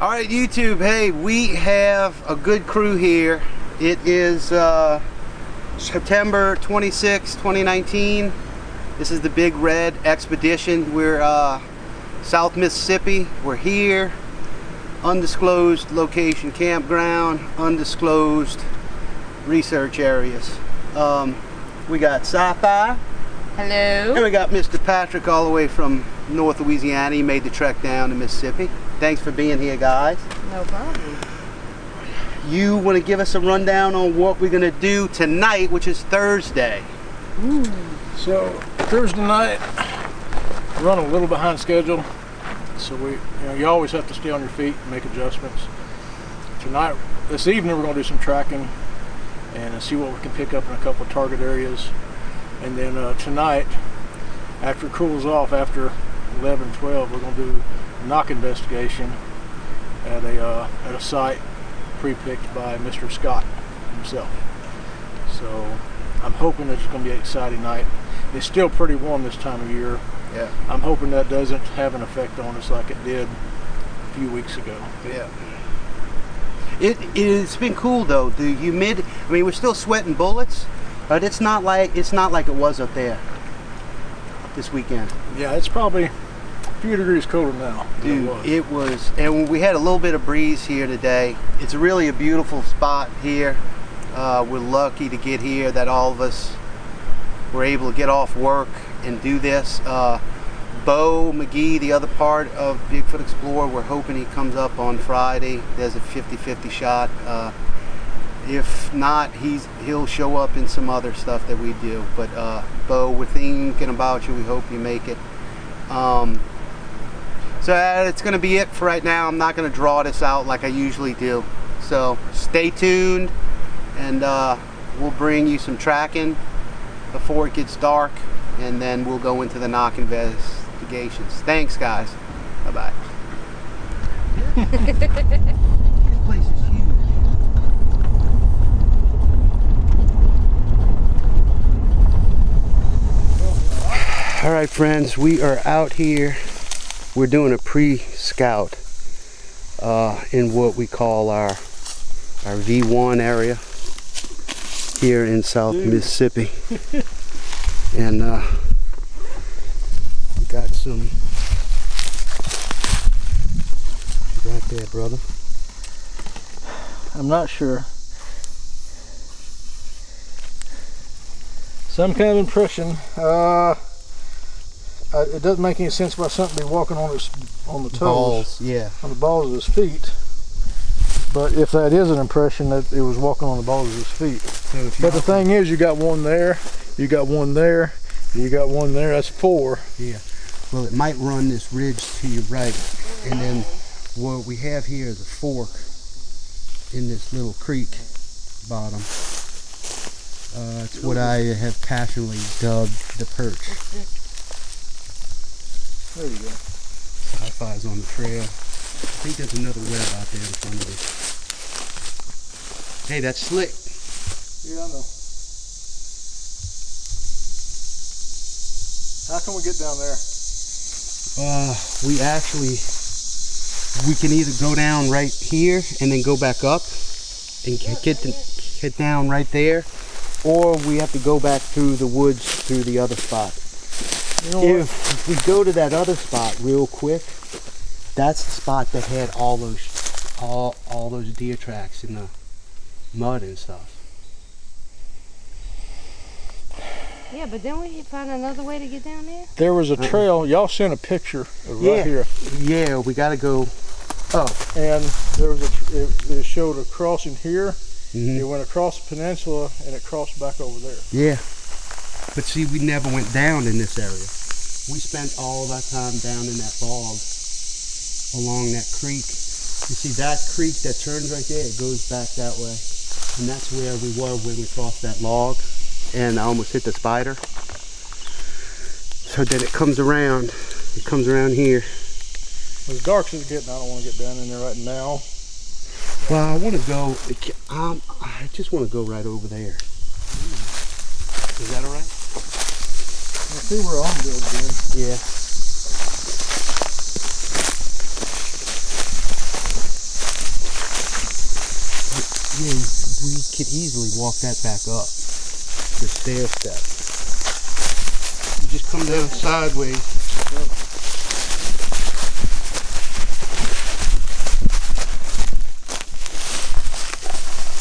All right, YouTube, hey, we have a good crew here. It is September 26, 2019. This is the Big Red Expedition. We're South Mississippi. We're here. Undisclosed location, campground, undisclosed research areas. We got Sci-Fi. Hello. And we got Mr. Patrick all the way from North Louisiana. He made the trek down to Mississippi. Thanks for being here, guys. No problem. You want to give us a rundown on what we're going to do tonight, which is Thursday? Ooh. So Thursday night, we're running a little behind schedule, so you always have to stay on your feet and make adjustments. Tonight, this evening, we're going to do some tracking and see what we can pick up in a couple of target areas. And then tonight, after it cools off, after 11, 12, we're going to do a knock investigation at a site pre-picked by Mr. Scott himself. So I'm hoping it's going to be an exciting night. It's still pretty warm this time of year. Yeah. I'm hoping that doesn't have an effect on us like it did a few weeks ago. Yeah. It's been cool though. The humidity. I mean, we're still sweating bullets, but it's not like it was up there this weekend. Yeah, it's probably a few degrees colder now. Dude, it was, and we had a little bit of breeze here today. It's really a beautiful spot here. We're lucky to get here, that all of us were able to get off work and do this. Bo McGee, the other part of Bigfoot Explorer, we're hoping he comes up on Friday. There's a 50-50 shot. If not, he'll show up in some other stuff that we do. But Bo, we're thinking about you. We hope you make it. So it's going to be it for right now. I'm not going to draw this out like I usually do. So stay tuned, and we'll bring you some tracking before it gets dark, and then we'll go into the knock investigations. Thanks, guys. Bye-bye. This place is huge. All right, friends, we are out here. We're doing a pre-scout in what we call our V1 area here in South Mississippi. And we got some, right there, brother. I'm not sure. Some kind of impression. It doesn't make any sense why something be walking on the toes, balls, yeah, on the balls of his feet. But if that is an impression, that it was walking on the balls of his feet. So but the thing is, you got one there, you got one there, you got one there. That's 4. Yeah. Well, it might run this ridge to your right, and then what we have here is a fork in this little creek bottom. It's what I have passionately dubbed the perch. There you go. Sci-Fi's on the trail. I think there's another web out there in front of it. Hey, that's slick. Yeah, I know. How can we get down there? We can either go down right here and then go back up and get down right there, or we have to go back through the woods through the other spot. You know if we go to that other spot real quick, that's the spot that had all those deer tracks in the mud and stuff. Yeah, but then we find another way to get down there. There was a trail. Y'all sent a picture of right here. Yeah, we got to go. Oh, and there was it showed a crossing here. Mm-hmm. It went across the peninsula and it crossed back over there. Yeah. But see, we never went down in this area. We spent all that time down in that bog along that creek. You see that creek that turns right there, it goes back that way. And that's where we were when we crossed that log, and I almost hit the spider. So then it comes around here. As dark as it's getting, I don't want to get down in there right now. Well, I want to go, I just want to go right over there. Is that all right? Let's see where I'm going, Ben. Yeah. Yeah, we could easily walk that back up the stair step. You just come down sideways.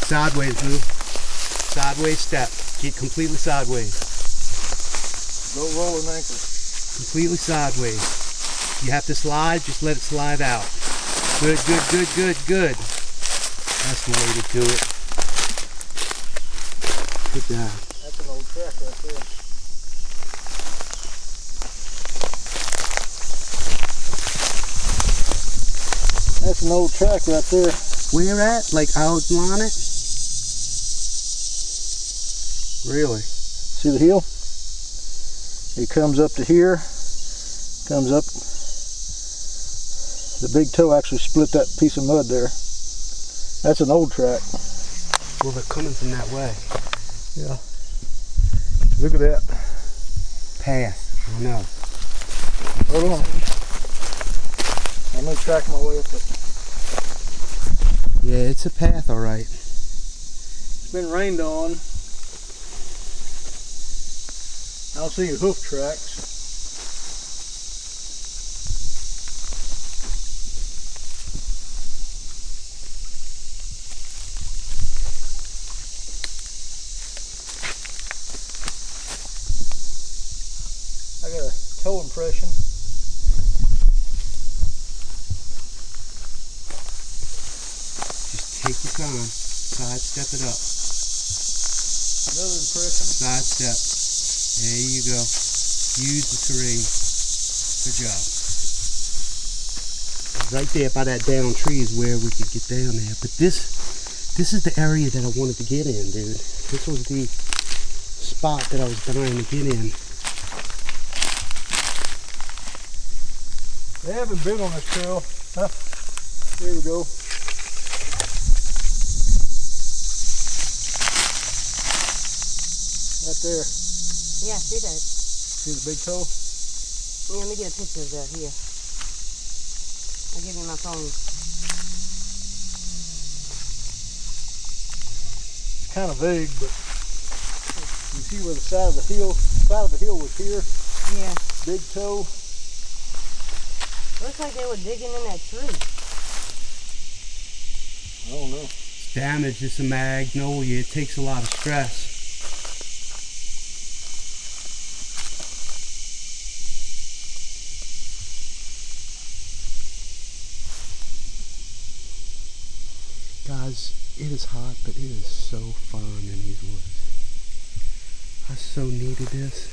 Sideways, Lou. Sideways step. Get completely sideways. Don't roll an ankle. Completely sideways. You have to slide, just let it slide out. Good, good, good, good, good. That's the way to do it. Good job. That's an old track right there. That's an old track right there. Where at? Like out on it? Really? See the heel? It comes up to here, comes up. The big toe actually split that piece of mud there. That's an old track. Well, they're coming from that way. Yeah. Look at that. Path. I know. Hold on. I'm gonna track my way up it. Yeah, it's a path, all right. It's been rained on. I don't see any hoof tracks. I got a toe impression. Just take your time. Sidestep it up. Another impression. Sidestep. There you go. Use the terrain. Good job. Right there by that down tree is where we could get down there. But this is the area that I wanted to get in, dude. This was the spot that I was dying to get in. They haven't been on this trail. Huh? There we go. Right there. Yeah, see that? See the big toe? Yeah, let me get a picture of that here. I'll give you my phone. It's kind of vague, but you see where the side of the hill was here. Yeah. Big toe. Looks like they were digging in that tree. I don't know. It's damaged. It's a magnolia. It takes a lot of stress. Guys, it is hot, but it is so fun in these woods. I so needed this.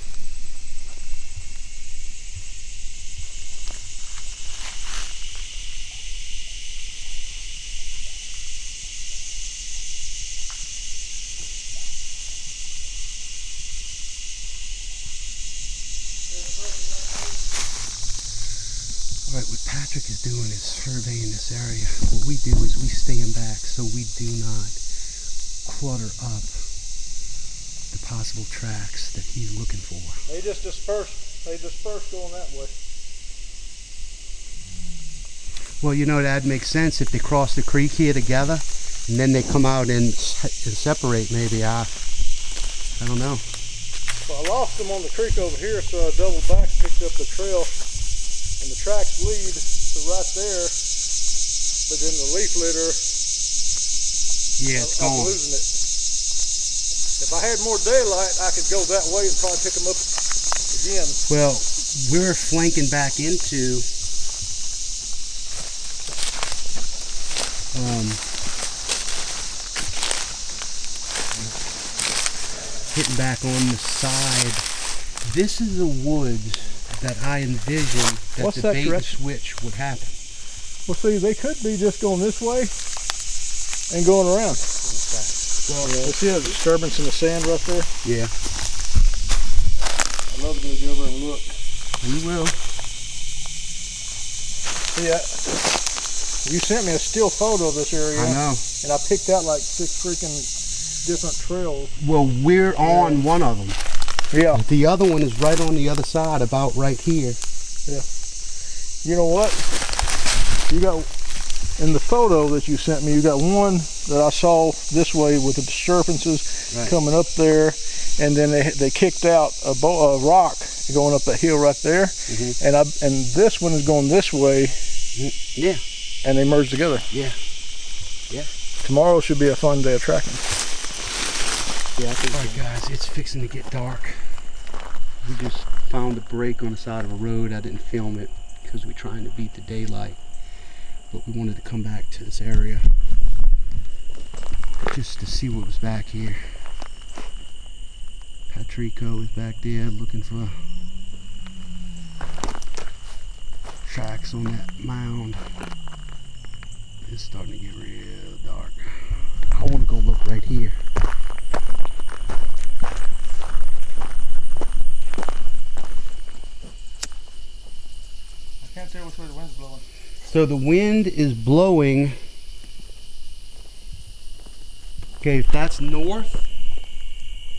Alright, what Patrick is doing is surveying this area. What we do is we stand back so we do not clutter up the possible tracks that he's looking for. They just dispersed. They dispersed going that way. Well, you know, that makes sense if they cross the creek here together and then they come out and separate maybe. I don't know. Well, I lost them on the creek over here, so I doubled back, picked up the trail. And the tracks lead to right there, but then the leaf litter, Yeah, it's I'm gone. losing it. If I had more daylight, I could go that way and probably pick them up again. Well, we're flanking back into hitting back on the side. This is the woods that I envisioned that What's the that bait and direction? switch would happen. Well, see, they could be just going this way and going around. You see a disturbance in the sand right there? Yeah, I'd love to go over and look. we will. See, you sent me a still photo of this area. I know. And I picked out like 6 freaking different trails. Well, we're on one of them. Yeah. The other one is right on the other side, about right here. Yeah. You know what? You got in the photo that you sent me, you got one that I saw this way with the disturbances coming up there, and then they kicked out a rock going up that hill right there, and this one is going this way. Yeah. And they merged together. Yeah. Yeah. Tomorrow should be a fun day of tracking. Yeah, I think. All right, guys, it's fixing to get dark. We just found a break on the side of a road. I didn't film it because we're trying to beat the daylight, but we wanted to come back to this area just to see what was back here. Patrico is back there looking for tracks on that mound. It's starting to get real dark. I want to go look right here. I can't tell which way the wind's blowing. So the wind is blowing. Okay, if that's north,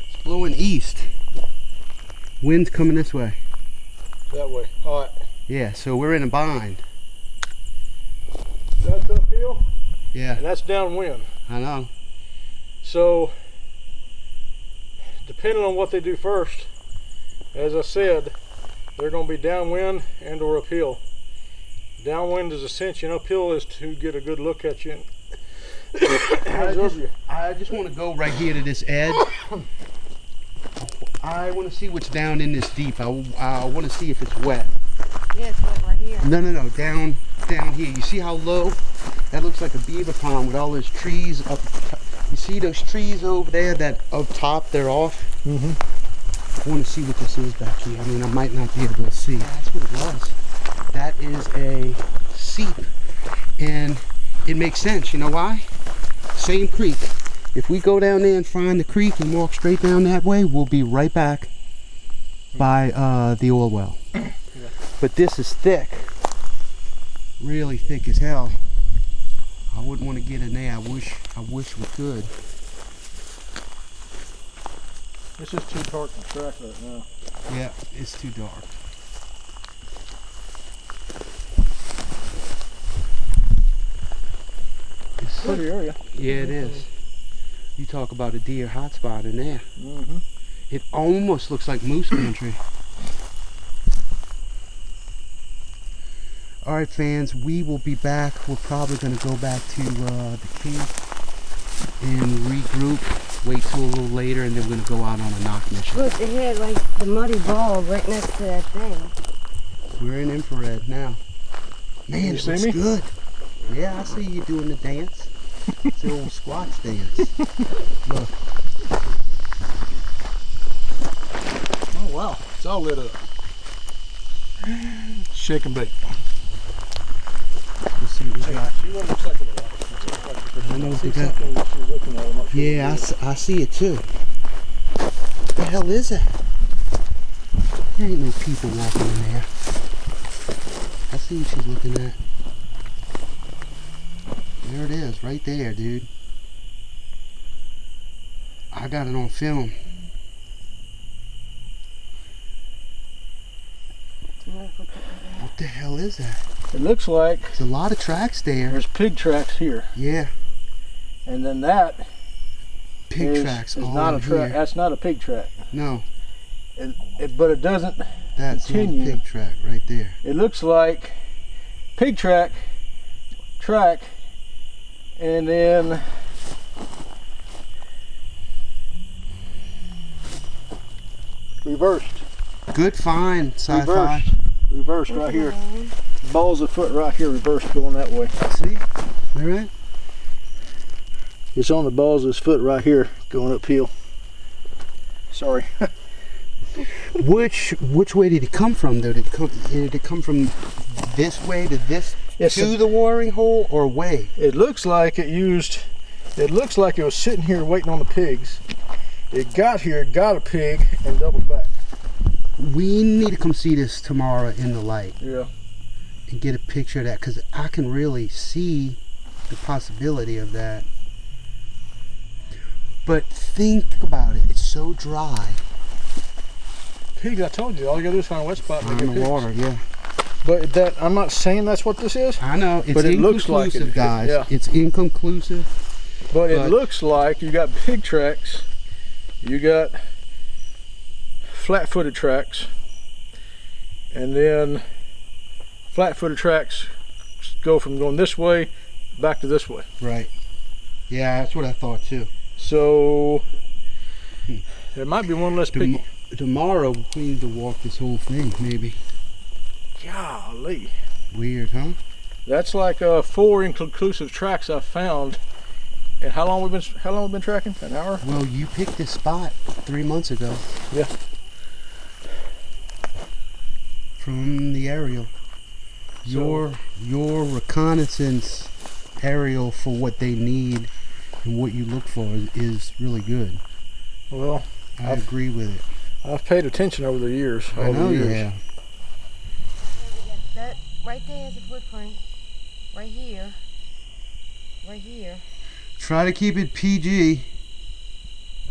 it's blowing east. Wind's coming this way. That way. All right. Yeah, so we're in a bind. That's uphill, Yeah, and that's downwind. I know. So, depending on what they do first, as I said, they're going to be downwind and or uphill. Downwind is ascension, uphill is to get a good look at you and observe you. I just want to go right here to this edge. I want to see what's down in this deep. I want to see if it's wet. Yeah, it's wet right here. No, down here. You see how low? That looks like a beaver pond with all those trees up. You see those trees over there that up top, they're off? I want to see what this is back here. I mean, I might not be able to see. That's what it was. That is a seep. And it makes sense. You know why? Same creek. If we go down there and find the creek and walk straight down that way, we'll be right back by the oil well. But this is thick. Really thick as hell. I wouldn't want to get in there. I wish we could. It's just too dark to track right now. Yeah, it's too dark. It's Pretty area. Yeah, it is. You talk about a deer hotspot in there. It almost looks like moose country. All right, fans, we will be back. We're probably going to go back to the camp and regroup, wait till a little later, and then we're going to go out on a knock mission. Look, they had like the muddy ball right next to that thing. We're in infrared now. Man, You it see looks me? good. Yeah, I see you doing the dance. It's the old Squatch dance. Look. Oh wow, it's all lit up. Shake and bake. Let's see what we got. She looks like a I know see we got. something that she's looking at. I'm not sure Yeah, what it is. I see it too. What the hell is that? There ain't no people walking in there. I see what she's looking at. There it is, right there, dude. I got it on film. What the hell is that? It looks like There's a lot of tracks there. there's pig tracks here, Yeah, and then that pig is tracks is all not a in track. here. That's not a pig track. No, But it doesn't that's not a continue. pig track right there. It looks like pig track, and then reversed. Good find, sci-fi. Reversed right here. Balls of foot right here, reversed going that way. See? All right. It's on the balls of his foot right here, going uphill. Sorry. Which way did it come from though? Did it come from this way to this Yes, to the watering hole or way? It looks like it was sitting here waiting on the pigs. It got here, got a pig, and doubled back. We need to come see this tomorrow in the light Yeah. and get a picture of that because I can really see the possibility of that. But think about it, it's so dry. Pigs, I told you, all you gotta do is find a wet spot and On they get the pigs. water, yeah. But that, I'm not saying that's what this is. I know, it's but it looks inconclusive, like it, guys. yeah. It's inconclusive. But it looks like you got pig tracks, you got flat-footed tracks, and then flat-footed tracks go from going this way back to this way. Right. Yeah, that's what I thought too. So there might be one less pig. Tomorrow we need to walk this whole thing, maybe. Golly. Weird, huh? That's like 4 inconclusive tracks I've found. And how long we been tracking? An hour? Well, you picked this spot 3 months ago. Yeah. From the aerial. Your reconnaissance aerial for what they need and what you look for is really good. Well, I agree with it. I've paid attention over the years. I know, yeah. That right there is a footprint. Right here. Right here. Try to keep it PG.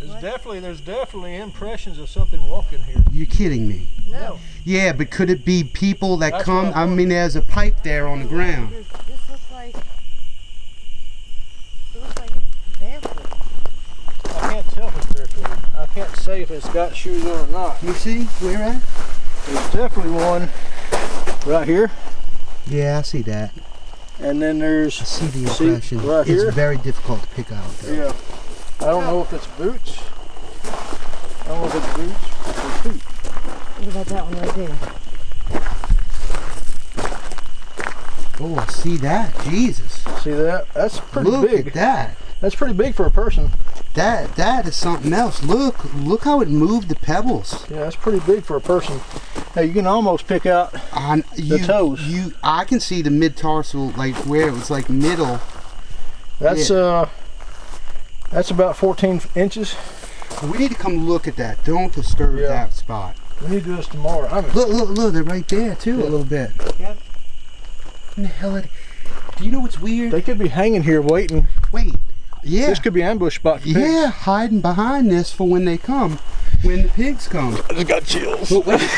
There's definitely impressions of something walking here. You're kidding me. No. Yeah, but could it be people that That's come? what I I mean, there's a pipe there on the ground. This looks like it's barefoot. I can't tell if it's barefoot. I can't say if it's got shoes on or not. You see where at? There's definitely one right here. Yeah, I see that. And then there's I see the impression. right here. It's very difficult to pick out, though. Yeah. I don't know if it's boots. I don't know if it's boots or feet. What about that one right there? Oh, I see that. Jesus. See that? That's pretty Look big. at that. That's pretty big for a person. That is something else. Look how it moved the pebbles. Yeah, that's pretty big for a person. Now you can almost pick out the toes. I can see the mid tarsal, like where it was like middle. That's that's about 14 inches. We need to come look at that. Don't disturb that spot. We need to do this tomorrow. Look, they're right there too, a little bit. Yeah. What in the hell are they? Do you know what's weird? They could be hanging here waiting. Wait. Yeah. This could be an ambush spot for pigs. Yeah, hiding behind this for when they come, when the pigs come. I just got chills. But wait.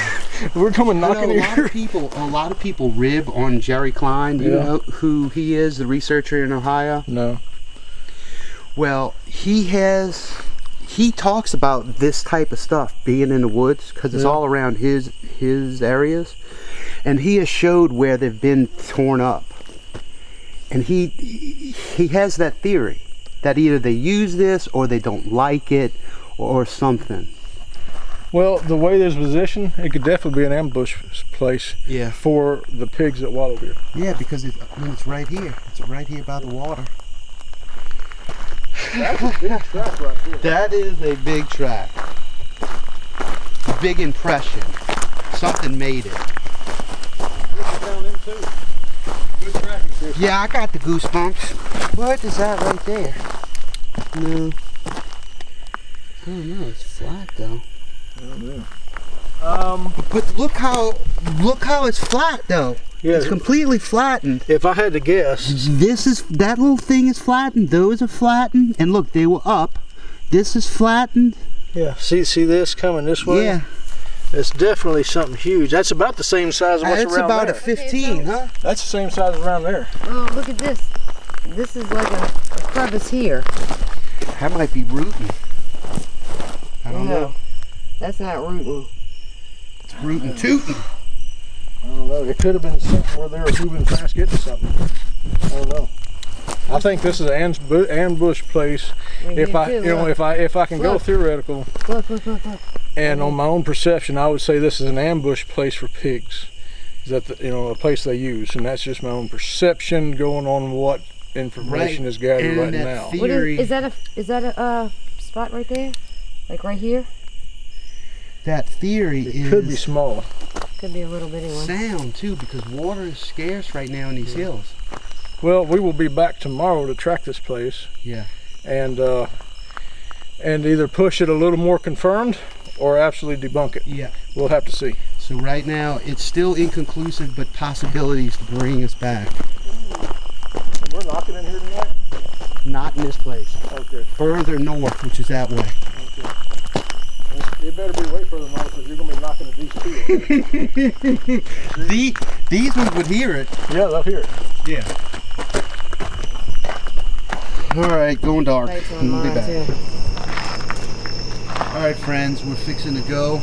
We're coming knocking a here. lot of people rib on Jerry Klein. Do you know who he is, the researcher in Ohio? No. Well, he talks about this type of stuff being in the woods because it's all around his areas, and he has showed where they've been torn up, and he has that theory that either they use this or they don't like it or something. Well, the way there's position, it could definitely be an ambush place for the pigs that wallow here. Yeah, because it's right here. It's right here by the water. That's a big track right here. That is a big track. Big impression. Something made it. Down in too. Good tracking, Chris. Yeah, I got the goosebumps. What is that right there? No. I don't know. It's flat though. But look how it's flat though. Yeah, it's completely flattened. If I had to guess, That little thing is flattened. Those are flattened, and look, they were up. This is flattened. yeah. See this coming this way? Yeah. It's definitely something huge. That's about the same size as what's It's around about there. a 15, huh? That's the same size around there. Oh, look at this. This is like a crevice here. That might be rooting. I don't know. That's not rooting. It's rooting tooting. I don't know. It could have been something where they were moving fast, getting something. I don't know. I think this is an ambush place. If I can go theoretical, Look. and on my own perception, I would say this is an ambush place for pigs. Is that a place they use, and that's just my own perception going on what information is gathered right now. Theory, Is that a spot right there? Like right here? that theory It could be small. Could be a little bitty one. sound too, because water is scarce right now in these hills. Well, we will be back tomorrow to track this place. Yeah. And either push it a little more confirmed or absolutely debunk it. Yeah. We'll have to see. So right now it's still inconclusive, but possibilities to bring us back. And we're knocking in here tonight? Not in this place. Okay. Further north, which is that way. Okay. It better be way further north because you're going to be knocking at these two. These ones would hear it. Yeah, they'll hear it. Yeah. All right, going dark. We'll be back. All right, friends, we're fixing to go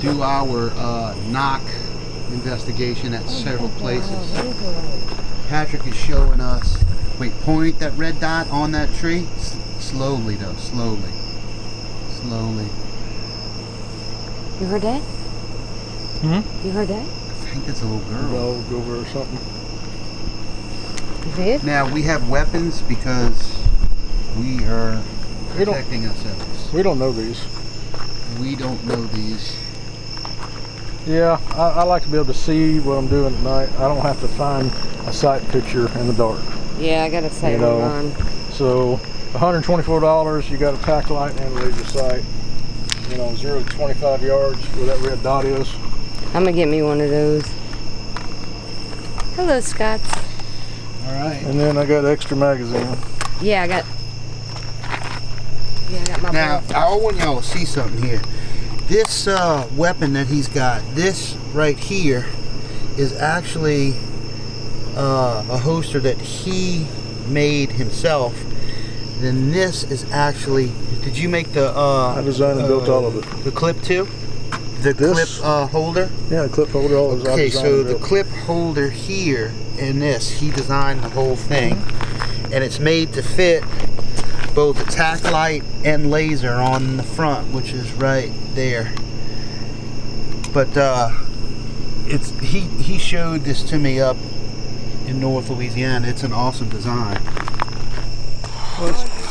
do our knock investigation at several places. Patrick is showing us. Wait, point that red dot on that tree. Slowly, though. Slowly. You heard that? Hmm? You heard that? I think that's a little girl. Dog over or something. You see it? Now we have weapons because we are protecting ourselves. We don't know these. We don't know these. Yeah, I like to be able to see what I'm doing at night. I don't have to find a sight picture in the dark. Yeah, I got a sight on. So $124, you got a tack light and a laser sight. 0 to 25 yards where that red dot is. I'm gonna get me one of those. Hello, Scott. All right. And then I got extra magazine. Yeah, I got my Now, ball. I want y'all to see something here. This weapon that he's got, this right here, is actually a holster that he made himself. Then this is actually, did you make the I designed and built all of it. The clip too? The clip holder? Yeah, the clip holder, all those. Okay, so the clip holder here and this, he designed the whole thing. And it's made to fit both a tack light and laser on the front, which is right there. But he showed this to me up in North Louisiana. It's an awesome design.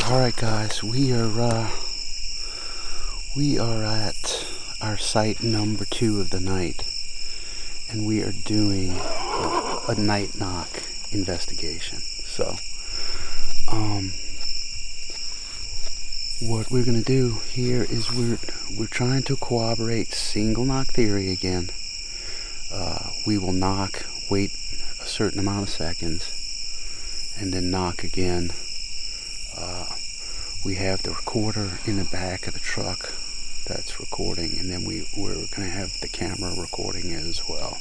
All right, guys, we are at our site number 2 of the night, and we are doing a night knock investigation. So, what we're gonna do here is we're trying to corroborate single knock theory again. We will knock, wait a certain amount of seconds, and then knock again. We have the recorder in the back of the truck that's recording, and then we're gonna have the camera recording it as well.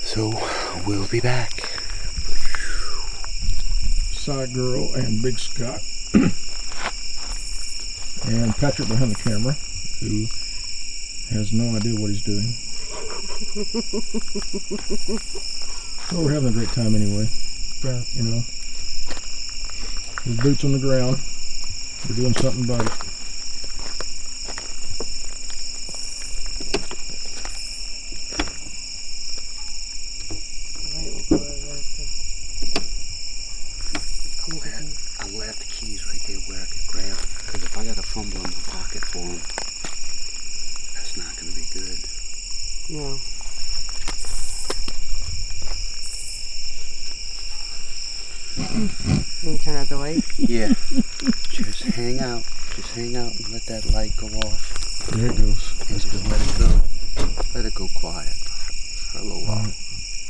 So we'll be back. Side Girl and Big Scott. And Patrick behind the camera, who has no idea what he's doing. Well, we're having a great time anyway. With boots on the ground, we're doing something about it. I left the keys right there where I could grab it, because if I got to fumble in my pocket for them, that's not going to be good. No. Can you turn out the light? Yeah. Just hang out and let that light go off. There it goes. And just let it go. Let it go quiet for a little while.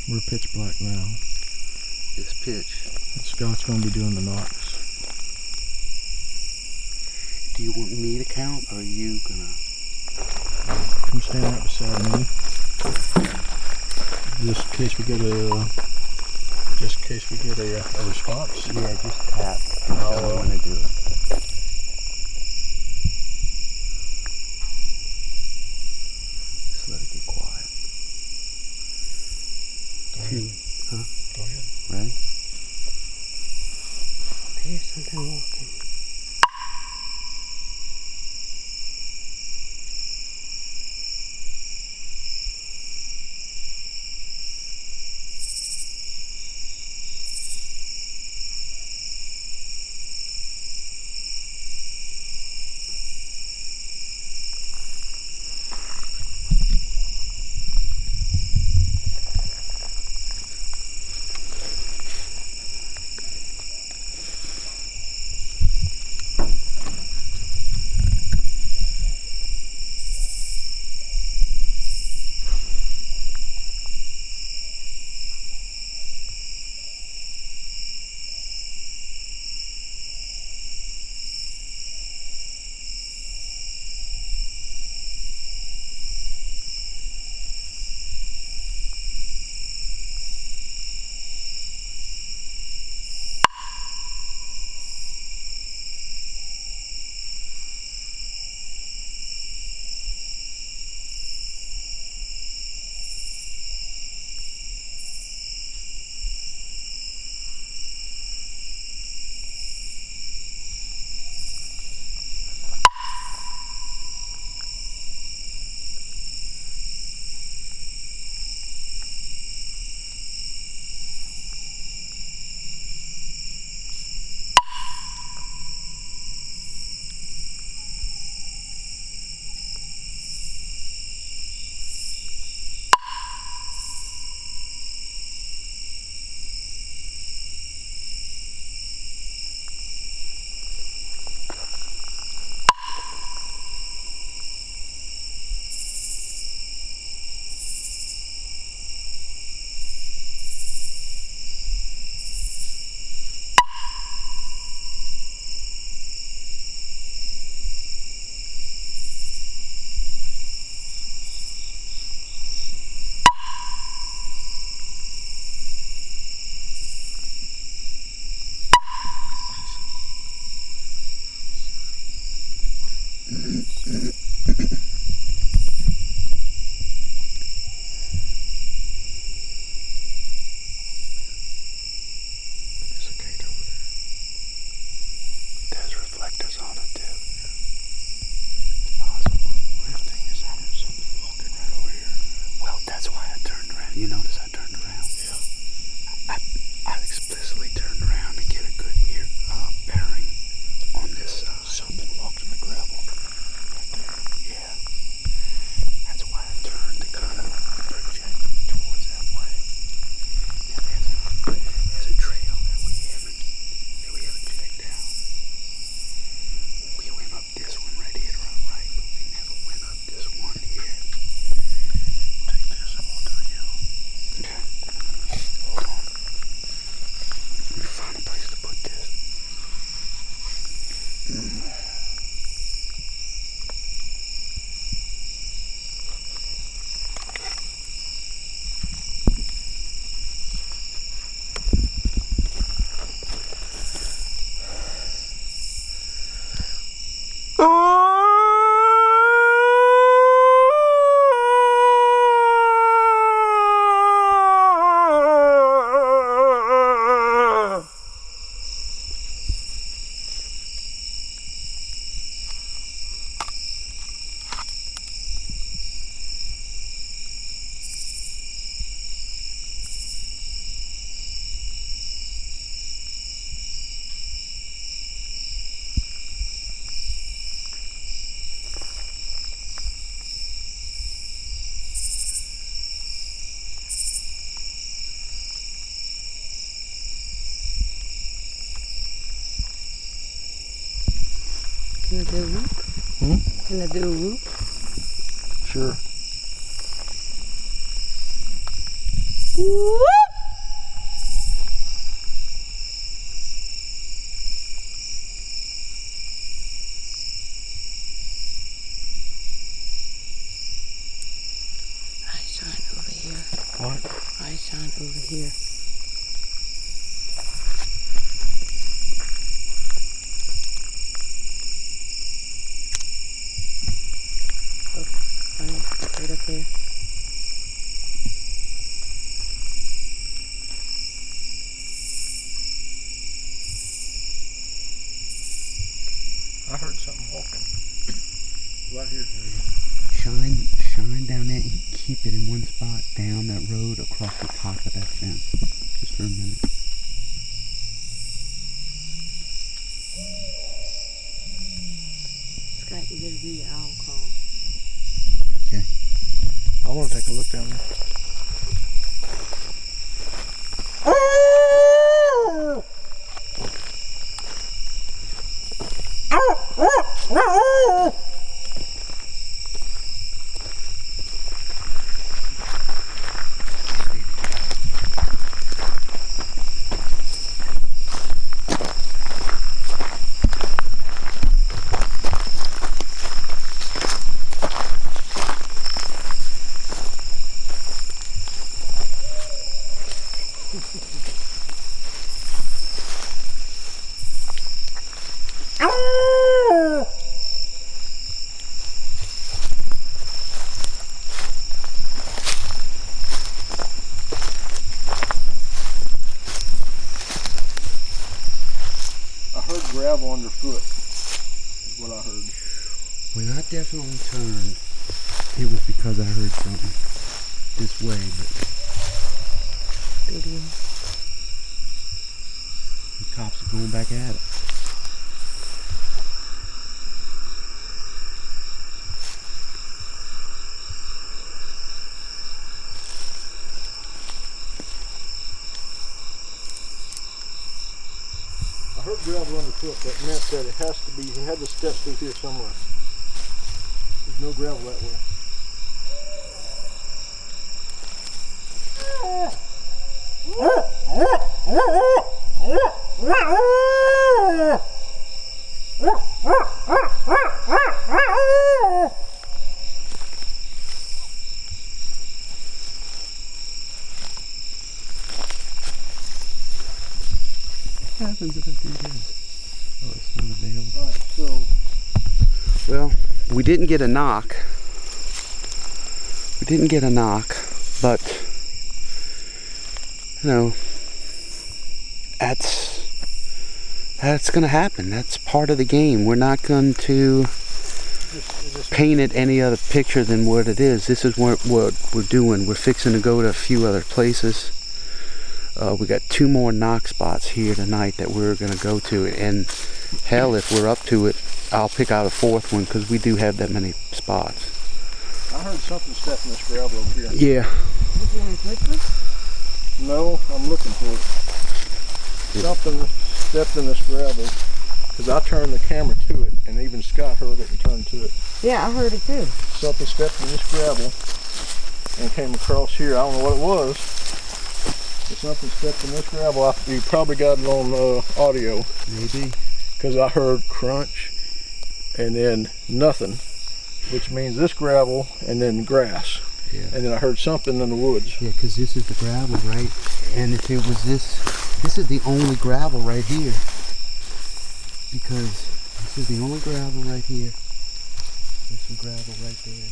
We're pitch black now. It's pitch. And Scott's going to be doing the knocks. Do you want me to count, or are you gonna? Come stand right beside me. Just in case we get a response. Yeah, just tap. I'll want to do it. Just let it get quiet. Huh? Go ahead. Ready? I hear something walking. Can I do a whoop? Can I do a whoop? Sure. Whoop! I shine over here. What? I shine over here. Right up there. I heard something walking. Right here. Shine down there and keep it in one spot down that road across the top of that fence. Just for a minute. Scott, you gotta do your owl call. Okay. I want to take a look down there. Gravel underfoot is what I heard. When I definitely turned, it was because I heard something this way, but Video. the cops are going back at it. I heard gravel underfoot. That meant that it has to be, he had to step through here somewhere. There's no gravel that way. What happens if I do this? Oh, it's not available. Alright, so Well, we didn't get a knock. But you know, that's gonna happen. That's part of the game. We're not going to paint it any other picture than what it is. This is what we're doing. We're fixing to go to a few other places. We got 2 more knock spots here tonight that we're gonna go to, and hell, if we're up to it, I'll pick out a 4th one because we do have that many spots. I heard something step in this gravel over here. Yeah. Did you hear it quickly? No, I'm looking for it. Something stepped in this gravel because I turned the camera to it, and even Scott heard it and turned to it. Yeah, I heard it too. Something stepped in this gravel and came across here. I don't know what it was. But something stepped in this gravel. You probably got it on audio. Maybe. because I heard crunch and then nothing, which means this gravel and then grass. Yeah. And then I heard something in the woods. Yeah, because this is the gravel, right? And if it was this is the only gravel right here. Because this is the only gravel right here. There's some gravel right there.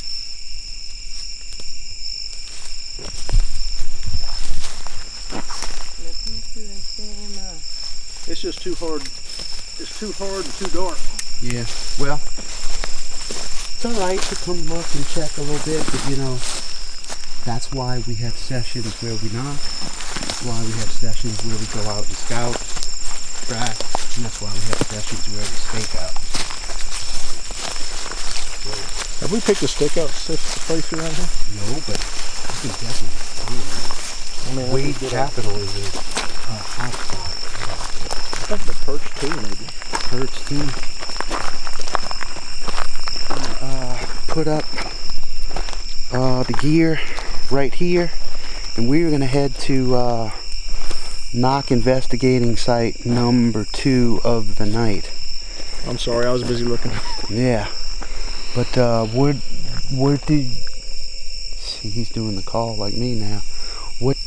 It's just too hard. It's too hard and too dark. Yeah, well, it's all right to come look and check a little bit, but you know, that's why we have sessions where we knock. That's why we have sessions where we go out and scout, track, and that's why we have sessions where we stake out. Have we picked a stakeout place around here? No, but I can definitely find it. I mean, Wade Capital is a hot spot. I think the Perch too, maybe. Perch team. Put up the gear right here, and we're gonna head to knock investigating site number 2 of the night. I'm sorry, I was busy looking. Yeah, but where did see? He's doing the call like me now. What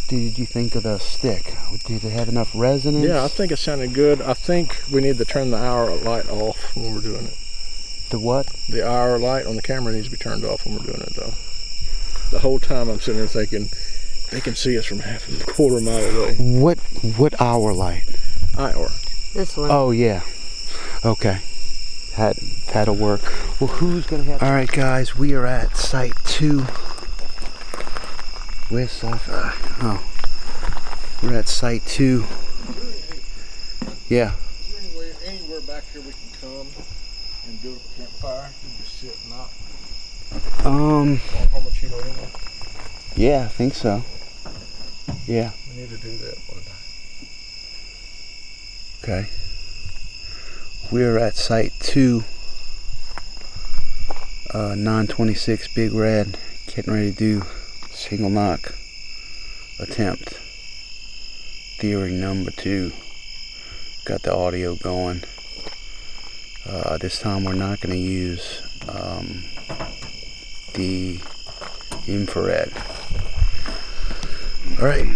did you think of the stick? Did it have enough resonance? Yeah, I think it sounded good. I think we need to turn the hour light off when we're doing it. The what? The hour light on the camera needs to be turned off when we're doing it, though. The whole time I'm sitting there thinking, they can see us from half a quarter mile away. What hour light? Hour. This one. Oh yeah. Okay. That'll work. Well, who's gonna have? All right, guys, we are at site 2. Where's Sci-Fi? Oh, we're at site 2. Yeah. Is there anywhere back here we can come and build a campfire and just sit and knock? On Homachito anyway? Yeah, I think so. Yeah. We need to do that one time. Okay. We're at site 2. 926 Big Red, getting ready to do single knock attempt. Theory number 2. Got the audio going. This time we're not going to use the infrared. All right.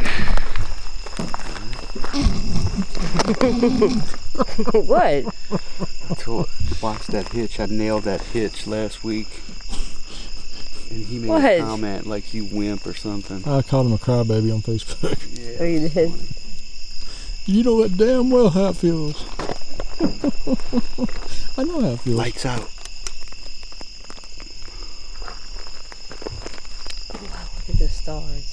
What? Watch that hitch. I nailed that hitch last week. And he made What? a comment like you wimp or something. I called him a crybaby on Facebook. Yeah. Oh, you did? You know that damn well how it feels. I know how it feels. Lights out. Wow, look at the stars.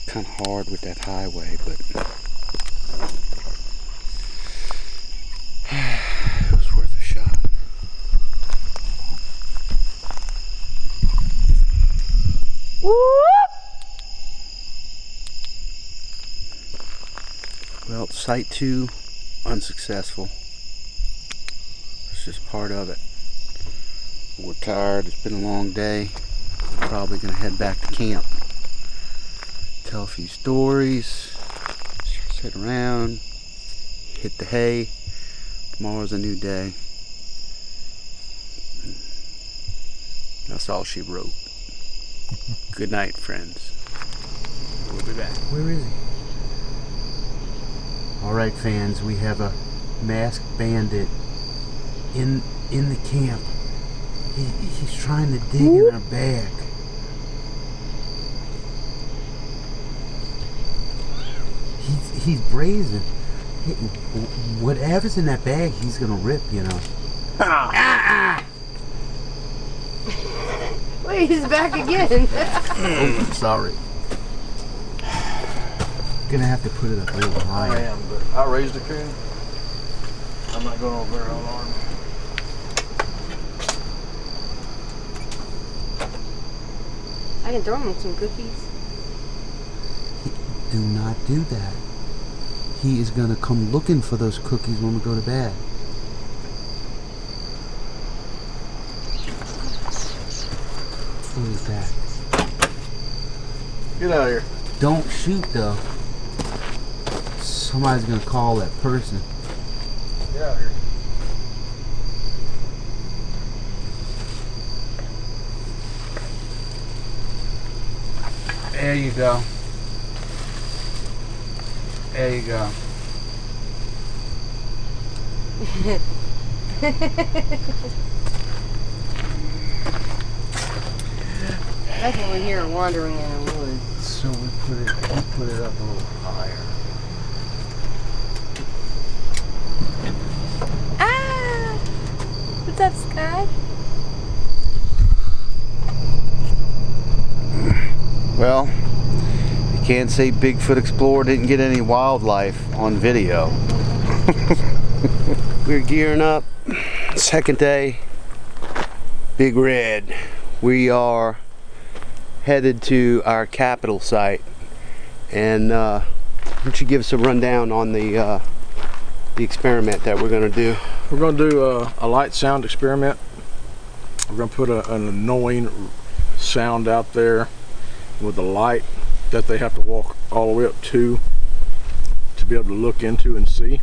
Kind of hard with that highway, but it was worth a shot. Well, site 2 unsuccessful. It's just part of it. We're tired. It's been a long day. Probably gonna head back to camp. Tell a few stories, sit around, hit the hay. Tomorrow's a new day. That's all she wrote. Good night, friends. We'll be back. Where is he? Alright, fans, we have a masked bandit in the camp. He's trying to dig in our bag. he's brazen. Whatever's in that bag, he's gonna rip, you know. Wait, he's back again. Oh, sorry. Gonna have to put it up a little higher. I am, but I raised a coon. I'm not going over there unarmed. I can throw him some cookies. Do not do that. He is gonna come looking for those cookies when we go to bed. What is that? Get out of here. Don't shoot though. Somebody's gonna call that person. Get out of here. There you go. There you go. That's when we hear wandering in the woods. So we put it up a little higher. Ah! What's up, Sky? Well, you can't say Bigfoot Explorer didn't get any wildlife on video. We're gearing up. Second day. Big Red. We are headed to our capital site. And why don't you give us a rundown on the experiment that we're going to do? We're going to do a light sound experiment. We're going to put an annoying sound out there with a light that they have to walk all the way up to be able to look into and see.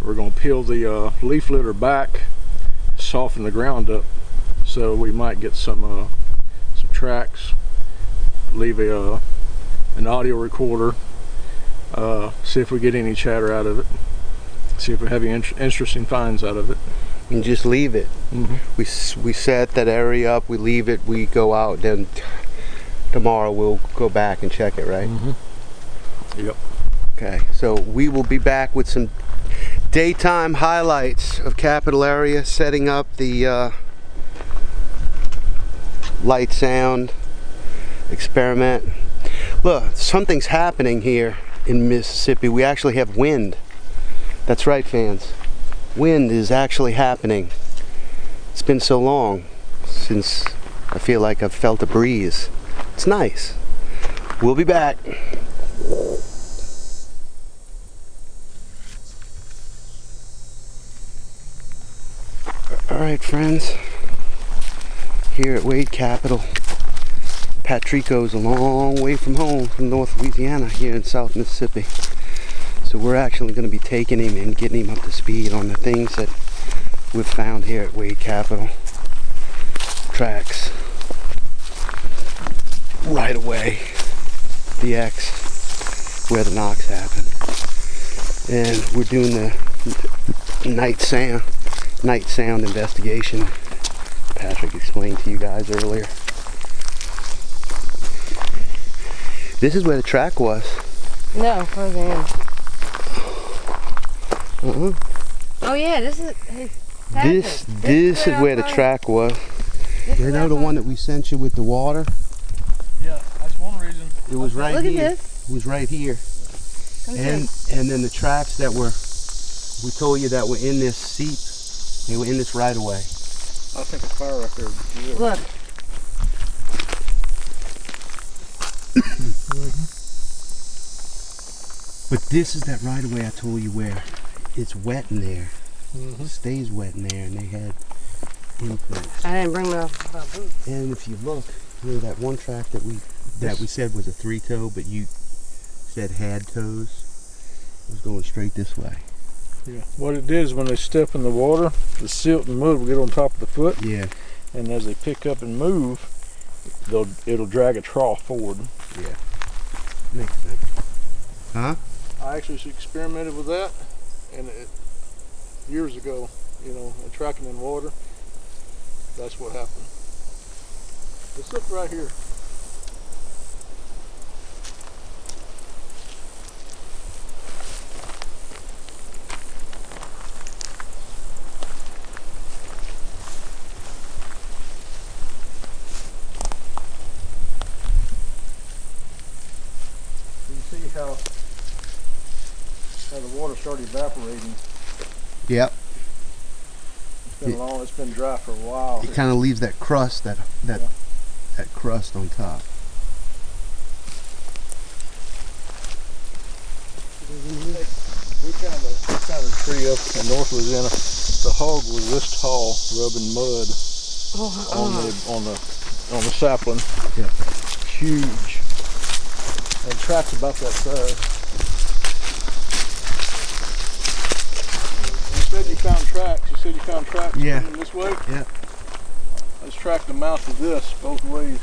We're going to peel the leaf litter back, soften the ground up, so we might get some tracks. Leave an audio recorder. See if we get any chatter out of it. See if we have any interesting finds out of it. And just leave it. Mm-hmm. We set that area up. We leave it. We go out. Then tomorrow we'll go back and check it. Right? Mm-hmm. Yep. Okay. So we will be back with some daytime highlights of capital area, setting up the light sound experiment. Look, something's happening here in Mississippi. We actually have wind. That's right, fans. Wind is actually happening. It's been so long since I feel like I've felt a breeze. It's nice. We'll be back. Alright, friends, here at Wade Capital. Patrico's a long way from home, from North Louisiana, here in South Mississippi. So we're actually going to be taking him and getting him up to speed on the things that we've found here at Wade Capital. Tracks. Right away. The X, where the knocks happen. And we're doing the night sound investigation Patrick explained to you guys earlier. This is where the track was. No, further in. Uh-huh. Oh yeah, this is. Hey, This is where the track was. You know the one that we sent you with the water? Yeah, that's one reason. It was right Look here. at this. It was right here. Come And then the tracks that we told you that were in this seep, they were in this right away. I think a fire right there. Yeah. Look. But this is that right away I told you where it's wet in there. Mm-hmm. It stays wet in there, and they had imprints. I didn't bring my boots. And if you look, you know that one track that we said was a 3-toe, but you said had toes, it was going straight this way. Yeah. What it did is when they step in the water, the silt and mud will get on top of the foot. Yeah. And as they pick up and move, it'll drag a trough forward. Yeah. Makes sense. Huh? I actually experimented with that, and years ago, and tracking in water, that's what happened. Let's look right here. how the water started evaporating. Yep. It's been dry for a while. It kind of leaves that crust, that crust on top. We found a tree up in North Louisiana. The hog was this tall, rubbing mud on the sapling. Yeah. Huge. And the track's about that size. You said you found tracks. Yeah. Coming this way? Yeah. Let's track the mouth of this both ways.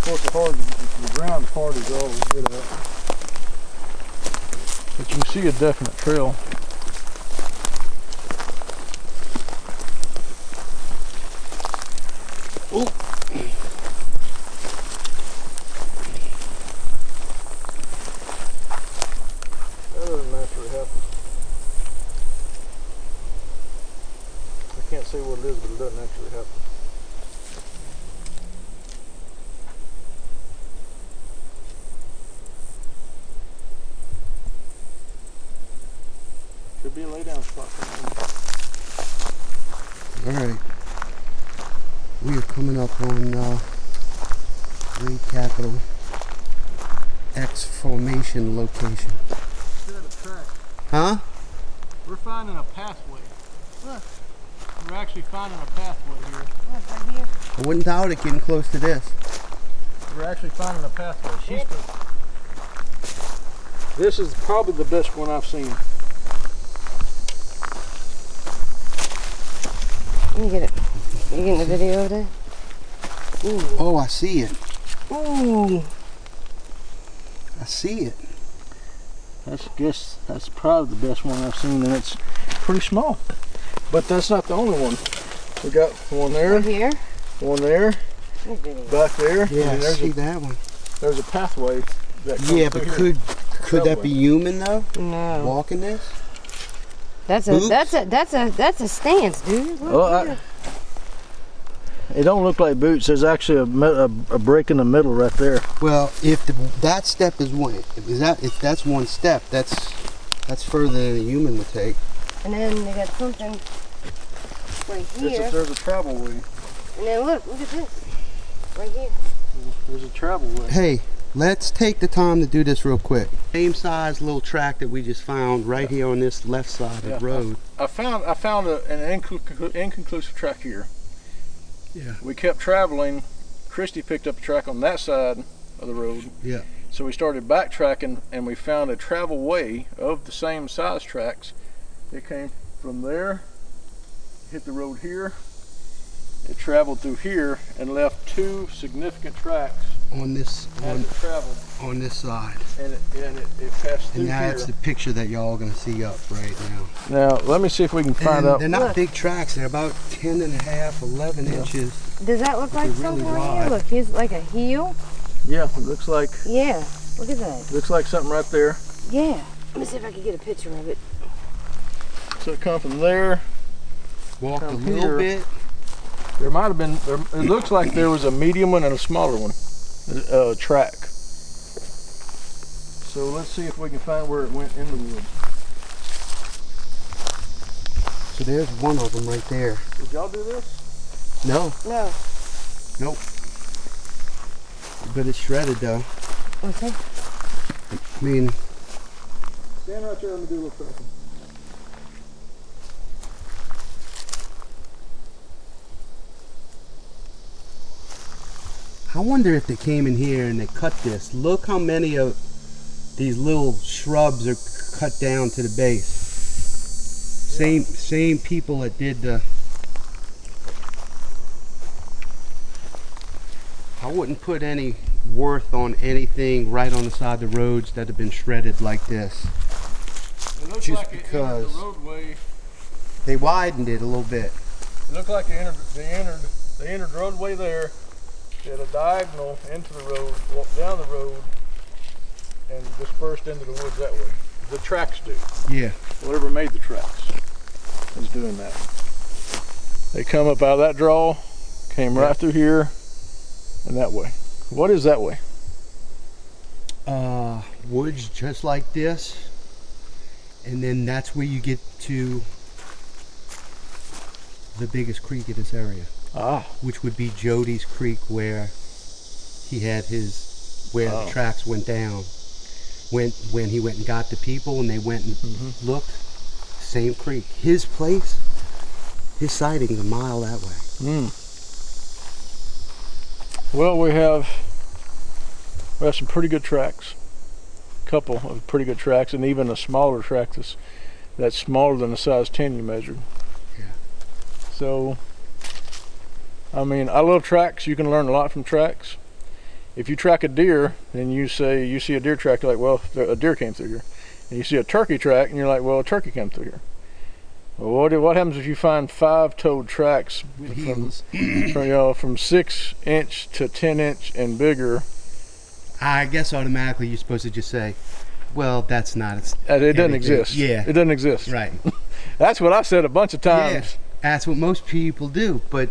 Of course, the ground part is all we get at. But you can see a definite trail. Oh. That doesn't naturally happen. I can't say what it is, but it doesn't actually happen. Could be a lay down spot for All right. We are coming up on the capital X formation location. Huh? We're finding a pathway. Look. We're actually finding a pathway here. Look, right here. I wouldn't doubt it getting close to this. We're actually finding a pathway. This is probably the best one I've seen. Let me get it. You getting the video of that? Ooh. Oh, I see it. Ooh. I see it. That's probably the best one I've seen, and it's pretty small. But that's not the only one. We got one there, Right here. one there, back there. Yeah, I and see that one. There's a pathway that comes Yeah, but through could that be human though? No. Walking this? That's a stance, dude. Look Well, here. it don't look like boots. There's actually a break in the middle right there. Well, if that step is one, if that's one step, that's further than a human would take. And then they got something right here. There's a travel way. And then look at this. Right here. There's a travel way. Hey, let's take the time to do this real quick. Same size little track that we just found right here on this left side of the road. I found an inconclusive track here. Yeah. We kept traveling. Christy picked up a track on that side of the road. Yeah. So we started backtracking, and we found a travel way of the same size tracks. It came from there, hit the road here. It traveled through here and left two significant tracks On this as it traveled, on this side. and it passed through And that's here. the picture that y'all gonna see up right now. Now let me see if we can find And out. they're not Look. big tracks. They're about 10 and a half, 11 inches. Does that look like They're really something right wide. here? Look, here's like a heel. Yeah, it looks like Yeah. Look at that. something right there. Yeah. Let me see if I can get a picture of it. So it come from there. Walked a Come little here. bit. There might have been. It looks like there was a medium one and a smaller one. Track. So let's see if we can find where it went in the woods. So there's one of them right there. Did y'all do this? No, No. nope. But it's shredded though. What's that? I mean, Stand right there. Let me do a little tracking. I wonder if they came in here and they cut this. Look how many of these little shrubs are cut down to the base. Same people that did the. I wouldn't put any worth on anything right on the side of the roads that have been shredded like this. It looks Just like because. it entered the roadway. They widened it a little bit. It looked like they entered the roadway there. Did a diagonal into the road, walked down the road, and dispersed into the woods that way. The tracks do. Yeah. Whatever made the tracks is doing that. They come up out of that draw, came right through here, and that way. What is that way? Woods just like this, and then that's where you get to the biggest creek in this area, which would be Jody's Creek, where he had his the tracks went down. When he went and got the people and they went and looked, same creek. His place, his sighting is a mile that way. Well, we have some pretty good tracks. Couple of pretty good tracks, and even a smaller track that's smaller than the size 10 you measured. Yeah. So, I mean, I love tracks. You can learn a lot from tracks. If you track a deer and you see a deer track, you're like, well, a deer came through here. And you see a turkey track and you're like, well, a turkey came through here. Well, what happens if you find 5-toed tracks from 6 inch to 10 inch and bigger? I guess automatically you're supposed to just say, well, that's not it doesn't exist. Yeah. It doesn't exist. Right. That's what I said a bunch of times. Yeah, that's what most people do, but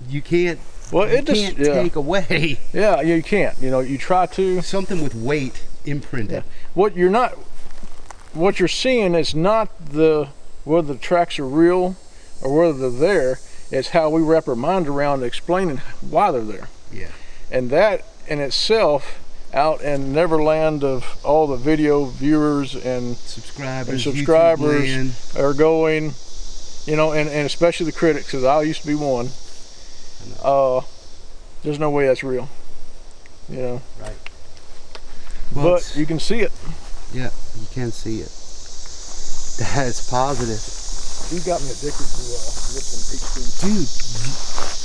you can't. Well, you can't take away. Yeah, you can't. You know, you try to. Something with weight imprinted. Yeah. What you're seeing is not whether the tracks are real or whether they're there. It's how we wrap our mind around explaining why they're there. Yeah. And that in itself, out in Neverland of all the video viewers and subscribers are going, you know, and especially the critics, because I used to be one. There's no way that's real, you know. Right. Well, but you can see it. Yeah, you can see it. That's positive. You got me addicted to lifting peach tea. Dude,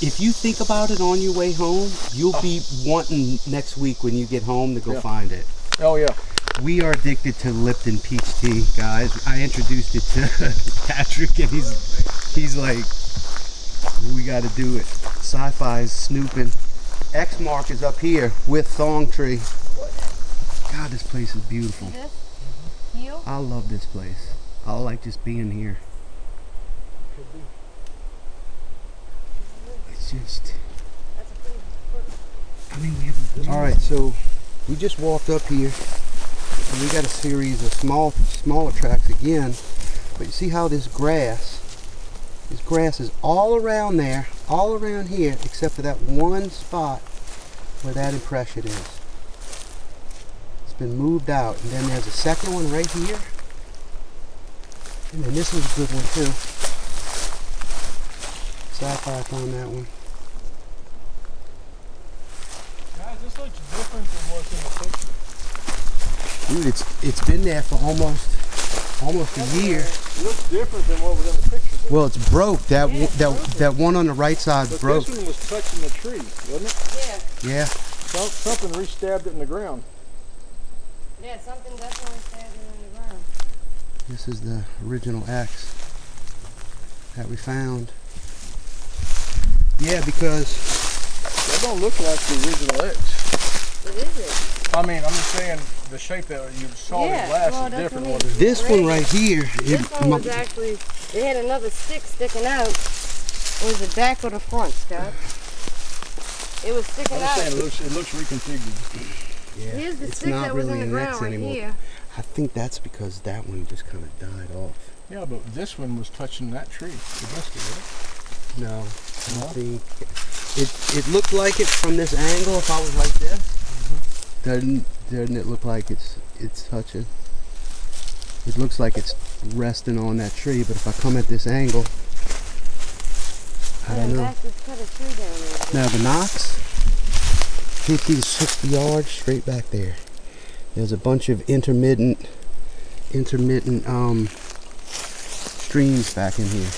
if you think about it on your way home, you'll be wanting next week when you get home to go find it. Oh yeah. We are addicted to Lipton peach tea, guys. I introduced it to Patrick, and he's like, we got to do it. Sci-Fi's snooping. X-Mark is up here with Thong Tree. God, this place is beautiful. I love this place. I like just being here. It's just, I mean, all right, so we just walked up here and we got a series of smaller tracks again, but you see how this grass is all around there, all around here, except for that one spot where that impression is. It's been moved out, and then there's a second one right here, and then this is a good one too. Sci-Fi found that one. Guys, this looks different than what's in the picture. Dude, it's been there for almost a year. It looks different than what was in the picture. Well, it's broke. That one on the right side broke. This one was touching the tree, wasn't it? Yeah. Something re-stabbed it in the ground. Yeah, something definitely stabbed it in the ground. This is the original X that we found. Yeah, because that don't look like the original X. What is it? I mean, I'm just saying the shape that you saw in the glass is different. This one right here. This one was actually, it had another stick sticking out. Was it back or the front, Scott? It was sticking out. I'm saying it looks reconfigured. Yeah, here's the it's stick not that was really in the an ground X right anymore. here. I think that's because that one just kind of died off. Yeah, but this one was touching that tree. It must have, right? No, I don't think it looked like it from this angle. If I was like this, doesn't it look like it's touching? It looks like it's resting on that tree, but if I come at this angle, I don't know. Cut a tree down there. Now the Knox, 50 to 60 yards straight back there. There's a bunch of intermittent streams back in here.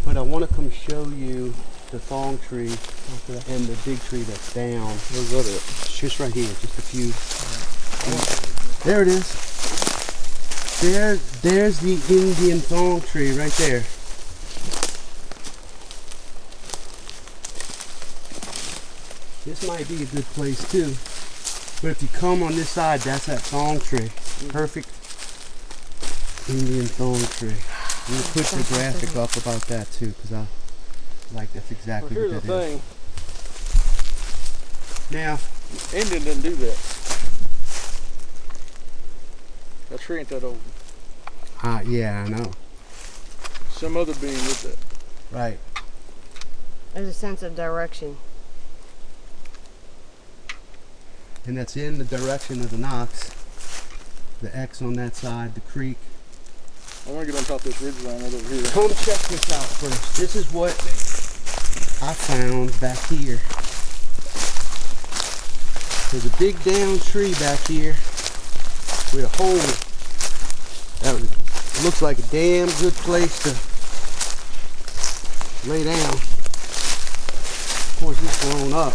But I want to come show you the thong tree and the big tree that's down. It's just right here, just a few. There it is. There's the Indian thong tree right there. This might be a good place too. But if you come on this side, that's that thong tree. Perfect Indian thong tree. We'll put the graphic up about that too, because I like that's exactly what that is. Here's the thing. Now, Indian didn't do that. That tree ain't that old. yeah, I know. Some other being did that. Right. There's a sense of direction. And that's in the direction of the Knox. The X on that side, the creek. I want to get on top of this ridge line right over here. Come check this out first. This is what I found back here. There's a big down tree back here with a hole. That looks like a damn good place to lay down. Of course, it's blown up.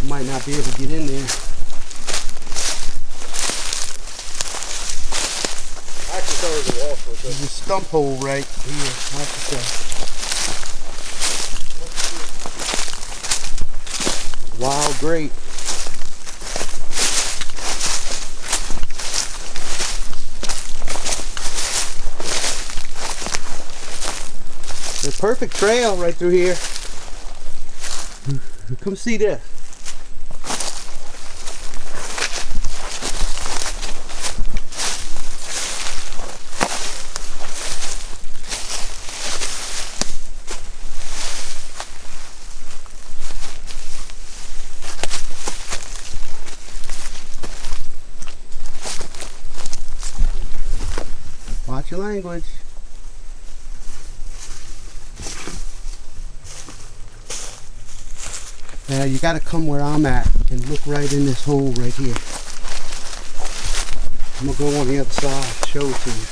You might not be able to get in there. I actually thought it was a wall for a second. There's a stump hole right here. I have to say. Wild grape. The perfect trail right through here. Come see this. Watch your language. Now you gotta come where I'm at and look right in this hole right here. I'm gonna go on the other side, show it to you.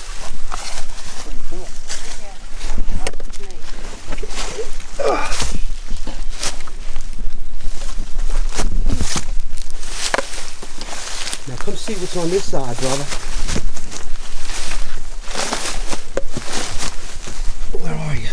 Now come see what's on this side, brother. Where are you?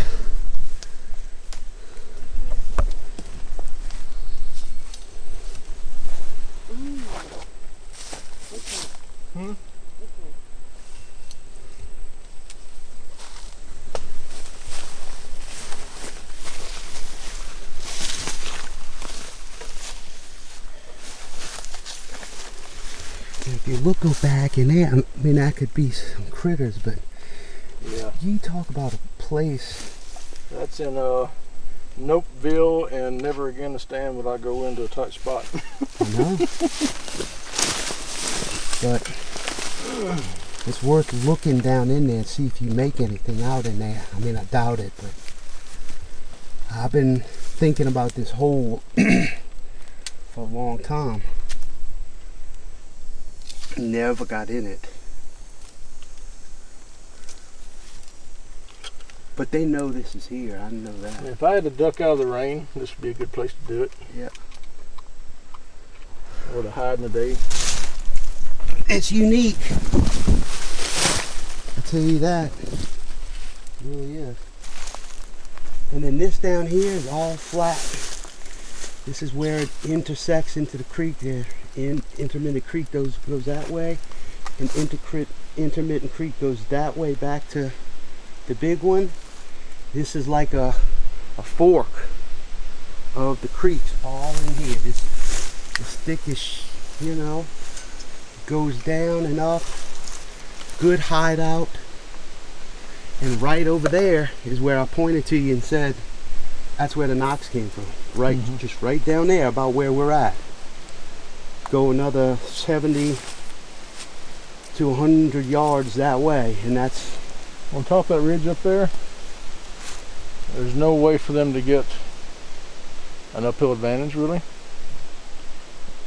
If you look back in there, I mean, that could be some critters, but Yeah. you talk about a place. That's in Nopeville, and never again to stand would I go into a tight spot. I know. But it's worth looking down in there and see if you make anything out in there. I mean, I doubt it, but I've been thinking about this hole for a long time. Never got in it. But they know this is here. I know that. If I had to duck out of the rain, this would be a good place to do it. Yeah. Or to hide in the day. It's unique. I'll tell you that. It really is. And then this down here is all flat. This is where it intersects into the creek there. Intermittent Creek goes that way, and Intermittent Creek goes that way back to the big one. This is like a fork of the creeks all in here. This thickish, you know, goes down and up. Good hideout. And right over there is where I pointed to you and said that's where the Knox came from. Right, just right down there, about where we're at. Go another 70 to 100 yards that way, and that's On top of that ridge up there, there's no way for them to get an uphill advantage, really.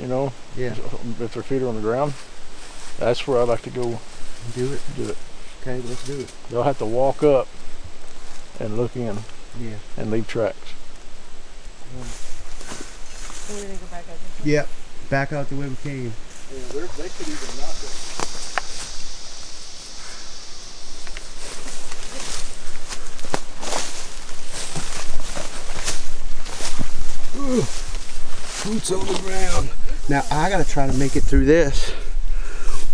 You know, yeah. if their feet are on the ground. That's where I'd like to go Do it. do it. Okay, let's do it. They'll have to walk up and look in Yeah. and leave tracks. So we're gonna go back out this way? Yep. Back out the way we came. Yeah, they could even knock it. Ooh, boots on the ground. Now I gotta try to make it through this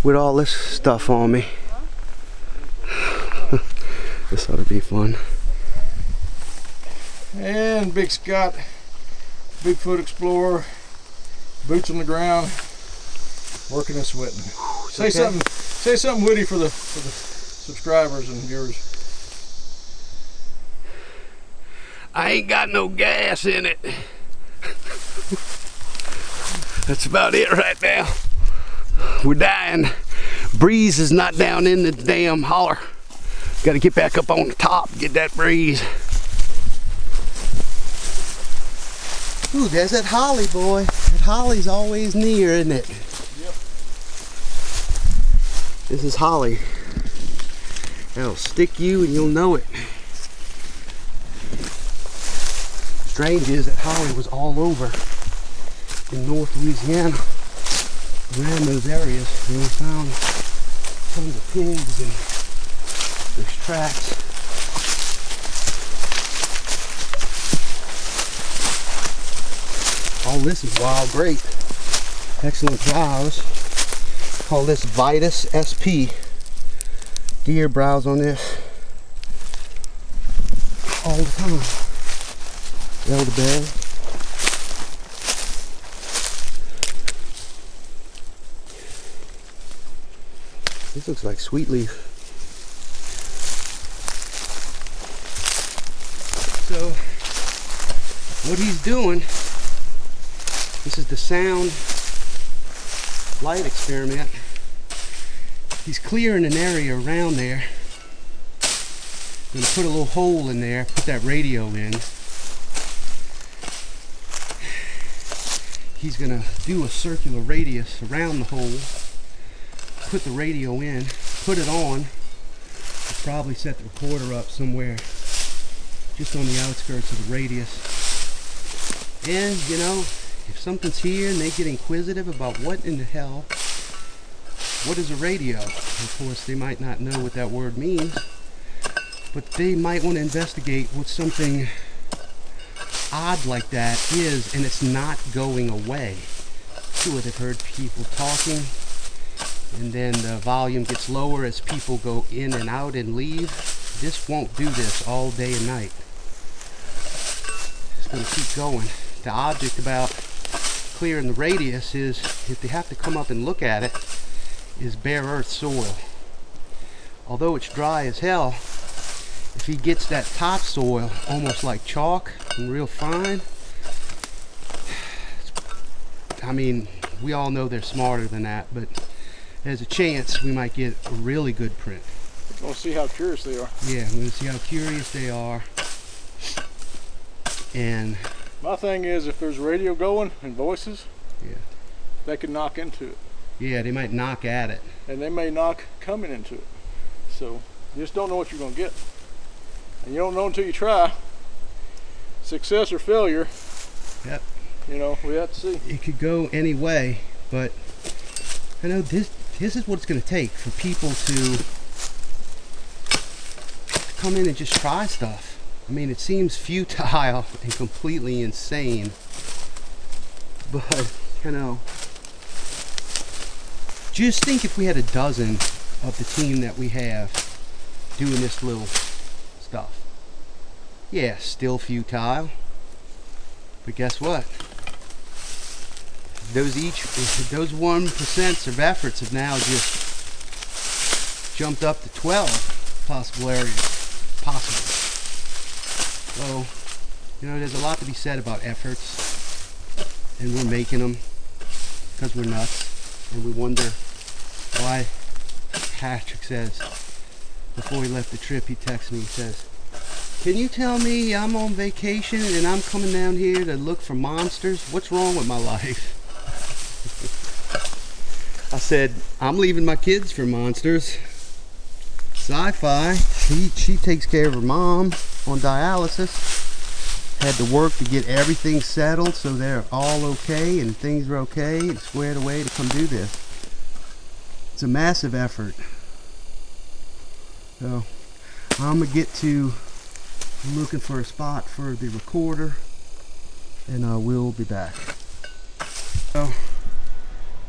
with all this stuff on me. This ought to be fun. And Big Scott, Bigfoot Explorer boots on the ground, working and sweating. Say okay. something witty for the subscribers and viewers. I ain't got no gas in it. That's about it right now. We're dying. Breeze is not down in the damn holler. Got to get back up on the top, get that breeze. Ooh, there's that holly, boy. That holly's always near, isn't it? Yep. This is holly. It'll stick you and you'll know it. Strange is that holly was all over in North Louisiana, around those areas, and we found tons of pigs and there's tracks. All this is wild grape. Excellent browse. Call this Vitus SP. Deer browse on this all the time. Elderberry. This looks like sweet leaf. So, what he's doing, this is the sound light experiment. He's clearing an area around there. I'm gonna put a little hole in there, put that radio in. He's gonna do a circular radius around the hole, put the radio in, put it on, and probably set the recorder up somewhere just on the outskirts of the radius. And you know, if something's here and they get inquisitive about what in the hell, what is a radio? Of course, they might not know what that word means, but they might want to investigate what something odd like that is, and it's not going away. Sure, they've heard people talking, and then the volume gets lower as people go in and out and leave. This won't do this all day and night. It's going to keep going. The object about clearing the radius is, if they have to come up and look at it, is bare earth soil. Although it's dry as hell, if he gets that topsoil almost like chalk and real fine, I mean, we all know they're smarter than that, but there's a chance we might get a really good print. We'll see how curious they are. Yeah, we're gonna see how curious they are. And my thing is, if there's radio going and voices, yeah, they could knock into it. yeah, they might knock at it. And they may knock coming into it. So you just don't know what you're going to get. And you don't know until you try. Success or failure. Yep. You know, we have to see. It could go any way, but I know this is what it's going to take for people to come in and just try stuff. I mean, it seems futile and completely insane, but you know, just think if we had a dozen of the team that we have doing this little stuff. Yeah, still futile, but guess what? Those 1% of efforts have now just jumped up to 12 possible areas. So, you know, there's a lot to be said about efforts, and we're making them because we're nuts, and we wonder why. Patrick says, before he left the trip, he texted me, he says, "Can you tell me I'm on vacation and I'm coming down here to look for monsters? What's wrong with my life?" I said, "I'm leaving my kids for monsters. Sci-Fi, she takes care of her mom on dialysis. Had to work to get everything settled so they're all okay and things are okay and squared away to come do this. It's a massive effort. So I'm gonna get to looking for a spot for the recorder, and we'll be back." So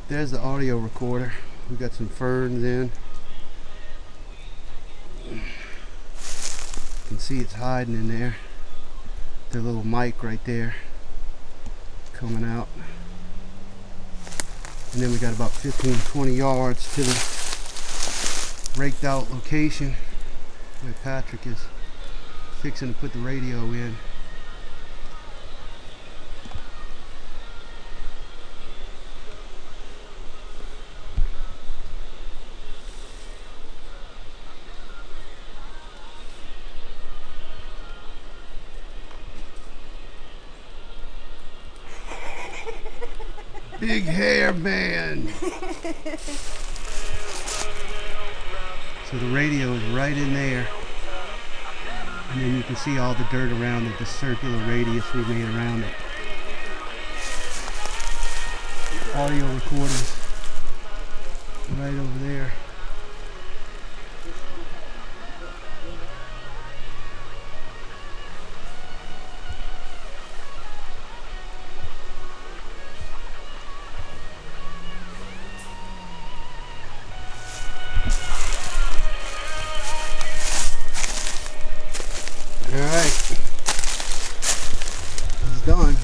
there's the audio recorder. We got some ferns in. You can see it's hiding in there. The little mic right there coming out. And then we got about 15-20 yards to the raked out location where Patrick is fixing to put the radio in. Big hair man. So the radio is right in there. And then you can see all the dirt around it, the circular radius we made around it. Audio recordings right over there. Alright, it's done.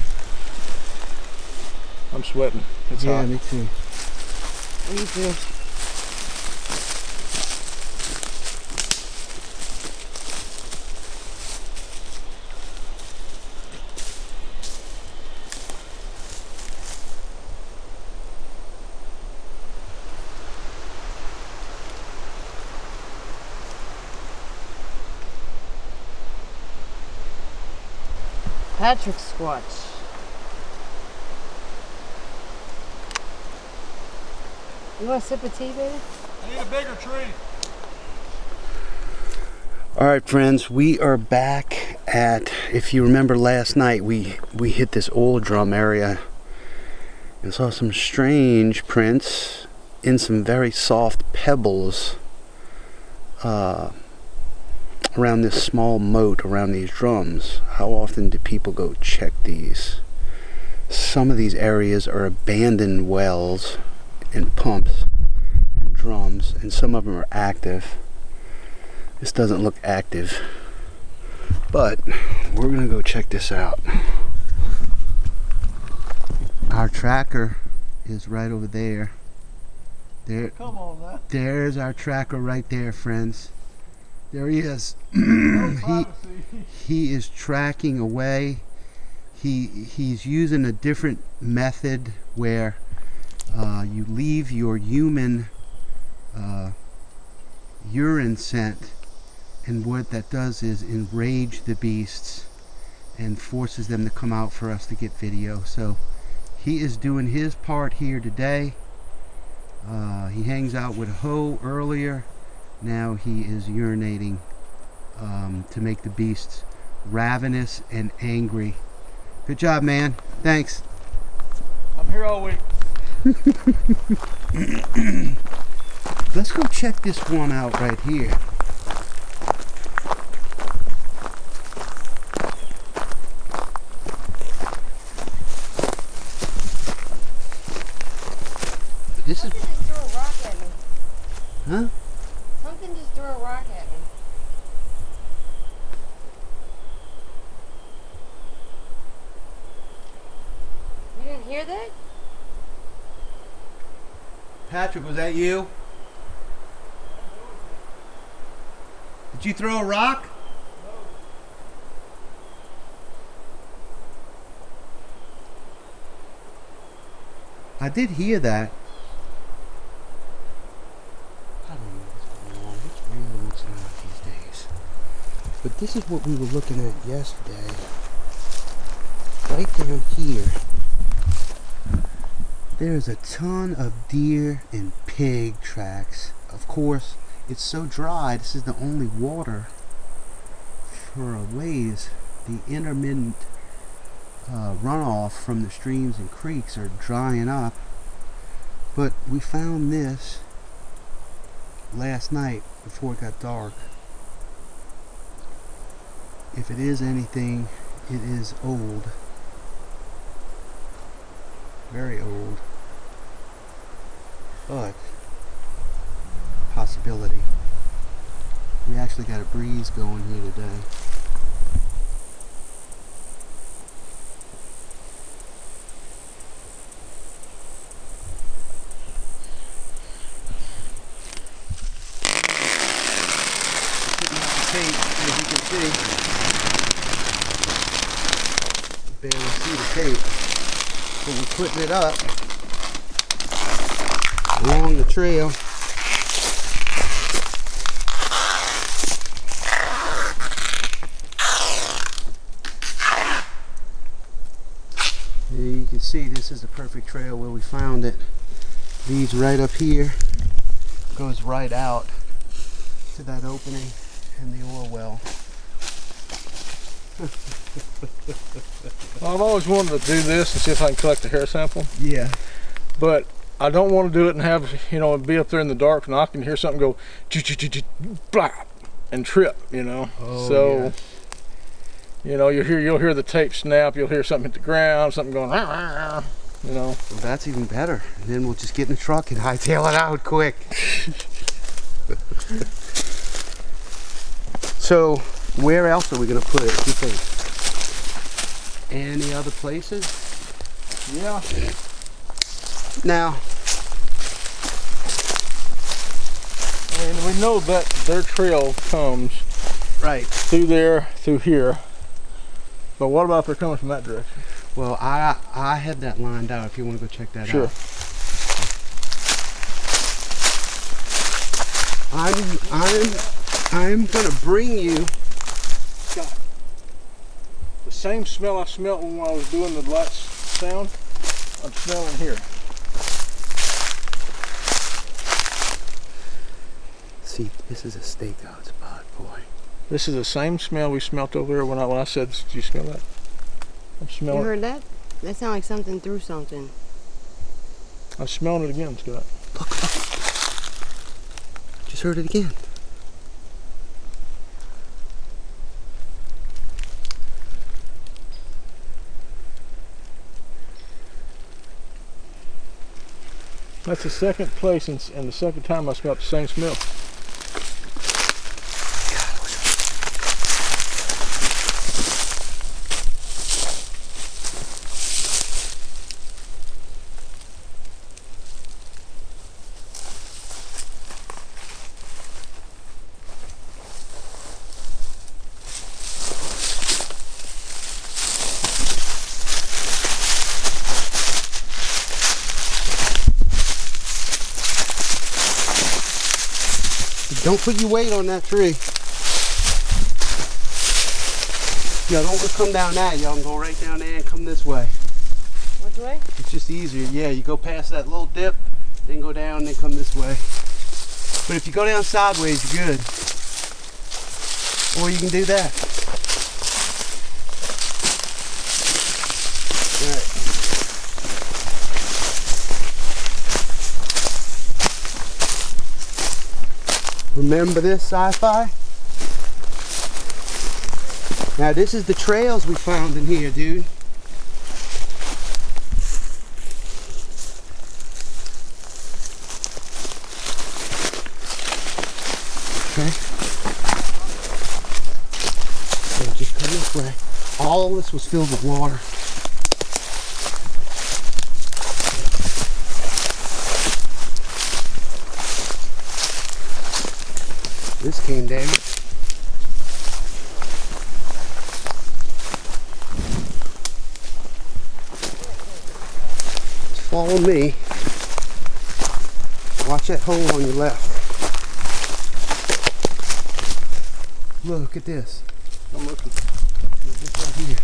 I'm sweating. It's Yeah, hot. me too. Me too. Patrick Squatch. You want a sip of tea, baby? I need a bigger tree. All right, friends, we are back at, if you remember last night, we hit this oil drum area and saw some strange prints in some very soft pebbles around this small moat around these drums. How often do people go check these? Some of these areas are abandoned wells and pumps and drums, and some of them are active. This doesn't look active, but we're gonna go check this out. Our tracker is right over there. There, Come on now. there's our tracker right there, friends. There he is. He is tracking away. He's using a different method where you leave your human urine scent, and what that does is enrage the beasts and forces them to come out for us to get video. So he is doing his part here today. He hangs out with Ho earlier. Now he is urinating to make the beasts ravenous and angry. Good job, man. Thanks. I'm here all week. Let's go check this one out right here. This is... Something just threw a rock at me. Huh? Something just threw a rock at me. You didn't hear that? Patrick, was that you? Did you throw a rock? I did hear that. I don't know what's going on. It's random what's going on these days. But this is what we were looking at yesterday. Right down here, there's a ton of deer and pig tracks. Of course, it's so dry, this is the only water for a ways. The intermittent runoff from the streams and creeks are drying up. But we found this last night before it got dark. If it is anything, it is old. Very old. But possibility. We actually got a breeze going here today. see the tape. But we're putting it up along the trail. There you can see this is the perfect trail where we found it. Leads right up here, goes right out to that opening in the oil well. I've always wanted to do this and see if I can collect a hair sample. Yeah. But I don't want to do it and have, you know, be up there in the dark and I can hear something go blah and trip, you know. Oh, so yeah. you know, you'll hear the tape snap, you'll hear something hit the ground, something going, you know. Well, that's even better. And then we'll just get in the truck and hightail it out quick. So, where else are we going to put it, you think? Any other places? Yeah. Now, I mean, we know that their trail comes right. through there, through here. But what about if they're coming from that direction? Well, I had that lined out if you want to go check that Sure. out. I'm going to bring you. Scott, the same smell I smelled when I was doing the lights sound, I'm smelling here. See, this is a stakeout spot, boy. This is the same smell we smelt over there when I said, did you smell that? I'm You smelling. heard that? That sounded like something threw something. I'm smelling it again, Scott. Look. Just heard it again. That's the second place and the second time I smelled the same smell. Don't put your weight on that tree. Yeah, don't just come down that. Y'all can go right down there and come this way. Which way? It's just easier. Yeah, you go past that little dip, then go down, then come this way. But if you go down sideways, you're good. Or you can do that. All right. Remember this, Sci-Fi? Now this is the trails we found in here, dude. Okay. So just come this way. All of this was filled with water. This came down. Just follow me. Watch that hole on your left. Look at this. I'm looking. This right here.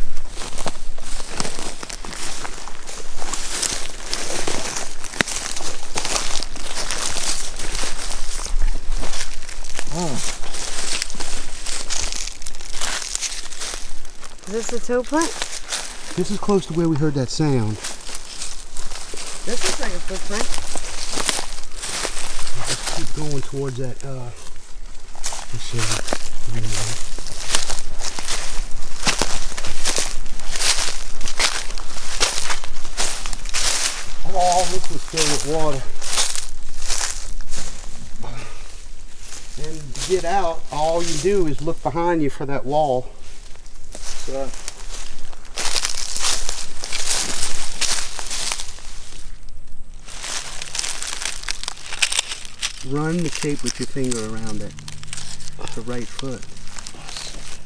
Is this the toe print? This is close to where we heard that sound. This looks like a footprint. Let's keep going towards that. Let's see. All this was filled with water. And to get out, all you do is look behind you for that wall. So, Run the tape with your finger around it. The right foot.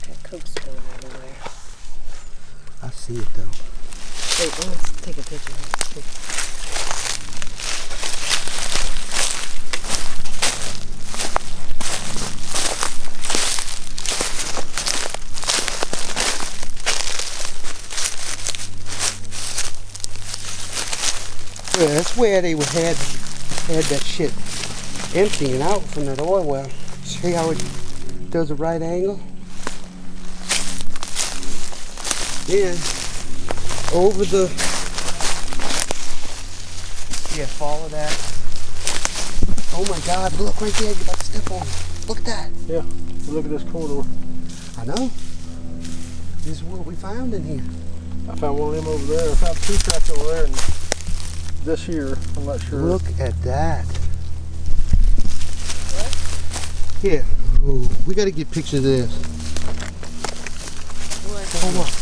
Got Coke spilling everywhere. I see it though. Let's take a picture. Yeah, that's where they had that shit emptying out from that oil well. See how it does a right angle? Then over the, yeah, follow that. Oh my God, look right there, you're about to step on it. Look at that. Yeah, look at this corridor. I know. This is what we found in here. I found one of them over there. I found 2 tracks over there, and this here, I'm not sure. Look at that. What? Here. Ooh, we got to get pictures of this. What? Hold on.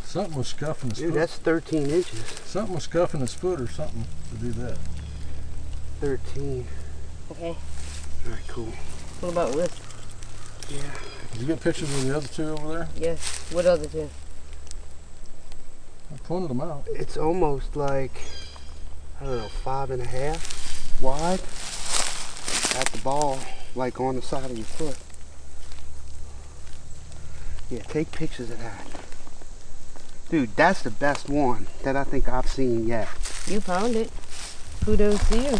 Something was scuffing his Dude, foot. that's 13 inches. Something was scuffing his foot or something to do that. 13. Okay. All right, cool. What about this? Yeah. Did you get pictures of the other 2 over there? Yes. What other 2? I pointed them out. It's almost like, I don't know, 5.5 wide at the ball, like on the side of your foot. Yeah, take pictures of that. Dude, that's the best one that I think I've seen yet. You found it. Kudos to you.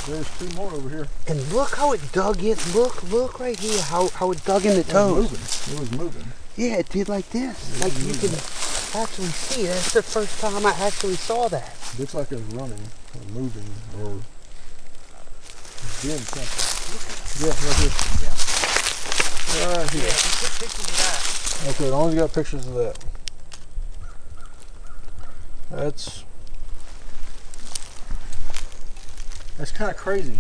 There's 2 more over here. And look how it dug in. Look right here, how it dug in the toes. It was moving. Yeah, it did like this. Like you can actually see. That's the first time I actually saw that. Looks like it was running or moving or doing something. Yeah, right here. Yeah. Right here. Yeah, you took pictures of that. Okay, as long as you got pictures of that. That's kind of crazy.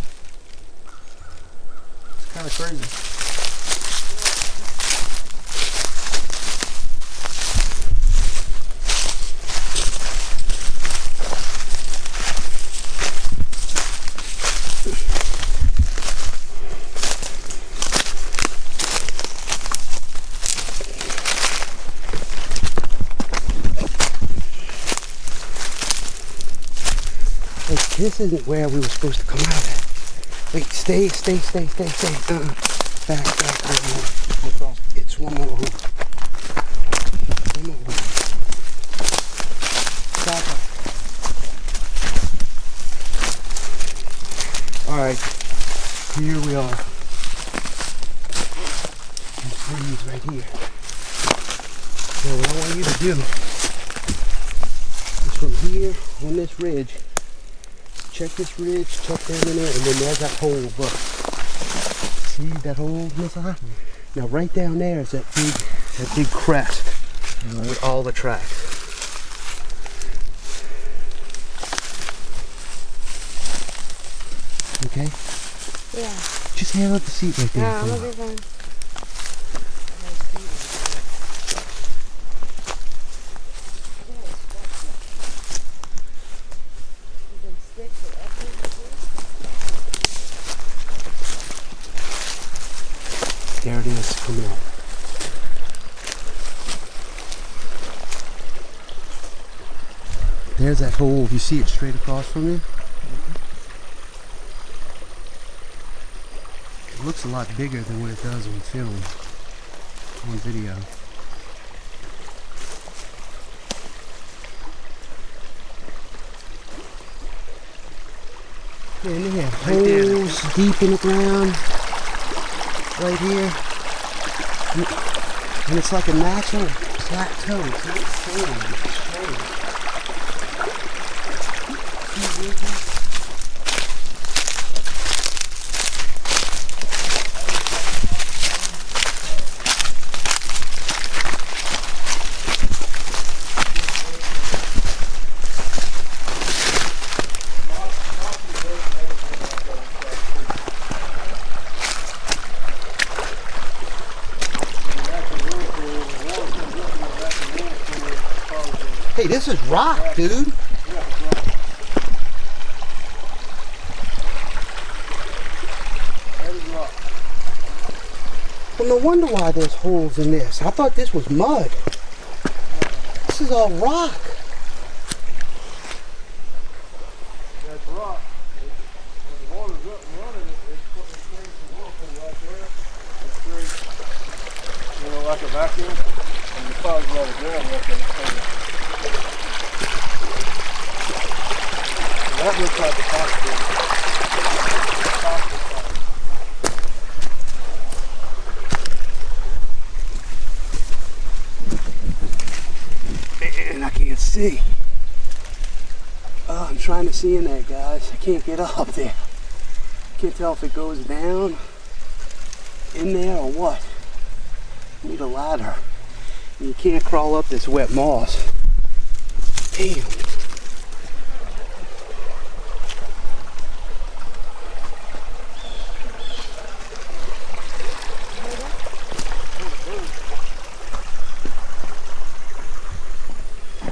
It's kind of crazy. This isn't where we were supposed to come out at. Wait, stay. Back. What's wrong? It's one more hole. One more hole. Back up. Alright, here we are. These trees right here. So what I want you to do is from here on this ridge, check this ridge, check down in there, and then there's that hole above. See that hole, Miss I? Now right down there is that big crest with all the tracks. Okay? Yeah. Just handle the seat right there. Yeah, I'm gonna be fine. There it is, coming out. There's that hole. You see it straight across from you? It looks a lot bigger than what it does on film, on video. Yeah, and they have holes deep in the ground. Right here, and it's like a natural plateau. It's not sand, it's straight. Hey, this is rock, dude. Well, no wonder why there's holes in this. I thought this was mud. This is all rock. That's rock. When the water's up and running, it creates a whirlpool right there. It creates, you know, like a vacuum, and the clouds all the ground up in it. That looks like the possibility. Man, I can't see. Oh, I'm trying to see in there, guys. I can't get up there. Can't tell if it goes down in there or what. Need a ladder. You can't crawl up this wet moss. Damn.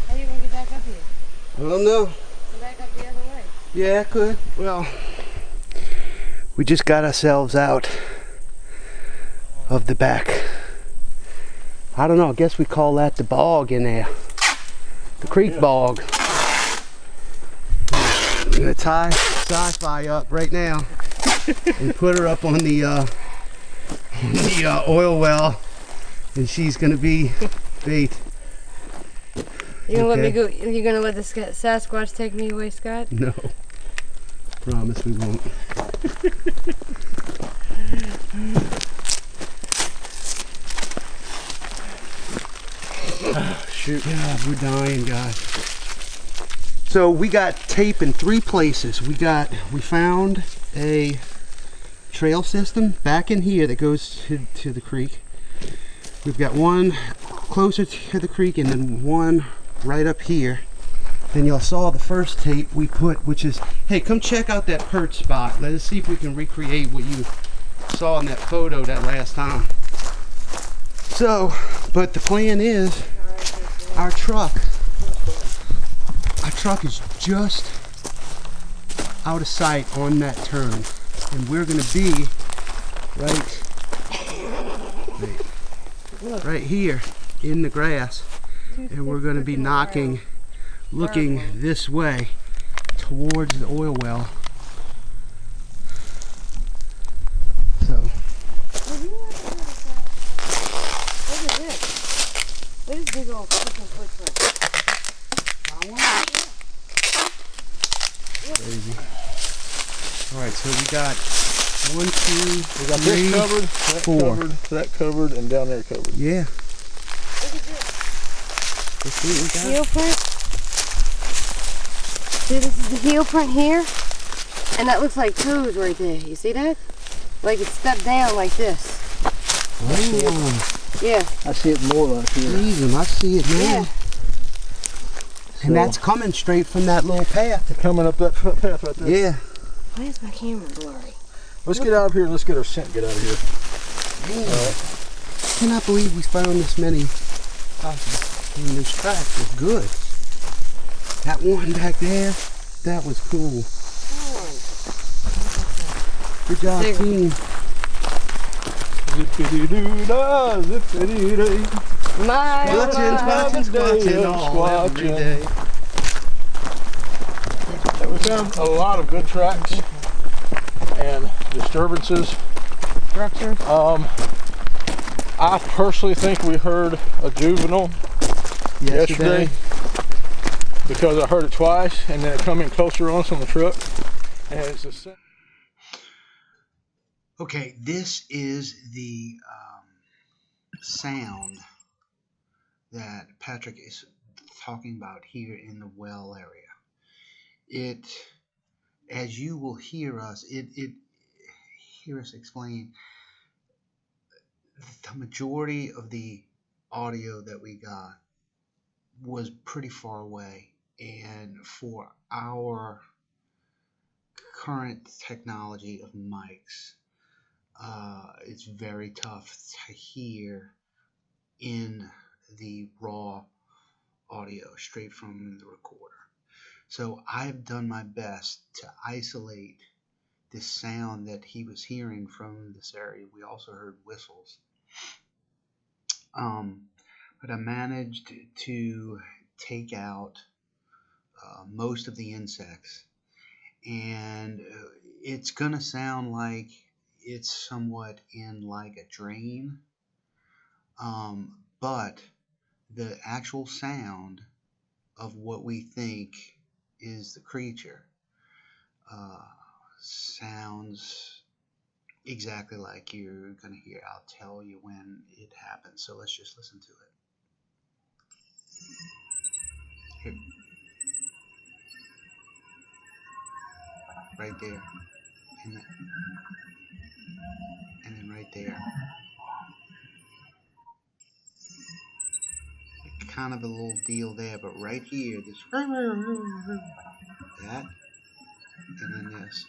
How you gonna get back up here? I don't know. Come back up the other way. Yeah, I could. Well, we just got ourselves out of the back. I don't know, I guess we call that the bog in there. The creek bog. I'm gonna tie Sci-Fi up right now and put her up on the oil well, and she's gonna be bait. You gonna let me Okay. go? You gonna let the Sasquatch take me away, Scott? No. Promise we won't. Shoot. God, we're dying, guys. So we got tape in 3 places. We found a trail system back in here that goes to the creek. We've got one closer to the creek and then one right up here. Then y'all saw the first tape we put, which is, hey, come check out that perch spot. Let us see if we can recreate what you saw in that photo that last time. So, but the plan is our truck is just out of sight on that turn, and we're gonna be right here in the grass, and we're gonna be looking this way towards the oil well. So Look at this. Look at this big old fucking footprint. crazy. All right, so we got 1, 2, We got 3, this covered, that 4. covered, that covered, and down there covered. Yeah. Look at this. Let's see what we got. Heel print. See, this is the heel print here, and that looks like toes right there. You see that? Like it stepped down like this. Oh, Yeah. I see it more like here. freezing. I see it now. Yeah. And that's coming straight from that little path. Coming up that path right there. Yeah. Why is my camera blurry? Let's get out of here and let's get our scent get out of here. Man. I cannot believe we found this many fossils. I mean, those tracks were good. That one back there, that was cool. Good job, Big. team. Zippity-doo-dah, zippity-day. My Squatching all every day. And we found a lot of good tracks and disturbances. structure. I personally think we heard a juvenile yesterday because I heard it twice and then it come in closer on us on the truck. And it's a Okay, this is the sound that Patrick is talking about here in the well area. It, as you will hear us, hear us explain, the majority of the audio that we got was pretty far away, and for our current technology of mics, it's very tough to hear in the raw audio straight from the recorder. So I've done my best to isolate the sound that he was hearing from this area. We also heard whistles. but I managed to take out most of the insects, and it's gonna sound like it's somewhat in like a drain, but the actual sound of what we think is the creature sounds exactly like you're gonna hear. I'll tell you when it happens, so let's just listen to it. Here. Right there, and then right there. Kind of a little deal there, but right here, this that, and then this.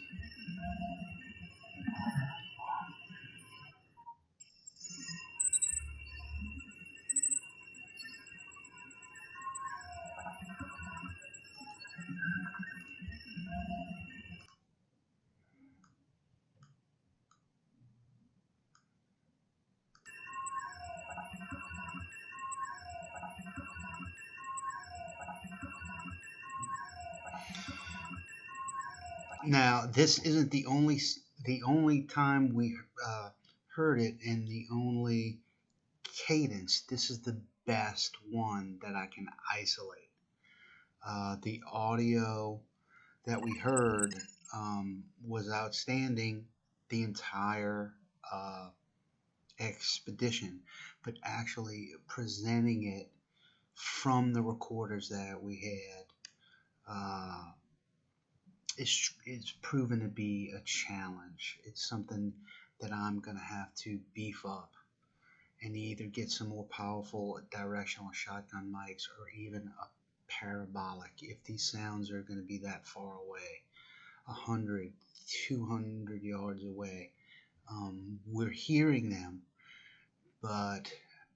Now, this isn't the only time we heard it, and the only cadence. This is the best one that I can isolate. The audio that we heard was outstanding the entire expedition, but actually presenting it from the recorders that we had it's proven to be a challenge. It's something that I'm gonna have to beef up and either get some more powerful directional shotgun mics or even a parabolic if these sounds are going to be that far away, 100, 200 yards away. We're hearing them, but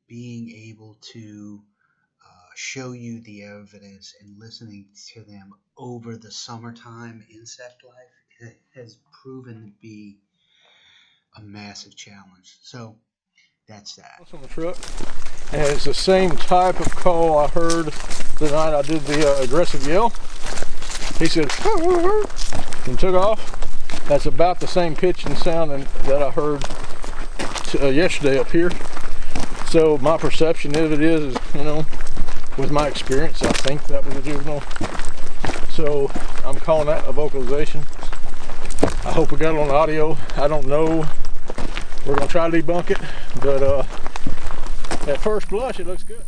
being able to show you the evidence and listening to them over the summertime insect life has proven to be a massive challenge. So that's that. On the truck, and it's the same type of call I heard the night I did the aggressive yell. He said, and took off. That's about the same pitch and sound that I heard yesterday up here. So my perception of it is, you know, with my experience, I think that was a juvenile. So I'm calling that a vocalization. I hope we got it on audio. I don't know. We're gonna try to debunk it, but at first blush, it looks good.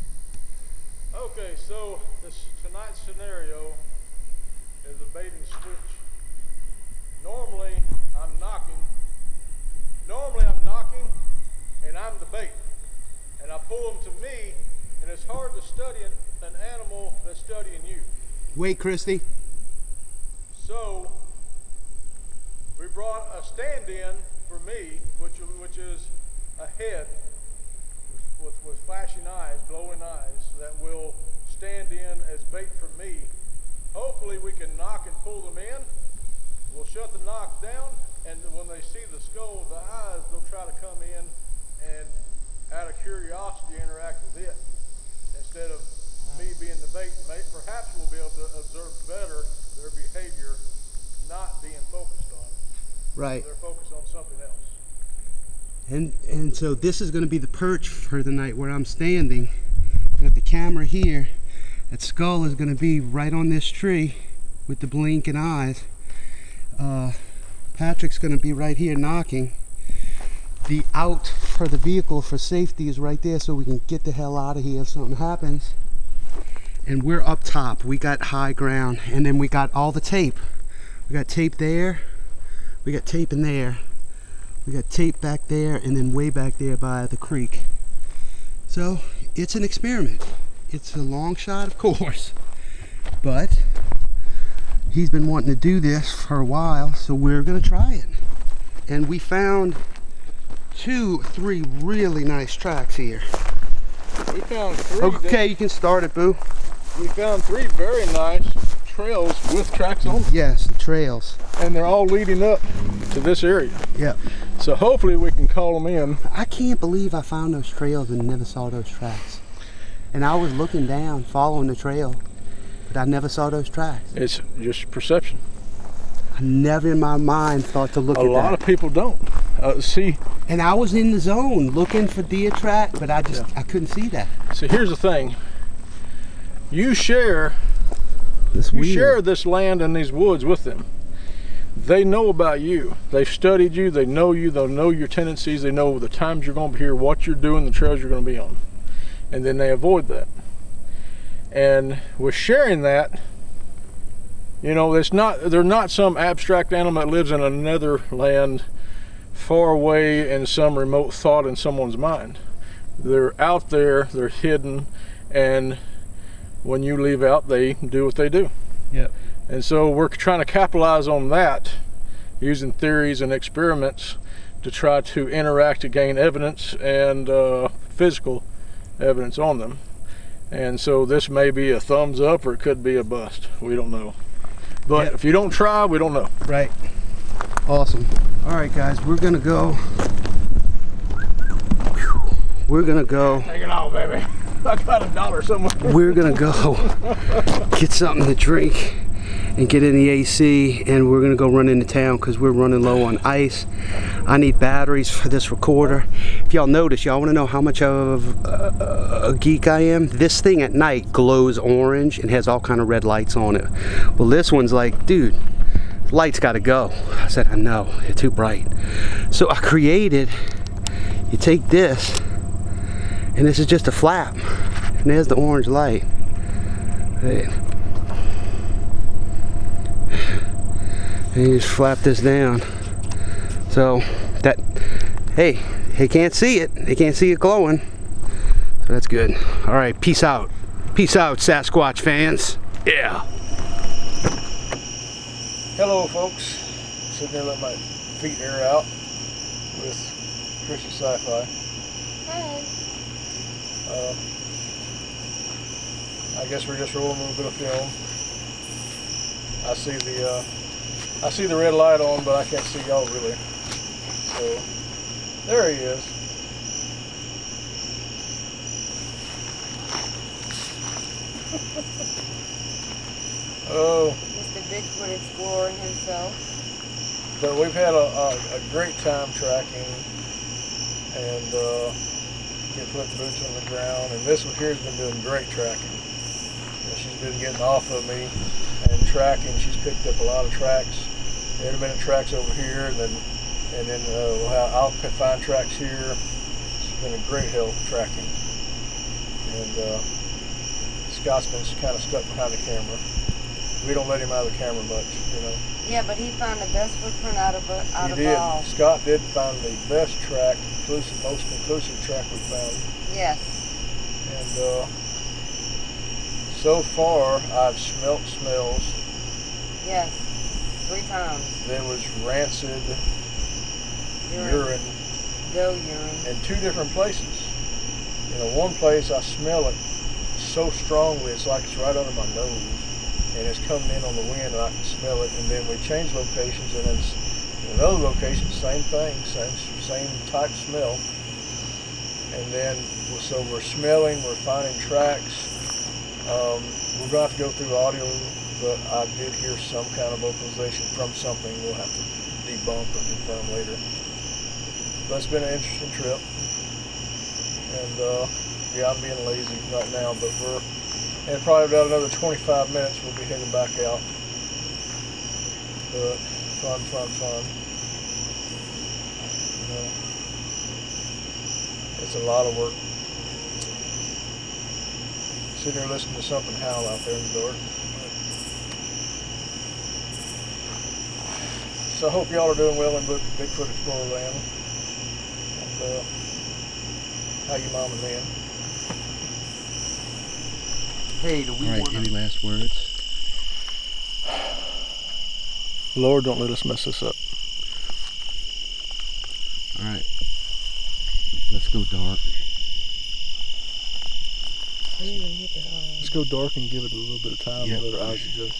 Okay, so tonight's scenario is a bait and switch. Normally I'm knocking, and I'm the bait, and I pull them to me, and it's hard to study an animal that's studying you. Wait, Christy. So we brought a stand-in for me, which is a head with flashing eyes, glowing eyes, that will stand in as bait for me. Hopefully we can knock and pull them in. We'll shut the knock down, and when they see the skull, the eyes, they'll try to come in and out of curiosity interact with it instead of me being the bait. Perhaps we'll be able to observe better their behavior not being focused on. Right. They're focused on something else. And so this is going to be the perch for the night where I'm standing. I got the camera here. That skull is going to be right on this tree with the blinking eyes. Patrick's going to be right here knocking. The out for the vehicle for safety is right there, so we can get the hell out of here if something happens. And we're up top. We got high ground, and then we got all the tape. We got tape there. We got tape in there. We got tape back there, and then way back there by the creek. So it's an experiment. It's a long shot, of course, but he's been wanting to do this for a while, so we're gonna try it. And we found 3 really nice tracks here. We found 3. Okay, you can start it, Boo. We found 3 very nice trails with tracks on them. Yes, the trails. And they're all leading up to this area. Yeah. So hopefully we can call them in. I can't believe I found those trails and never saw those tracks. And I was looking down, following the trail, but I never saw those tracks. It's just perception. I never in my mind thought to look at that. A lot of people don't. See. And I was in the zone looking for deer track, but I couldn't see that. So here's the thing. You share this land and these woods with them. They know about you. They've studied you. They know you. They'll know your tendencies. They know the times you're going to be here, what you're doing, the trails you're going to be on. And then they avoid that. And with sharing that, you know, they're not some abstract animal that lives in another land far away in some remote thought in someone's mind. They're out there, they're hidden, and when you leave out, they do what they do. Yep. And so we're trying to capitalize on that using theories and experiments to try to interact to gain evidence and physical evidence on them. And so this may be a thumbs up or it could be a bust. We don't know. But if you don't try, we don't know. Right. Awesome. All right, guys, we're gonna go. We're gonna go. Take it on, baby. I got $1 somewhere. We're gonna go get something to drink and get in the AC, and we're gonna go run into town because we're running low on ice. I need batteries for this recorder. If y'all notice, y'all want to know how much of a geek I am? This thing at night glows orange and has all kind of red lights on it. Well, this one's like, dude, lights gotta go. I said, I know, they're too bright. So I created, you take this, and this is just a flap, and there's the orange light. Right. And you just flap this down. So that, hey, they can't see it. They can't see it glowing. So that's good. All right, peace out. Peace out, Sasquatch fans. Yeah. Hello, folks. Sitting there letting my feet air out with Christian Sci-Fi. Hey. I guess we're just rolling a little bit of film. I see the red light on, but I can't see y'all really. So there he is. Oh. Mr. Bigfoot Explorer himself. But we've had a great time tracking and putting boots on the ground. And this one here has been doing great tracking. She's been getting off of me and tracking. She's picked up a lot of tracks, intermittent tracks over here, and then I'll find tracks here. It's been a great help tracking. And Scott's been kind of stuck behind the camera. We don't let him out of the camera much, you know. Yeah, but he found the best footprint out of He did. all. Scott did find the best track, most conclusive track we found. Yes. And so far, I've smelt smells. Yes. 3 times. There was rancid urine Go urine. in 2 different places. You know, one place I smell it so strongly, it's like it's right under my nose. And it's coming in on the wind and I can smell it. And then we change locations, and then in another location, same thing, same type smell. And then, so we're smelling, we're finding tracks. We're going to have to go through audio, but I did hear some kind of vocalization from something we'll have to debunk or confirm later. But it's been an interesting trip. And yeah, I'm being lazy right now, but and probably about another 25 minutes we'll be heading back out. But fun. You know, it's a lot of work. Sitting there listening to something howl out there in the dark. So I hope y'all are doing well in Bigfoot Explorer land. And how you mom and man? Hey, do we want Any last words? Lord, don't let us mess this up. All right. Let's go dark. Let's go dark and give it a little bit of time to let our eyes adjust.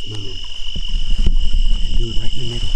Smooth. And do it right in the middle.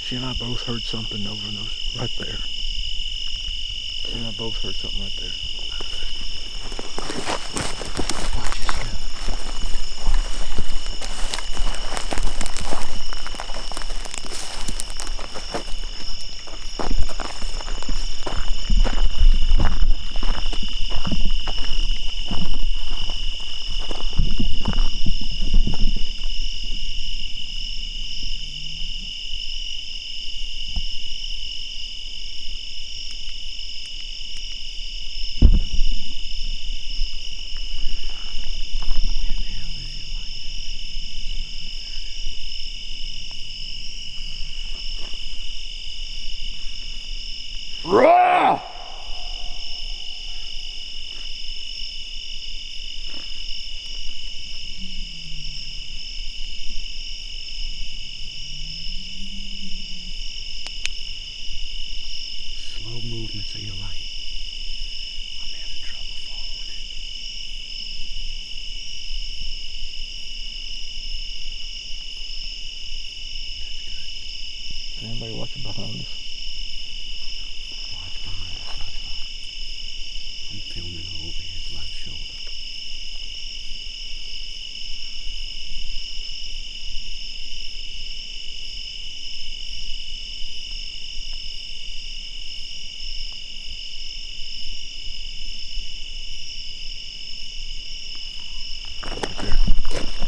She and I both heard something over in those, right there. She and I both heard something right there. Watch your step. Movements of your light. I'm having trouble following it. That's good. Is anybody watching behind us? Watch behind us, watch behind. I'm filming over his left shoulder.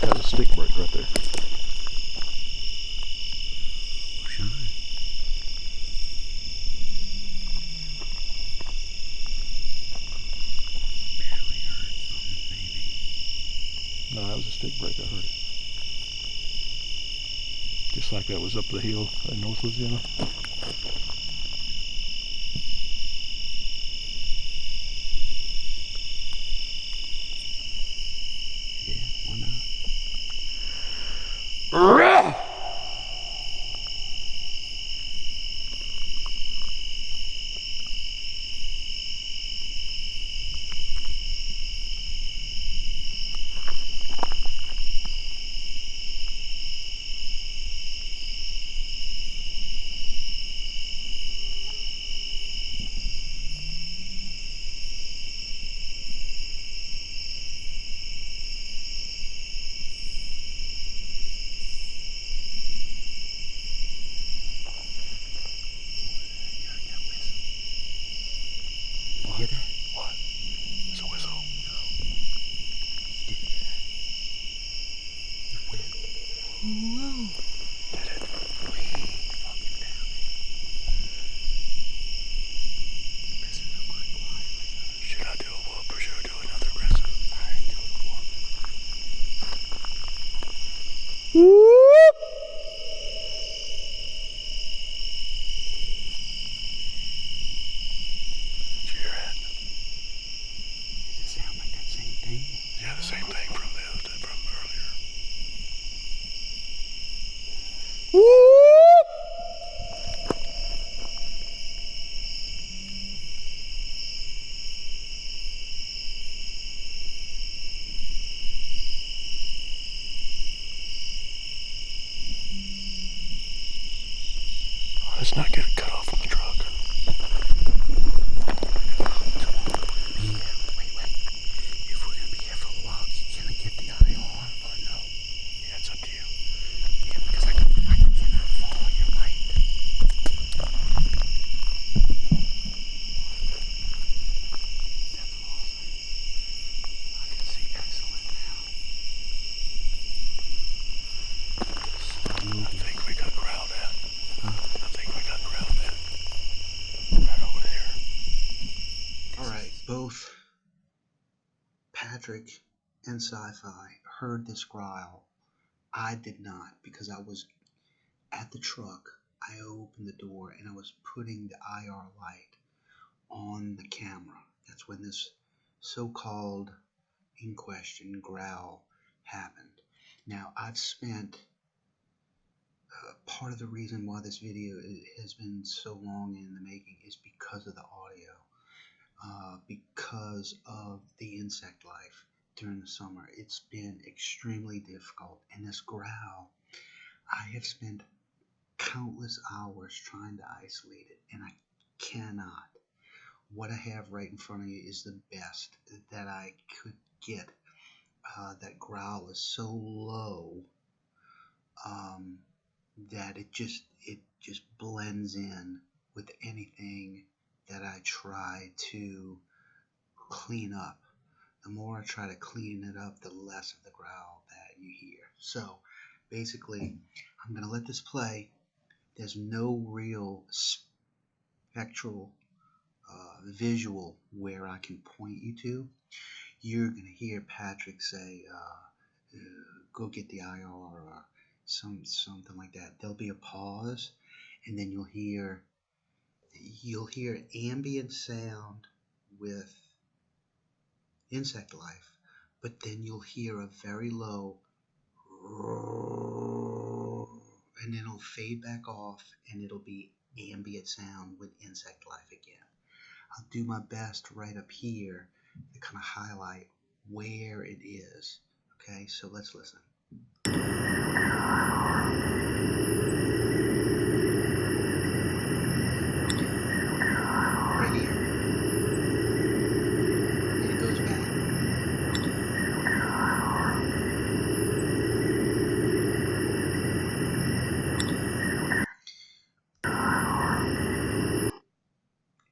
There's a stick break right there. Push on. Barely heard something, maybe. No, that was a stick break. I heard it. Just like that was up the hill in North Louisiana. You hear that? What? It's a whistle. No. You didn't hear that. It went. Whoa. Did it? Way fucking down there. Listen real quick, quietly. Should I do a whoop or should I do another aggressive? Alright, do it. Whoop. Did you hear it? Does it sound like that same thing? Yeah, the same thing from earlier. Let's not get cut off from the truck. Yeah, wait. If we're gonna be here for a while, can I get the IR or no? Yeah, it's up to you. Yeah, because I cannot follow your light. That's awesome. I can see excellent now. I think we got ground at. I think we got ground at. Right over there. Alright, both Patrick and Sci-Fi heard this growl. I did not, because I was at the truck. I opened the door and I was putting the IR light on the camera. That's when this so-called in question growl happened. Now, I've spent part of the reason why this video has been so long in the making is because of the audio, because of the insect life during the summer. It's been extremely difficult, and this growl, I have spent countless hours trying to isolate it, and I cannot. What I have right in front of you is the best that I could get. That growl is so low that it just blends in with anything that I try to clean up. The more I try to clean it up, the less of the growl that you hear. So basically, I'm going to let this play. There's no real spectral visual where I can point you to. You're going to hear Patrick say, go get the IR or something like that. There'll be a pause, and then you'll hear ambient sound with insect life, but then you'll hear a very low and then it'll fade back off and it'll be ambient sound with insect life again. I'll do my best right up here to kind of highlight where it is. Okay, so let's listen. Right here. And it goes back.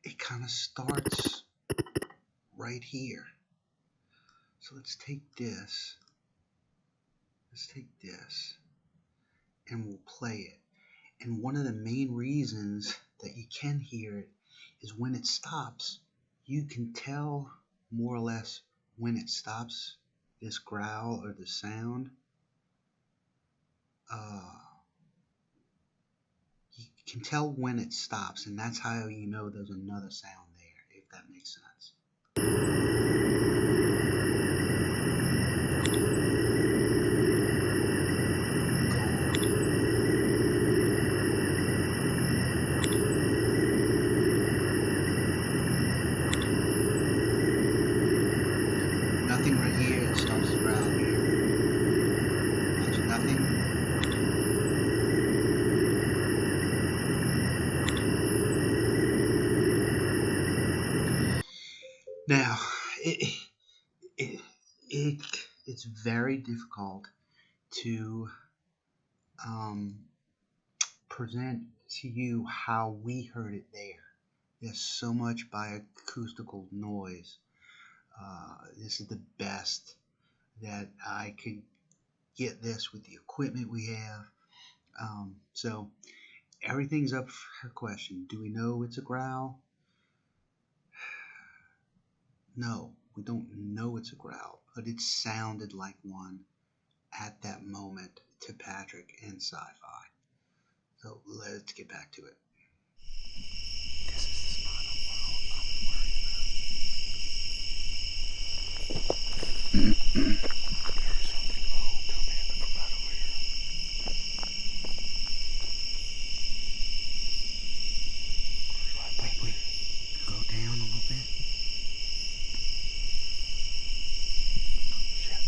It kind of starts right here. So let's take this. And we'll play it. And one of the main reasons that you can hear it is when it stops, you can tell more or less when it stops, this growl or the sound. You can tell when it stops, and that's how you know there's another sound there, if that makes sense. Gone. Now, it's very difficult to present to you how we heard it there. There's so much bioacoustical noise. This is the best that I could get this with the equipment we have. So everything's up for question. Do we know it's a growl? No, we don't know it's a growl, but it sounded like one at that moment to Patrick and Sci-Fi. So let's get back to it. This is the spot I was worried about. There's something low coming in from right over here. Wait. Go down a little bit. Shit.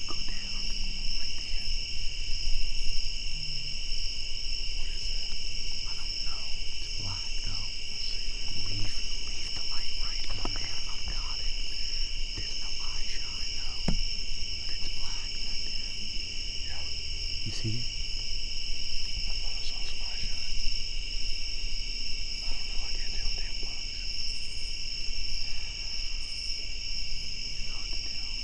Go down. Right there. What is that? I don't know. It's black though. Let's see. Leave the light right on there. I've got it. There's no eye shine though. But it's black back there. Yeah. You see it? I thought I saw some eye shine. I don't know. I can't tell damn bugs. It's hard to tell.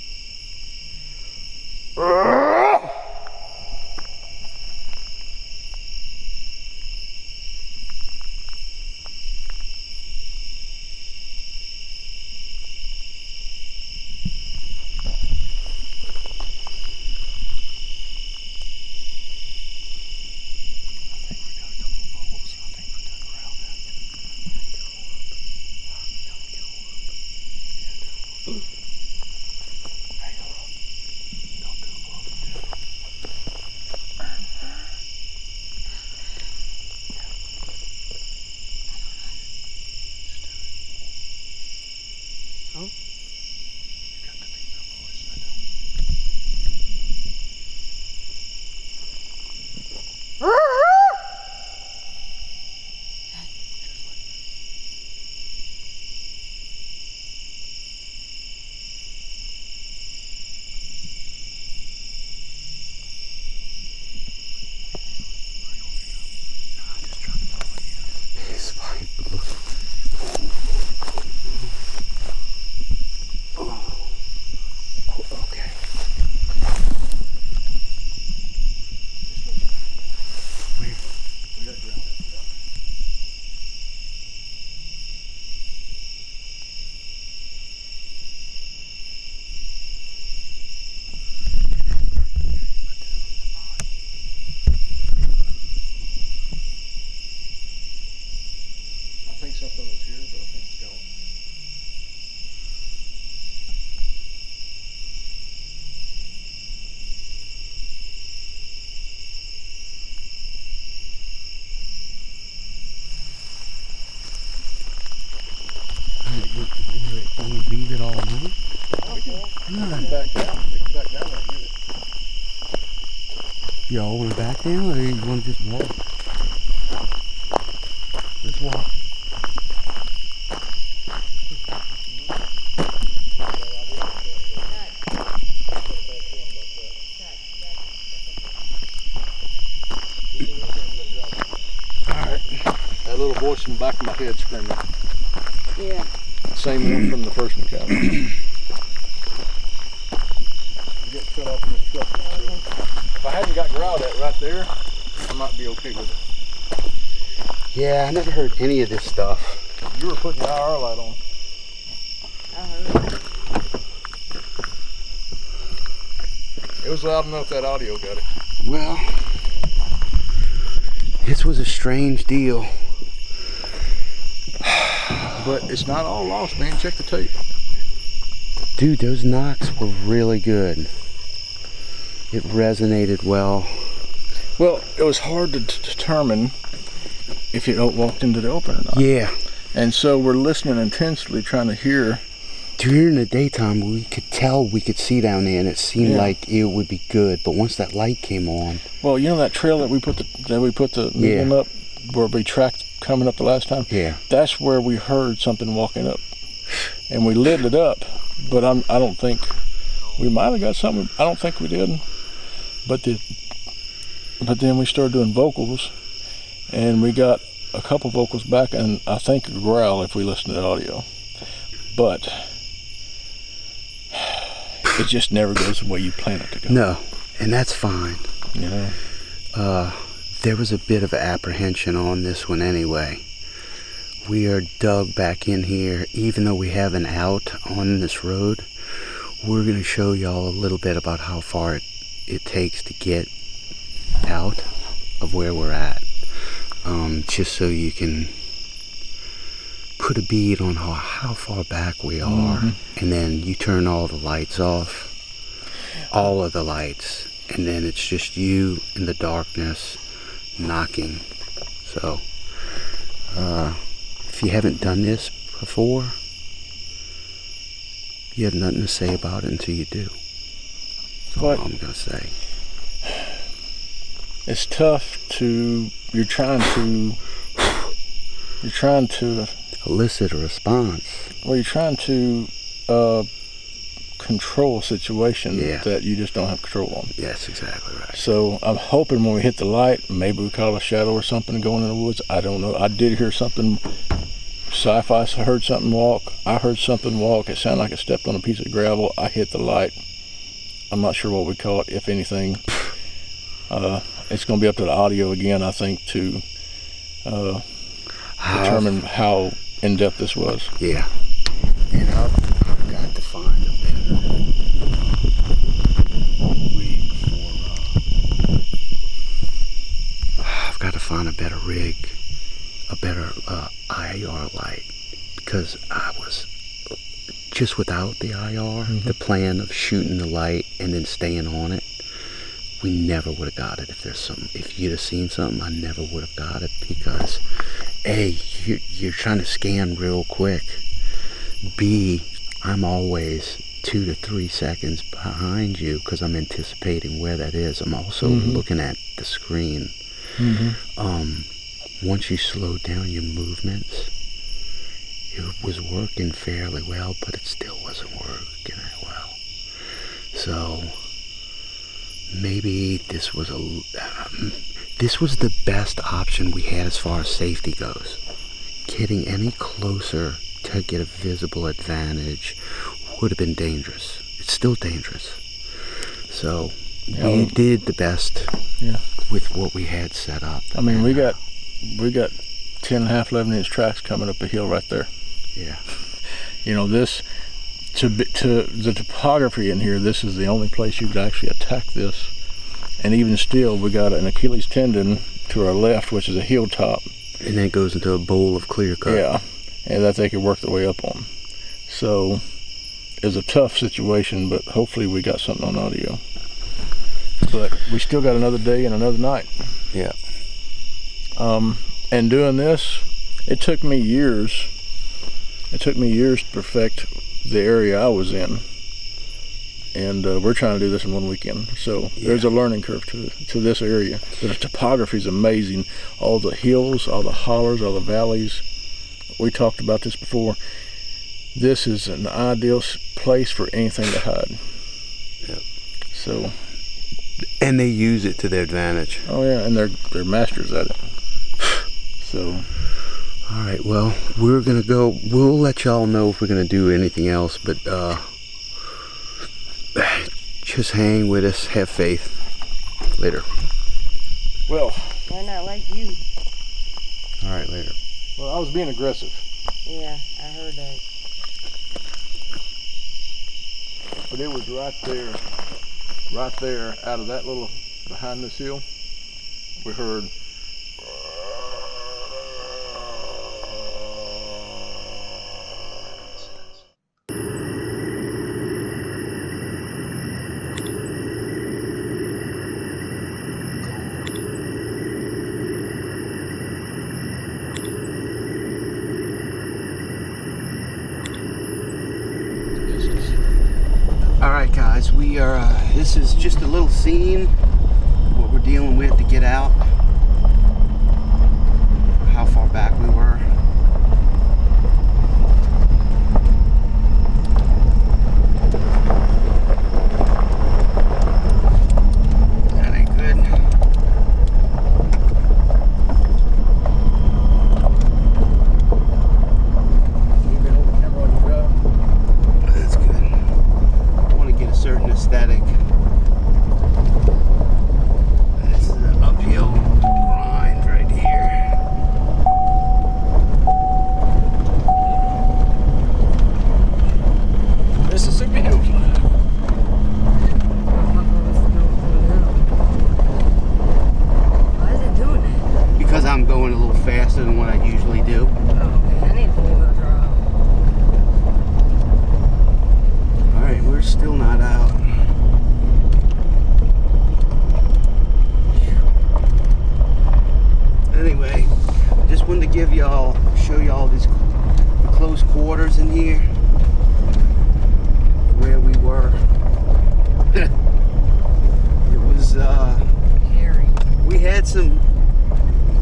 I think we got a couple of bubbles. I think we done ground that. Hang on. Don't do a whoop. Oh. You got the female voice, I know. Just trying to follow you. It's fine. Look. Okay. Where? We got ground. I think something was here, but I think it's gone. Can we leave it all alone? We can back down. We can back down there and get it. Y'all want to back down or you want to just walk? Let's walk. Alright. That little voice in the back of my head screaming. Yeah. Same one from the first encounter. You get cut off in this truck. If I hadn't got growled at right there, I might be okay with it. Yeah, I never heard any of this stuff. You were putting your IR light on. I heard it. It was loud enough that audio got it. Well, this was a strange deal. But it's not all lost, man. Check the tape. Dude, those knocks were really good. It resonated well. Well, it was hard to determine if it walked into the open or not. Yeah. And so we're listening intensely, trying to hear. During the daytime, we could tell we could see down there, and it seemed Yeah. like it would be good. But once that light came on, Well, you know that trail that we put the medium up where we tracked coming up the last time. Yeah. That's where we heard something walking up, and we lit it up. But I don't think we might have got something. I don't think we did. But then we started doing vocals, and we got a couple vocals back, and I think a growl if we listen to the audio. But it just never goes the way you plan it to go. No, and that's fine. You know. There was a bit of apprehension on this one anyway. We are dug back in here, even though we have an out on this road. We're going to show y'all a little bit about how far it takes to get out of where we're at. Just so you can put a bead on how far back we are. And then you turn all the lights off. All of the lights. And then it's just you in the darkness knocking. So if you haven't done this before, you have nothing to say about it until you do. That's all I'm gonna say. It's tough to you're trying to elicit a response. Well, you're trying to control a situation that you just don't have control on. Yes, exactly right. So I'm hoping when we hit the light, maybe we caught a shadow or something going in the woods. I don't know. I did hear something. Sci-Fi heard something walk. I heard something walk. It sounded like it stepped on a piece of gravel. I hit the light. I'm not sure what we caught, if anything. It's going to be up to the audio again, I think, to determine how in-depth this was. Yeah. And I've got to find a better rig for... I've got to find a better rig, a better IR light, because I was just without the IR, the plan of shooting the light and then staying on it. We never would have got it if you'd have seen something. I never would have got it because A, you're trying to scan real quick. B, I'm always 2 to 3 seconds behind you because I'm anticipating where that is. I'm also looking at the screen. Once you slow down your movements, it was working fairly well, but it still wasn't working that well. So maybe this was the best option we had as far as safety goes. Getting any closer to get a visible advantage would have been dangerous. It's still dangerous. So we did the best with what we had set up. I mean, we got 10.5, 11-inch tracks coming up a hill right there. Yeah. You know, this to the topography in here, this is the only place you could actually attack this. And even still, we got an Achilles tendon to our left, which is a hilltop. And then it goes into a bowl of clear cut. Yeah, and that they could work their way up on. So it's a tough situation, but hopefully we got something on audio. But we still got another day and another night. Yeah. And doing this, it took me years. It took me years to perfect the area I was in. And we're trying to do this in one weekend. So there's a learning curve to this area. The topography is amazing. All the hills, all the hollers, all the valleys. We talked about this before. This is an ideal place for anything to hide. Yep. So. And they use it to their advantage. Oh yeah, and they're masters at it. So. All right, well, we're going to go. We'll let y'all know if we're going to do anything else, but just hang with us. Have faith. Later. Well. Why not like you? All right, later. Well, I was being aggressive. Yeah, I heard that. But it was right there, out of that little, behind this hill, we heard. Alright guys, we are, this is just a little scene, what we're dealing with to get out. how far back we were. That ain't good. You can hold the camera while you go. That's good. I want to get a certain aesthetic. This is an uphill grind right here. Mississippi Hill Climb. Why is it doing that? Because I'm going a little faster than what I usually do. Oh, okay. I need a four-wheel drive. Alright, we're still not out. Anyway, just wanted to show y'all these close quarters in here. Where we were. It was, Hairy. we had some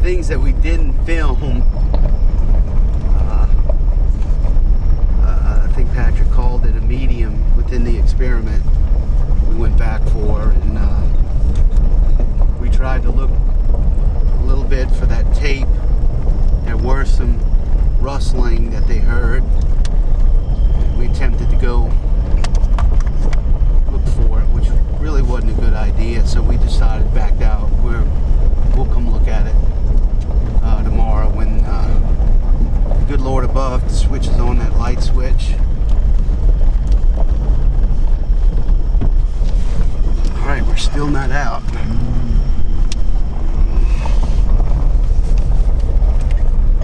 things that we didn't film. I think Patrick called it a medium within the experiment we went back for, and we tried to look a little bit for that tape. There were some rustling that they heard. We attempted to go look for it, which really wasn't a good idea, so we decided backed out. We'll come look at it tomorrow when the good Lord above switches on that light switch. Alright, we're still not out.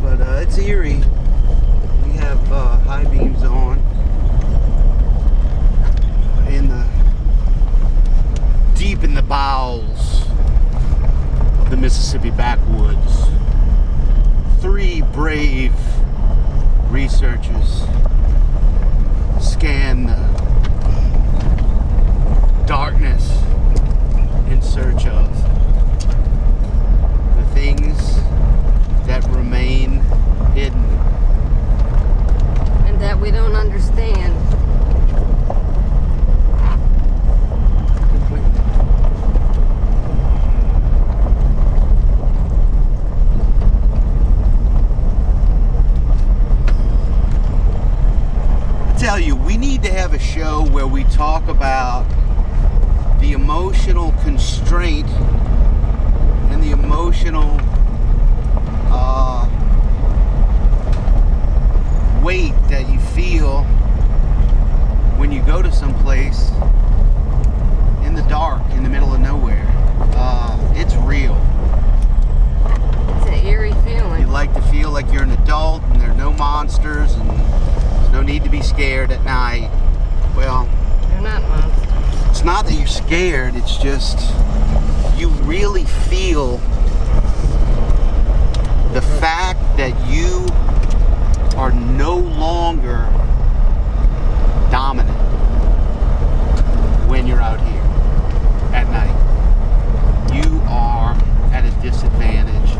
But it's eerie. We have high beams on deep in the bowels of the Mississippi backwoods. 3 brave researchers scan the darkness in search of the things that remain hidden. And that we don't understand. Tell you, we need to have a show where we talk about the emotional constraint and the emotional weight that you feel when you go to some place in the dark, in the middle of nowhere. It's real. It's an eerie feeling. You like to feel like you're an adult and there are no monsters and there's no need to be scared at night. Well, They're not monsters. it's not that you're scared, it's just you really feel the fact that you are no longer dominant when you're out here at night. You are at a disadvantage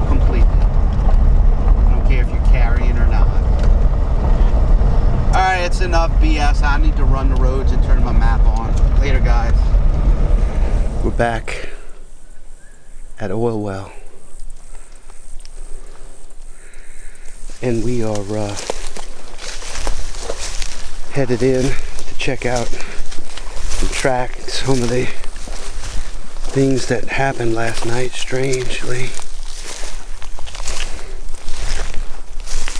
completely. I don't care if you're carrying or not. Alright, it's enough BS. I need to run the roads and turn my map on. Later, guys. We're back at Oil Well. And we are headed in to check out and track some of the things that happened last night, strangely.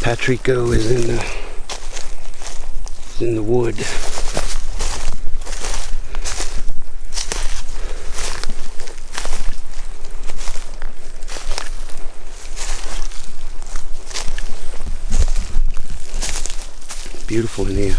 Patrico is in the wood. Beautiful in here.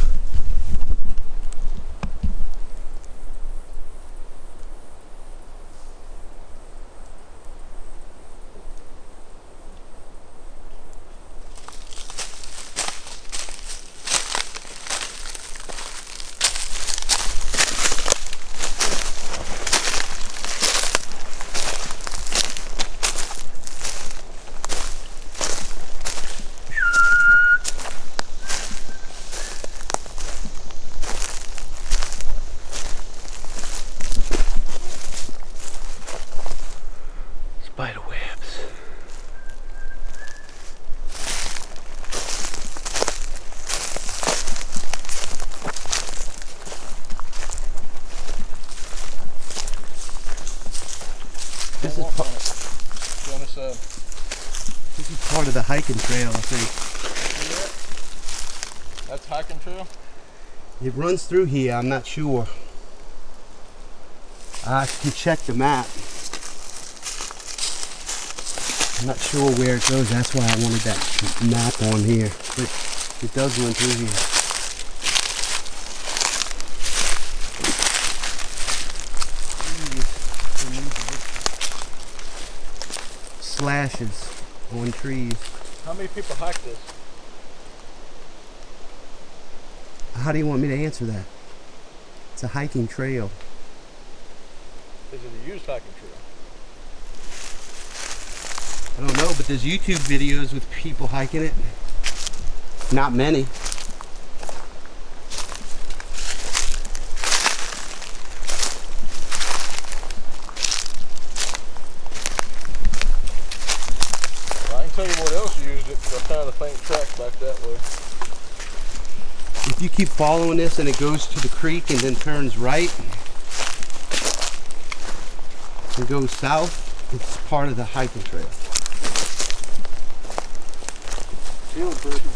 This is this is part of the hiking trail, I think. That's hiking trail? It runs through here, I'm not sure. I can check the map. I'm not sure where it goes, that's why I wanted that map on here. But it does run through here. Slashes on trees. How many people hike this? How do you want me to answer that? It's a hiking trail. Is it a used hiking trail? I don't know, but there's YouTube videos with people hiking it. Not many. I can tell you what else used it, because I found a faint track back that way. If you keep following this and it goes to the creek and then turns right and goes south, it's part of the hiking trail. Feeling pretty good.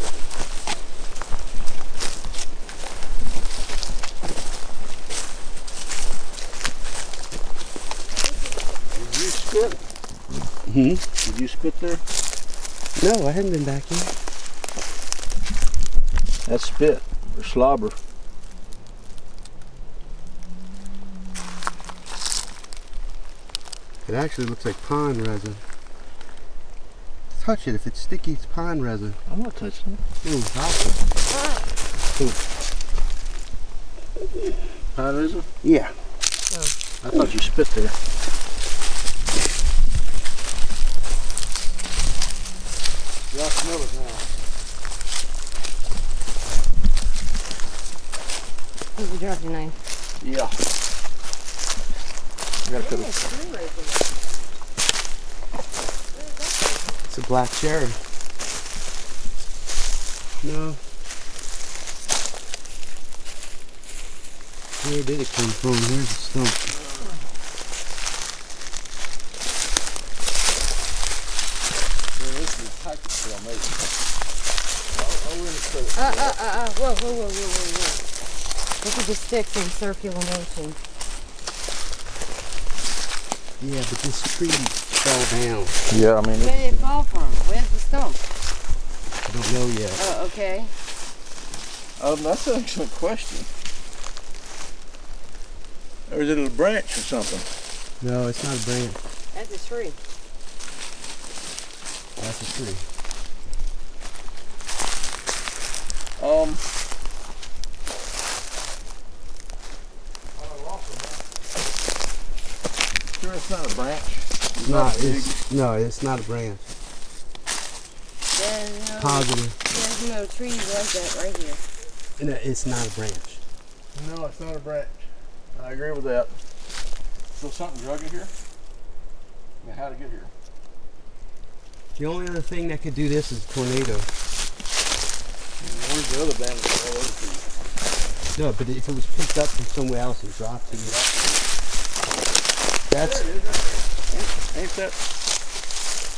Did you spit? Hmm? Did you spit there? No, I haven't been back here. That's spit, or slobber. It actually looks like pine resin. Touch it. If it's sticky, it's pine resin. I'm not touching it. Ooh, awesome. Pine resin? Yeah. I thought you spit there. Yeah, I smell it now. Did you drop your knife? Yeah. You gotta put it. It's a black cherry. No. Where did it come from? Where's the stump? Yeah, this is hiking trail, maybe. Whoa. Look at the sticks in circular motion. Yeah, but this tree fell down. Yeah, I mean. Where did it fall from? Where's the stump? I don't know yet. Oh, okay. That's an excellent question. Or is it a branch or something? No, it's not a branch. That's a tree. That's a tree. Sure, it's not a branch. No, it's not a branch. There's no trees like that right here. No, it's not a branch. No, it's not a branch. I agree with that. So something drug it here? I mean, how to get here? The only other thing that could do this is a tornado. Where's the other band of all other trees? No, but if it was picked up from somewhere else and dropped to you. That's. Ain't that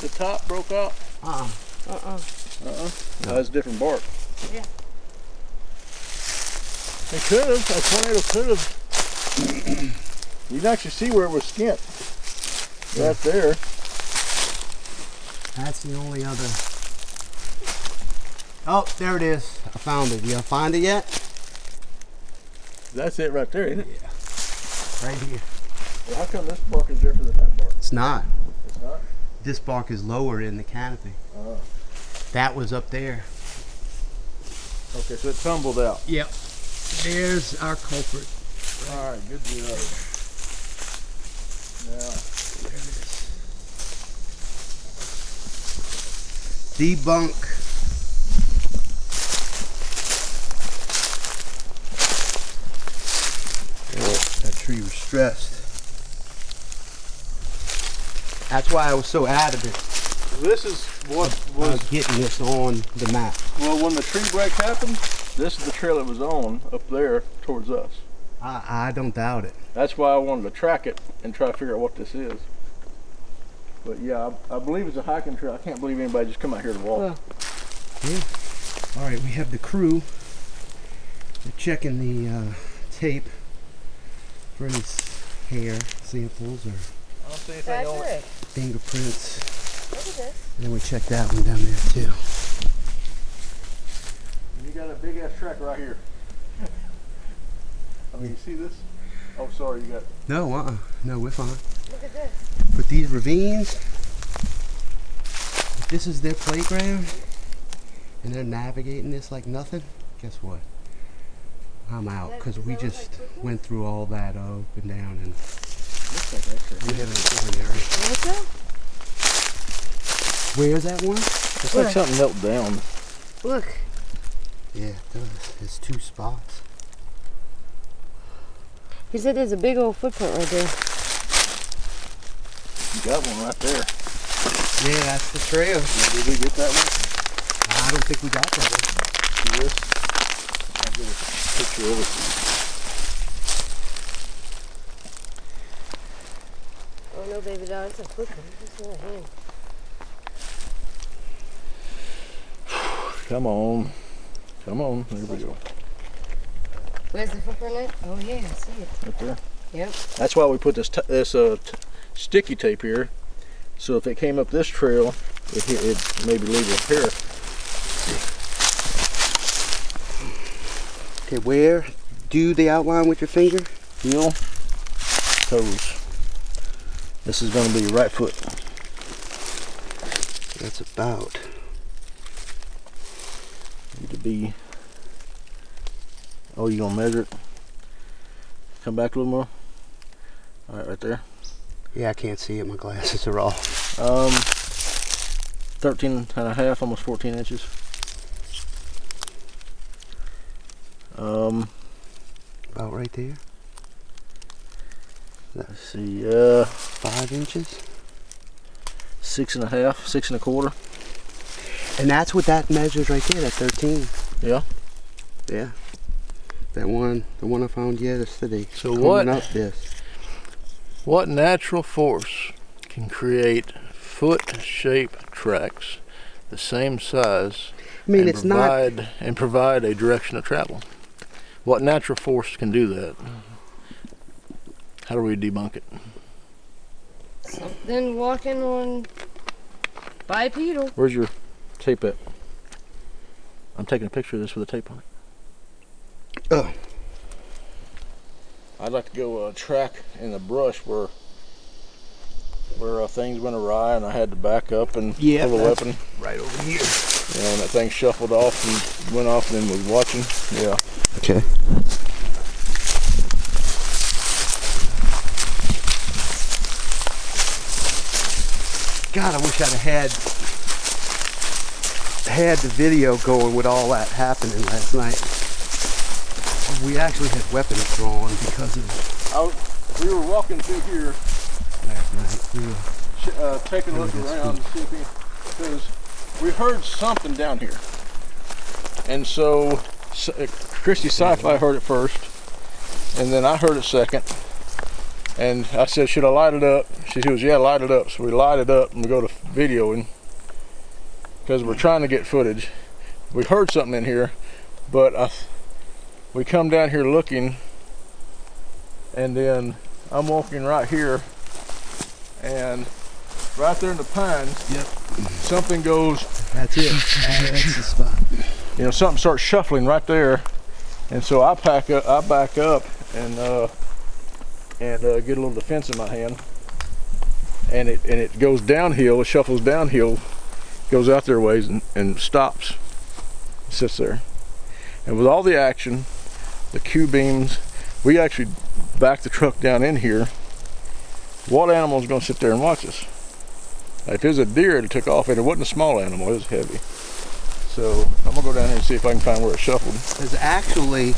the top broke out? Uh-uh. No, that's different bark. Yeah. It could have. A tornado could have. You can actually see where it was skint. Right there. That's the only other. Oh, there it is. I found it. You find it yet? That's it right there, isn't it? Yeah. Right here. Well, how come this bark is different than that bark? It's not. It's not? This bark is lower in the canopy. Oh. That was up there. Okay, so it tumbled out. Yep. There's our culprit. All right, good job. Now, There it is. Debunk. Oh, that tree was stressed. That's why I was so adamant this is what was about getting this on the map. well when the tree break happened. This is the trail it was on up there towards us. I don't doubt it. That's why I wanted to track it and try to figure out what this is. But yeah, I believe it's a hiking trail. I can't believe anybody just come out here to walk. Well, Yeah. All right, we have the crew. They're checking the tape for any hair samples or I don't see anything on it. Patrick, fingerprints. look at this. And then we check that one down there too. You got a big ass track right here. I mean, you see this? Oh, sorry, you got. No, no, we're fine. Look at this. But these ravines, if this is their playground and they're navigating this like nothing, guess what? I'm out because we just went through all that up and down and Looks like that. we have an different area. What's that? Where's that one? It's like something melted down. Look. Yeah, it does. It's 2 spots. He said there's a big old footprint right there. You got one right there. Yeah, that's the trail. Did we get that one? I don't think we got that one. See this? I'll give a picture of it. Oh no, baby doll, it's a footprint. It's in a hand. Come on. Come on. There we go. Where's the footprint at? Oh yeah, I see it. Right there. Yep. That's why we put this sticky tape here. So if it came up this trail, it maybe leave a hair. Okay, where? Do the outline with your finger? Heel, toes. This is going to be your right foot. That's about. Need to be. Oh, you gonna measure it? Come back a little more. All right, right there. Yeah, I can't see it. My glasses are off. 13 and a half, almost 14 inches. About right there. Let's see, 5 inches. 6 and a half, 6 and a quarter. And that's what that measures right there, that 13. Yeah. Yeah. That one, the one I found yesterday. So coming what? Up this. What natural force can create foot-shaped tracks the same size I mean, it's not. and provide a direction of travel? What natural force can do that? How do we debunk it? Something walking on bipedal. Where's your tape at? I'm taking a picture of this with a tape on it. Oh. I'd like to go track in the brush where things went awry and I had to back up and pull the weapon. Right over here. Yeah, and that thing shuffled off and went off and then was watching. Yeah. Okay. God, I wish I'd have had the video going with all that happening last night. We actually had weapons drawn because of We were walking through here last night. We were, taking a look around to see if because we heard something down here. And so Christy Sci-Fi heard it first, and then I heard it second. And I said, should I light it up? She goes, yeah, light it up. So we light it up and we go to videoing because we're trying to get footage. We heard something in here, but we come down here looking, and then I'm walking right here, and right there in the pines, yep. something goes. That's it. That's the spot. You know, something starts shuffling right there, and so I back up, and get a little defense in my hand, and it goes downhill. It shuffles downhill, goes out there ways, and stops. It sits there, and with all the action, the Q beams, we actually backed the truck down in here. What animal is going to sit there and watch us? If it was a deer, it took off, and it wasn't a small animal, it was heavy. So I'm gonna go down here and see if I can find where it shuffled. There's actually. Is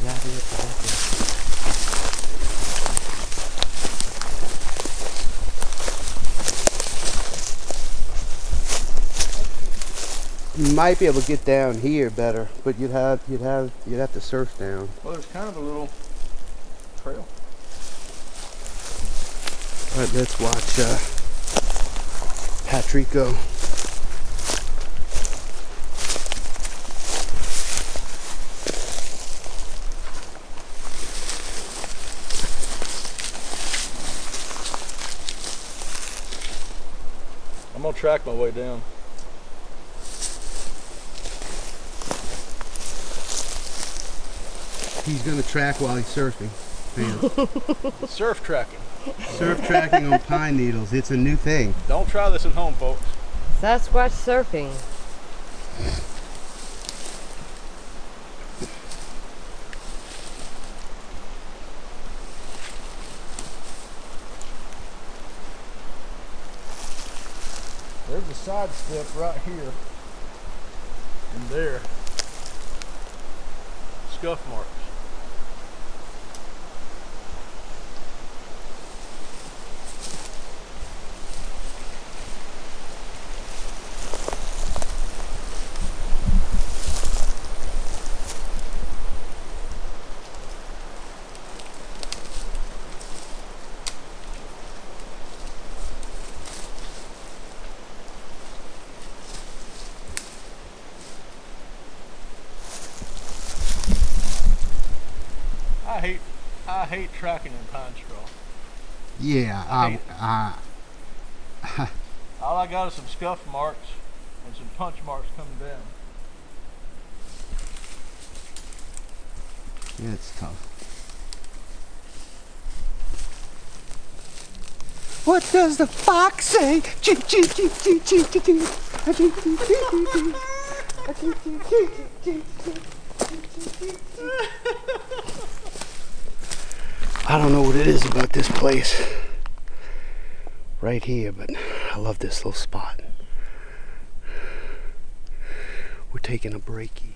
that it? You might be able to get down here better, but you'd have to surf down. Well, there's kind of a little trail. Alright, let's watch Patrico. I'm gonna track my way down. He's gonna track while he's surfing. Man. Surf tracking. Surf tracking on pine needles. It's a new thing. Don't try this at home, folks. Sasquatch surfing. There's a side step right here and there. Scuff marks. I hate tracking in pine straw. Yeah, All I got is some scuff marks and some punch marks coming down. yeah, it's tough. What does the fox say? I don't know what it is about this place right here, but I love this little spot. We're taking a breakie.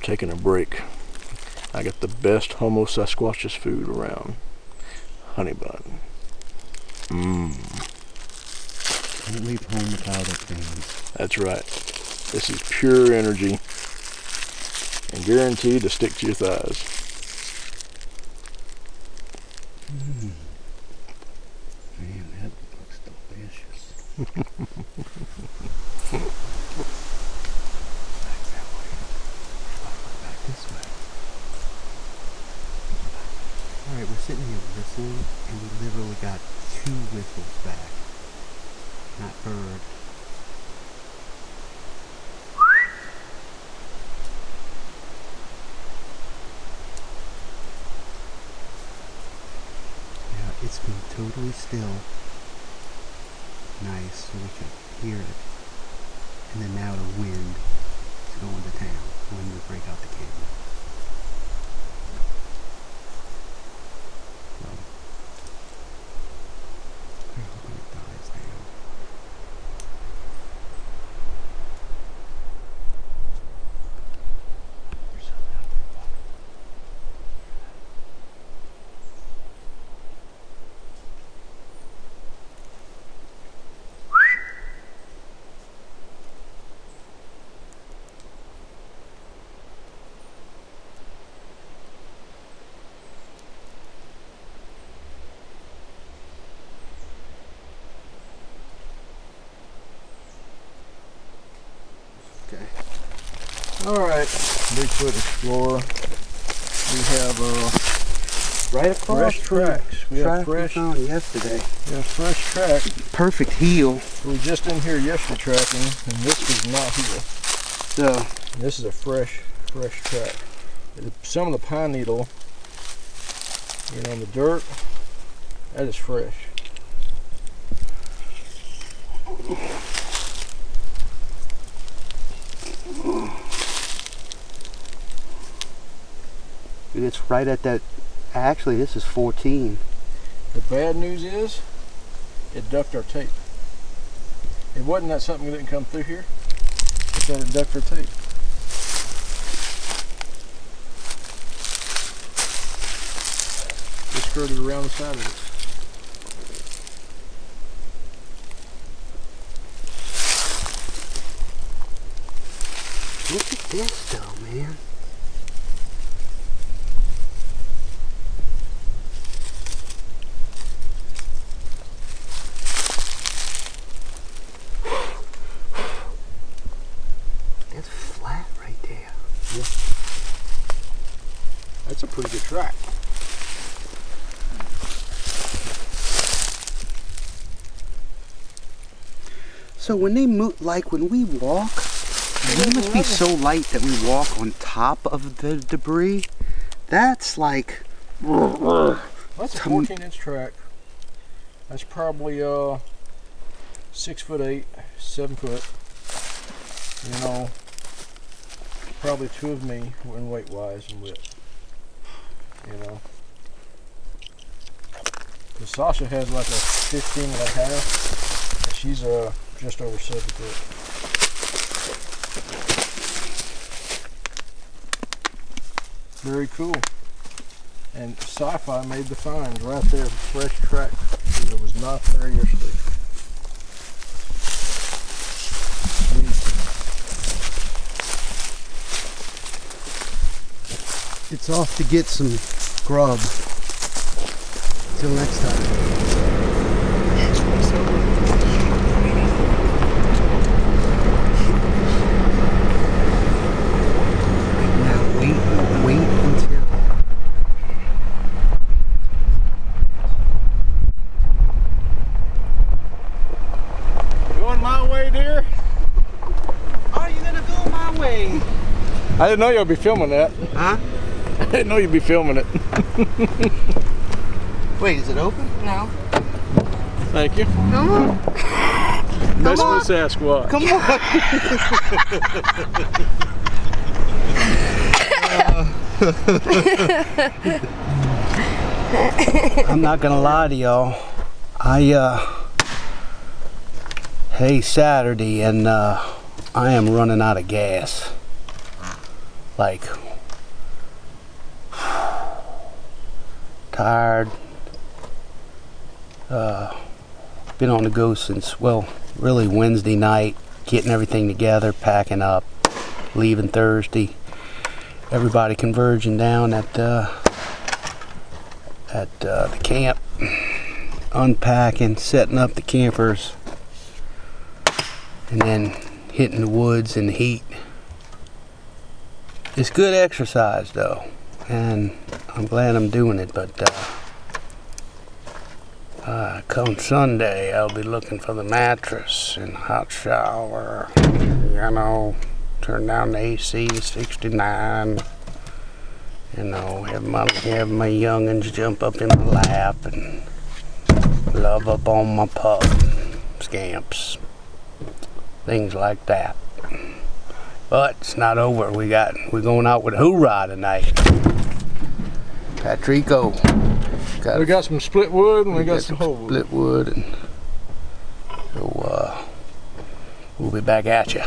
Taking a break. I got the best Homo Sasquatch's food around. Honey bun. Don't leave home without it, things. That's right. This is pure energy and guaranteed to stick to your thighs. Man, that looks delicious. Alright, we're sitting here whistling, and we literally got 2 whistles back. Not bird. Yeah, it's been totally still. Nice, so we can hear it. And then now the wind is going to town when we break out the camera. Alright, Bigfoot Explorer. We have Right across fresh tracks. We have we found yesterday. fresh tracks. Perfect heel. We were just in here yesterday tracking, and this was not here. So This is a fresh track. Some of the pine needle, you know, in the dirt, that is fresh. and it's right at that. Actually, this is 14. The bad news is, it ducked our tape. It wasn't that something that didn't come through here. Put that in duct for tape. Just skirted around the side of it. Look at this though, man. That's flat right there. Yeah. That's a pretty good track. So when they move, like when we walk, it must be so light that we walk on top of the debris. That's like... That's a 14-inch track. That's probably 6'8", 7 foot. You know, probably 2 of me in weight wise and width. You know, because Sasha has like a 15 and a half. And she's just over 7 foot. Very cool. And Sci-Fi made the find right there, fresh track. It was not there yesterday. It's off to get some grub. Till next time. I didn't know you'd be filming that. Huh? I didn't know you'd be filming it. Wait, is it open? No. Thank you. Come on. Mess with Sasquatch. Come on. I'm not gonna lie to y'all. Hey, Saturday, and I am running out of gas. Like, tired. Been on the go since, well, really Wednesday night, getting everything together, packing up, leaving Thursday. Everybody converging down at the camp, unpacking, setting up the campers, and then hitting the woods in the heat. It's good exercise though, and I'm glad I'm doing it, but come Sunday I'll be looking for the mattress and hot shower, you know, turn down the AC to 69, you know, have my youngins jump up in my lap and love up on my pup, scamps, things like that. But it's not over. We're going out with hoorah tonight. Patrico. We got some split wood and we got some whole wood. Split wood, and so we'll be back at you.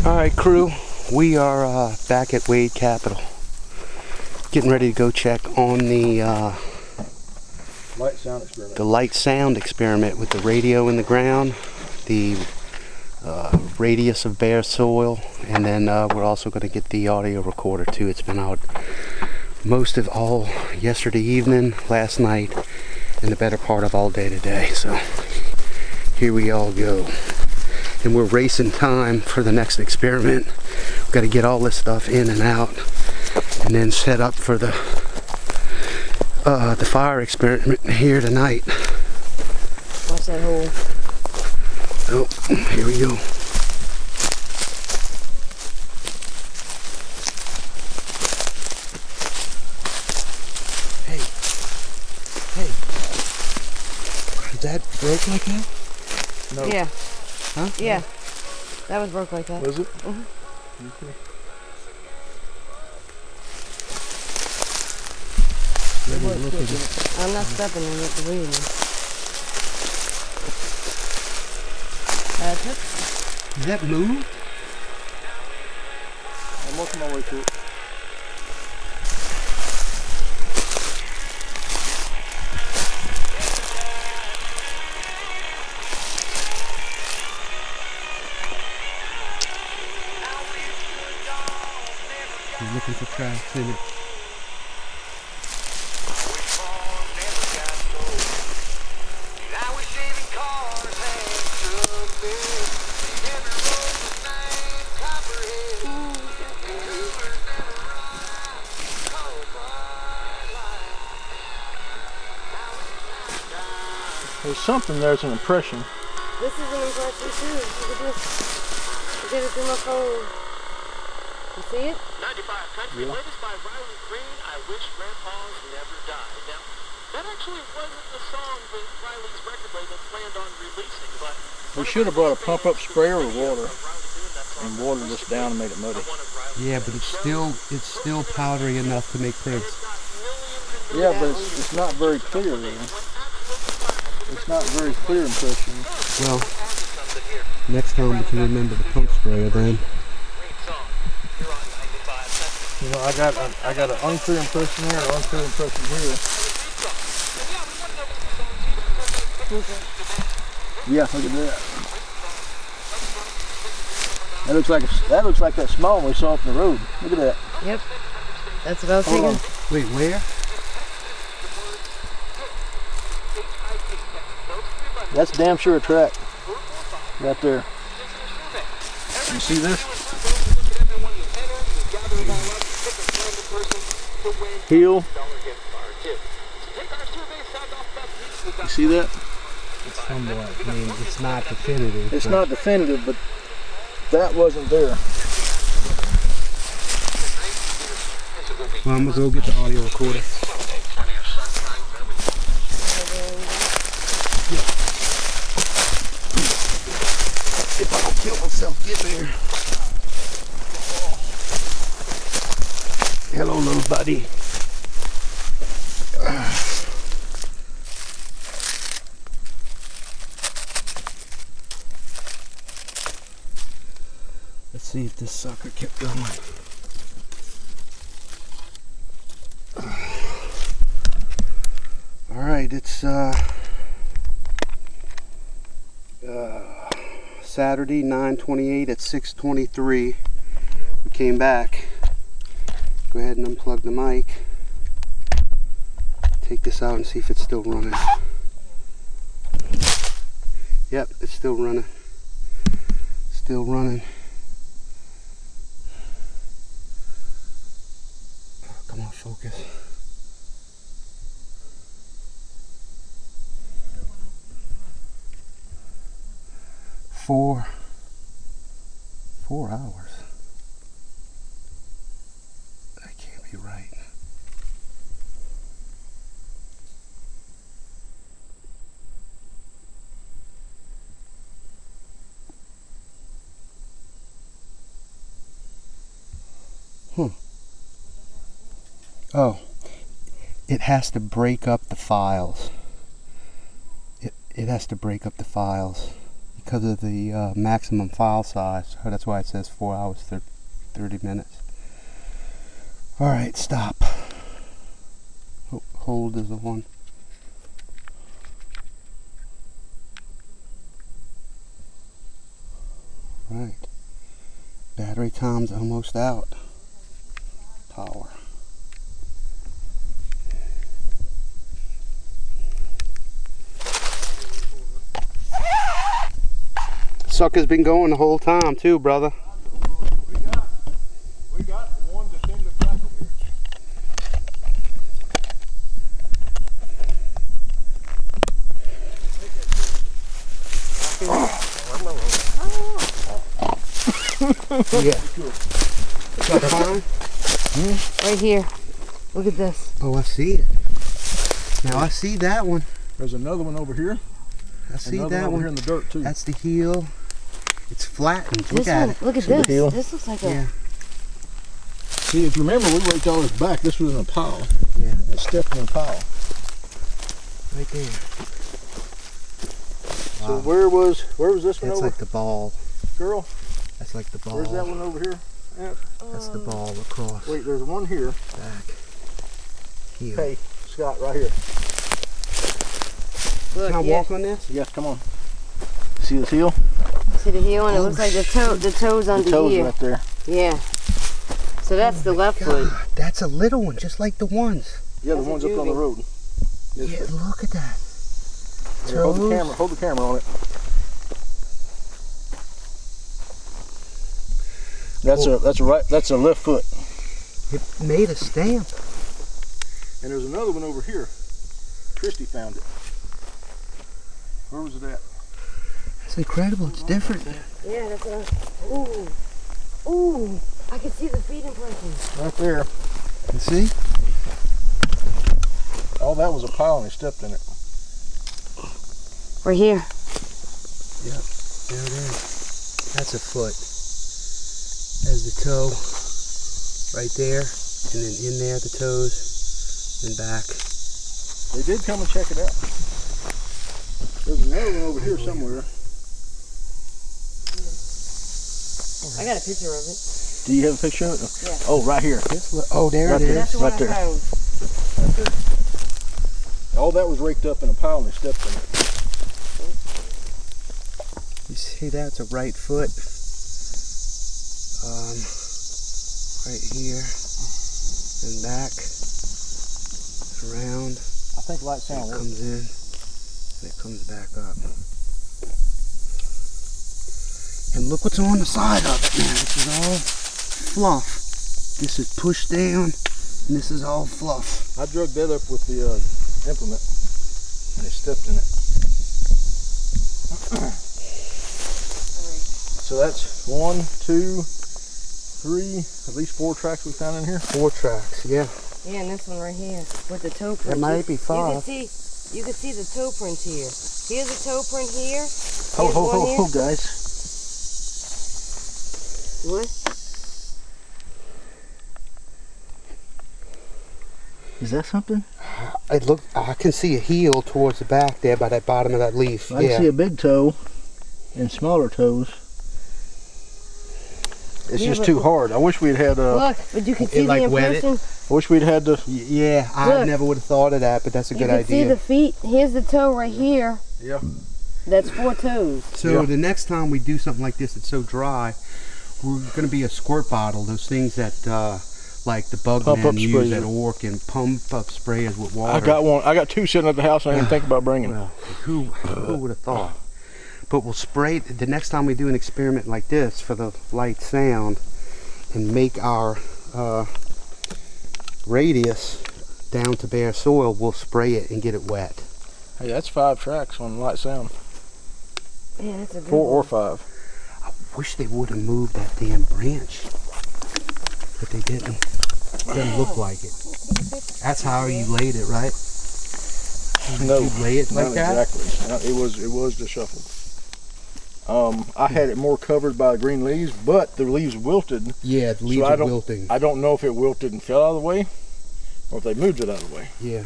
Alright crew, we are back at Wade Capital. Getting ready to go check on the light sound experiment with the radio in the ground, the radius of bare soil, and then we're also going to get the audio recorder too. It's been out most of all yesterday evening, last night, and the better part of all day today. So here we all go. And we're racing time for the next experiment. We've got to get all this stuff in and out, and then set up for the fire experiment here tonight. Watch that hole. Oh, here we go. that broke like that? No. Yeah. Huh? Yeah. That was broke like that. Was it? Mhm. Okay. I'm not stepping in it, believe me. That's it. Does that move? I'm working my way through it. He's looking for tracks in it. There's something there's an impression. This is an impression too. Look at this. I did it through my phone. You see it? 95 Country, latest by Riley Green, I Wish Grandpa's Never Died. Now, that actually wasn't the song that Riley's record label planned on releasing, but... We should have brought a pump-up sprayer with water and watered this down and made it muddy. Yeah, but it's still powdery enough to make prints. Yeah, but it's not very clear though. It's not a very clear impression. Well, next time we can remember the pump sprayer then. You know, I got an unclear impression here, an unclear impression here. Yeah, look at that. That looks like that small one we saw up the road. Look at that. Yep. That's what I was Hold on. thinking. Wait, where? That's damn sure a track. Right there. You see this? Heel. You see that? It's somewhat. I mean, it's not definitive. It's not definitive, but that wasn't there. Well, I'm gonna go get the audio recorder. If I don't kill myself getting there. Hello, little buddy. Let's see if this sucker kept going. All right, it's Saturday, 9/28 at 6:23. We came back. Go ahead and unplug the mic. Take this out and see if it's still running. Yep, it's still running. Still running. Come on, focus. Four hours. That can't be right. Oh, it has to break up the files. It has to break up the files because of the maximum file size. That's why it says 4 hours 30 minutes. All right, stop. Hold is the one. Right. Battery time's almost out. Power. Sucker's been going the whole time too, brother. We got one definitive track over here. Yeah. Got fine? Right here. Look at this. Oh, I see it. Now I see that one. There's another one over here. I see Another that over one. here in the dirt too. That's the heel. It's flattened. This Look at one, it. look at See the this. heel? This looks like a. Yeah. See, if you remember, we raked all this back. This was in a pile. Yeah. It stepped in a pile. Right there. So Wow. where was this one That's over? like the ball. Girl, That's like the ball. where's that one over here? At? That's the ball across. Wait, there's one here. Back. Heel. Hey, Scott, right here. Look, Can I yeah. walk on this? Yes, come on. See this heel? See the heel, and it Oh, looks like the toes The under toes here. right there. Yeah. So that's the left foot. God, that's a little one, just like the ones. Yeah, the That's a ones up on the juvie. road. Yes, Yeah, sir. look at that. Here, hold the Toes. camera. Hold the camera on it. That's a left foot. It made a stamp. And there's another one over here. Christy found it. Where was it at? That's incredible. It's different. Yeah, that's a. Ooh. Ooh. I can see the feet impressions. Right there. You see? Oh, that was a pile and he stepped in it. We're here. Yep. There it is. That's a foot. There's the toe. Right there. And then in there, the toes. And back. They did come and check it out. There's another one over here somewhere. I got a picture of it. Do you have a picture of it? Yeah. Oh, right here. Oh, there Right it there. is. That's the one right I there. found. Right there. All that was raked up in a pile and they stepped in it. You see, that's a right foot. Right here. And back. Around. I think light It sound works. comes in. And it comes back up. And look what's on the side of it, man. This is all fluff. This is pushed down, and this is all fluff. I drug that up with the implement and it stepped in it. So that's 1, 2, 3, at least 4 tracks we found in here. 4 tracks, yeah. Yeah, and this one right here with the toe print. That might be 5. You can see the toe prints here. Here's a toe print here. Ho, guys. What? Is that something? I can see a heel towards the back there by that bottom of that leaf. I see a big toe and smaller toes. It's Yeah, just but- too hard. I wish we'd had Look, but you can see like the wet it. impression. I wish we'd had the. Yeah, I Look. never would have thought of that, but that's a You good can see idea. the feet. Here's the toe right here. Yeah. That's 4 toes. So Yeah. the next time we do something like this, it's so dry, we're going to be a squirt bottle, those things that like the bug Pump men up use sprayer. at Ork, and pump up sprayers with water. I got one. I got 2 sitting at the house. I didn't think about bringing. Well, who would have thought? But we'll spray it the next time we do an experiment like this for the light sound, and make our radius down to bare soil. We'll spray it and get it wet. Hey, that's 5 tracks on light sound. Man, that's a good 4 or one. 5. I wish they would have moved that damn branch, but they didn't. It doesn't look like it. That's how you laid it, right? No, You lay it like not that? exactly. No, it was disheveled. I had it more covered by green leaves, but the leaves wilted. Yeah, the leaves I are don't- wilting. I don't know if it wilted and fell out of the way, or if they moved it out of the way. Yeah.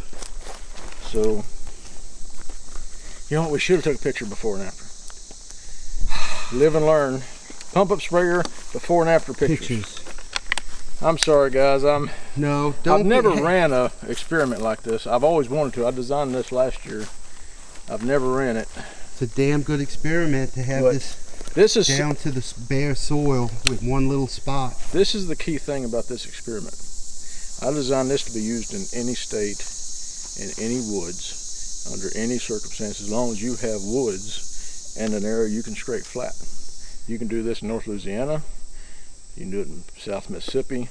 So, you know what? We should have took a picture before and after. Live and learn. Pump up sprayer before and after pictures. I'm sorry, guys. No, don't. I've never ran a experiment like this. I've always wanted to. I designed this last year. I've never ran it. It's a damn good experiment to have But This is down to the bare soil with one little spot. This is the key thing about this experiment. I designed this to be used in any state, in any woods, under any circumstances, as long as you have woods and an area you can scrape flat. You can do this in North Louisiana, you can do it in South Mississippi,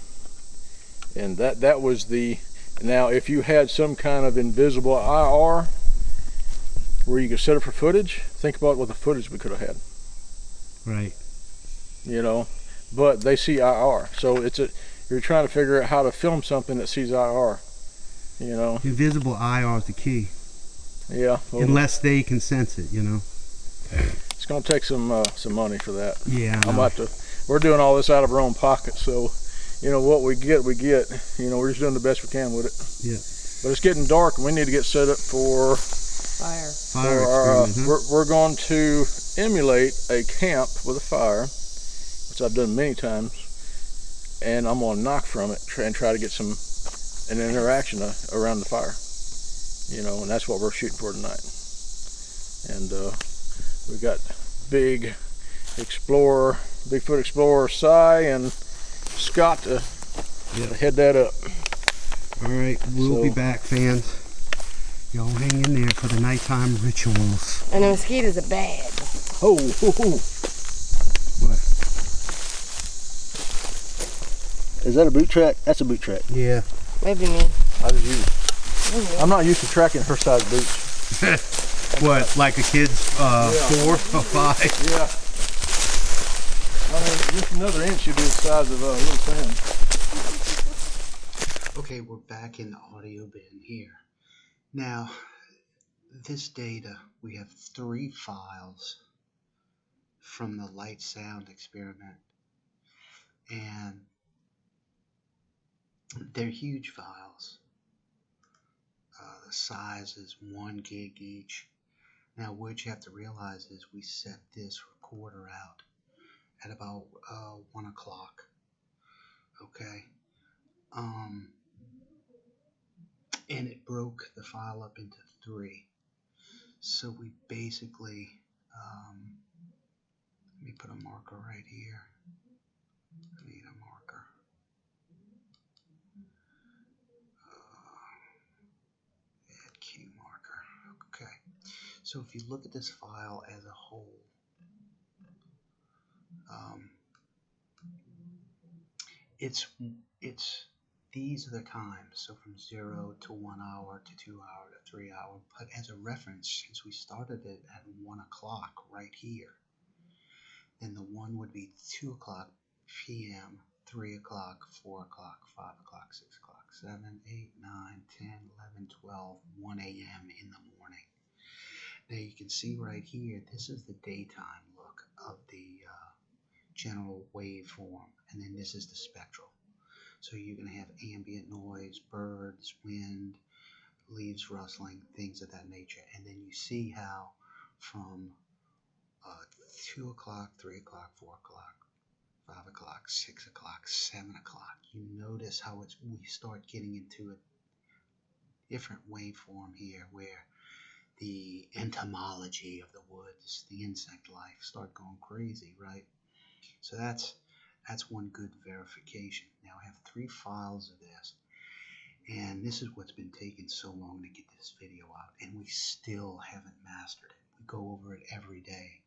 and that was the, now if you had some kind of invisible IR where you could set it for footage, think about what the footage we could have had. Right. You know, but they see IR, so you're trying to figure out how to film something that sees IR. You know, Invisible IR is the key. Yeah. Well, unless they can sense it, you know. it's going to take some money for that. Yeah. I'm about to. We're doing all this out of our own pocket, so you know what we get, we get. You know, we're just doing the best we can with it. Yeah. But it's getting dark, and we need to get set up for Fire. Fire our, experiment, huh? we're going to emulate a camp with a fire, which I've done many times, and I'm going to knock from it and try to get an interaction around the fire. You know, and that's what we're shooting for tonight. And we got Bigfoot Explorer Cy and Scott to head that up. All right, we'll be back, fans. Y'all hang in there for the nighttime rituals. And the mosquitoes are bad. Oh, What? is that a boot track? That's a boot track. Yeah. Maybe me. I'm not used to tracking her size boots. What, like a kid's 4 or 5? Yeah. I mean, just another inch you'd be the size of a little sand. Okay, we're back in the audio bin here. Now, this data, we have 3 files from the light sound experiment, and they're huge files. The size is 1 gig each. Now, what you have to realize is we set this recorder out at about 1 o'clock. Okay. And it broke the file up into 3. So we basically, let me put a marker right here. I need a marker. Add key marker. Okay. So if you look at this file as a whole, it's these are the times, so from 0 to 1 hour to 2 hour to 3 hour. But as a reference, since we started it at 1 o'clock right here, then the 1 would be 2 o'clock p.m., 3 o'clock, 4 o'clock, 5 o'clock, 6 o'clock, 7, 8, 9, 10, 11, 12, 1 a.m. in the morning. Now you can see right here, this is the daytime look of the general waveform, and then this is the spectral. So you're going to have ambient noise, birds, wind, leaves rustling, things of that nature. And then you see how from 2 o'clock, 3 o'clock, 4 o'clock, 5 o'clock, 6 o'clock, 7 o'clock, you notice how we start getting into a different waveform here where the entomology of the woods, the insect life, start going crazy, right? So that's one good verification. Now I have 3 files of this, and this is what's been taking so long to get this video out, and we still haven't mastered it. We go over it every day.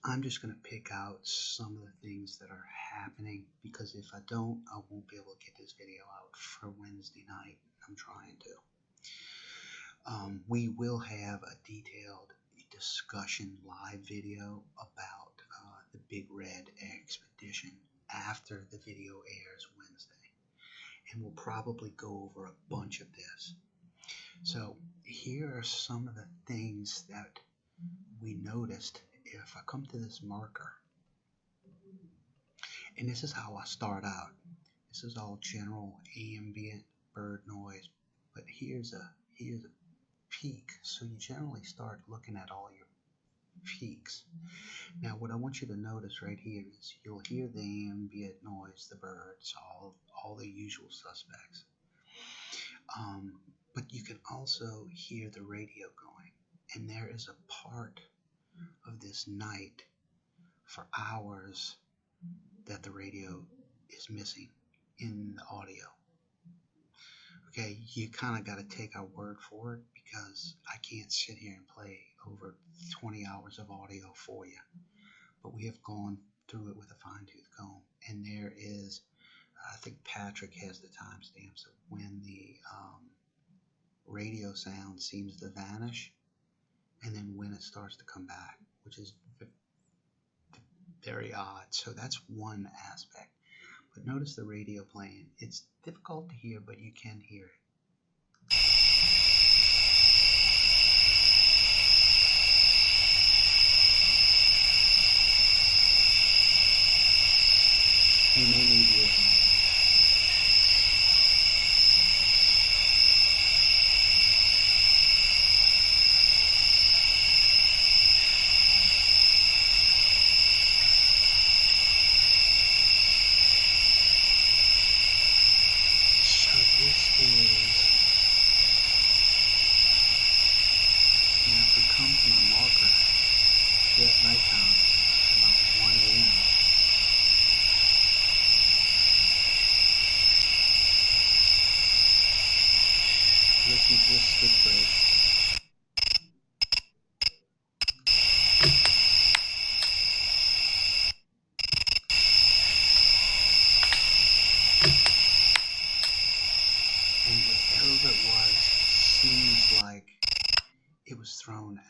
I'm just going to pick out some of the things that are happening, because if I don't, I won't be able to get this video out for Wednesday night. I'm trying to. We will have a detailed discussion live video about the Big Red expedition after the video airs Wednesday, and we'll probably go over a bunch of this. So here are some of the things that we noticed. If I come to this marker, and this is how I start out. This is all general ambient bird noise, but here's a peak. So you generally start looking at all your peaks. Now what I want you to notice right here is you'll hear the ambient noise, the birds, all the usual suspects. But you can also hear the radio going, and there is a part of this night for hours that the radio is missing in the audio. Okay, you kind of got to take our word for it, because I can't sit here and play over 20 hours of audio for you. But we have gone through it with a fine-tooth comb, and there is, I think Patrick has the timestamps of when the radio sound seems to vanish, and then when it starts to come back, which is very odd. So that's one aspect. But notice the radio playing. It's difficult to hear, but you can hear it.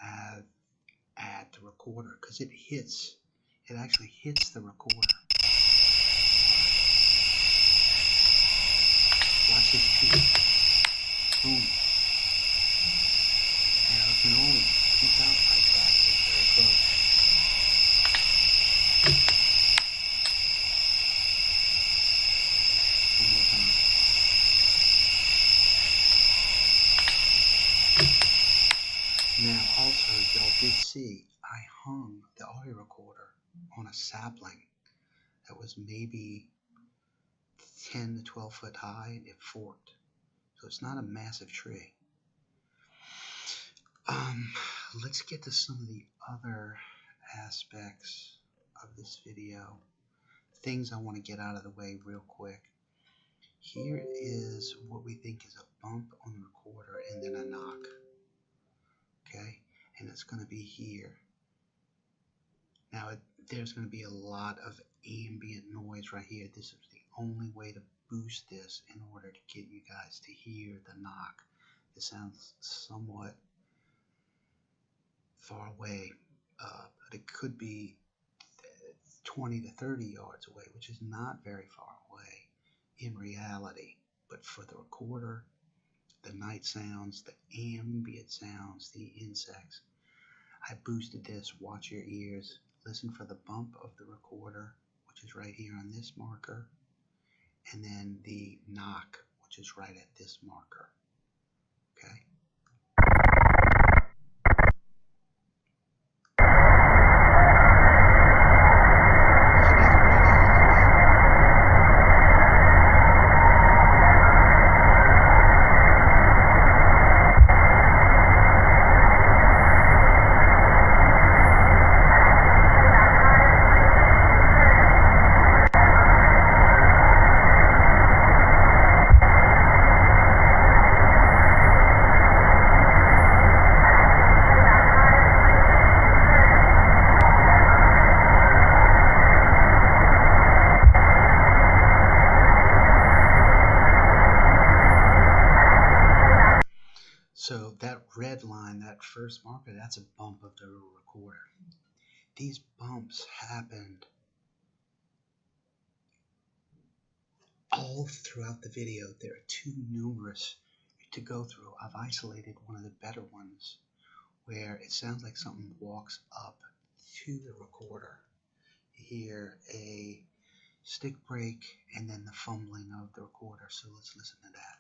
at the recorder, because it actually hits the recorder. Watch this peak. Boom. Now it can only peek out like that if it's very close. One more time. Now also, y'all did see I hung the audio recorder on a sapling that was maybe 10 to 12 foot high, and it forked. So it's not a massive tree. Let's get to some of the other aspects of this video. Things I want to get out of the way real quick. Here is what we think is a bump on the recorder and then a knock. Okay, and it's going to be here. Now there's going to be a lot of ambient noise right here. This is the only way to boost this in order to get you guys to hear the knock. It sounds somewhat far away, but it could be 20 to 30 yards away, which is not very far away in reality. But for the recorder, the night sounds, the ambient sounds, the insects, I boosted this. Watch your ears. Listen for the bump of the recorder, which is right here on this marker, and then the knock, which is right at this marker. Okay. So that red line, that first marker, that's a bump of the recorder. These bumps happened all throughout the video. They're too numerous to go through. I've isolated one of the better ones where it sounds like something walks up to the recorder. You hear a stick break and then the fumbling of the recorder. So let's listen to that.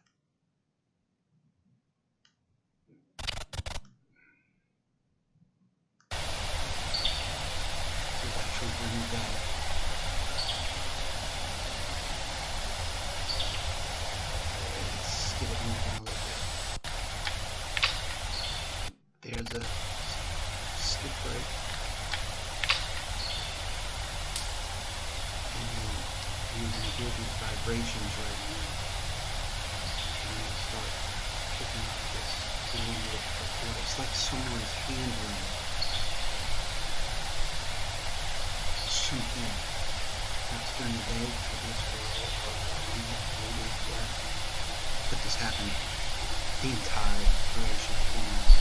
There's a stick break, and then you're going to hear these vibrations right now, and you'll start picking up this immediate record. It's like someone's handling something. That's during the day for this world, but this happened the entire duration of 4 months.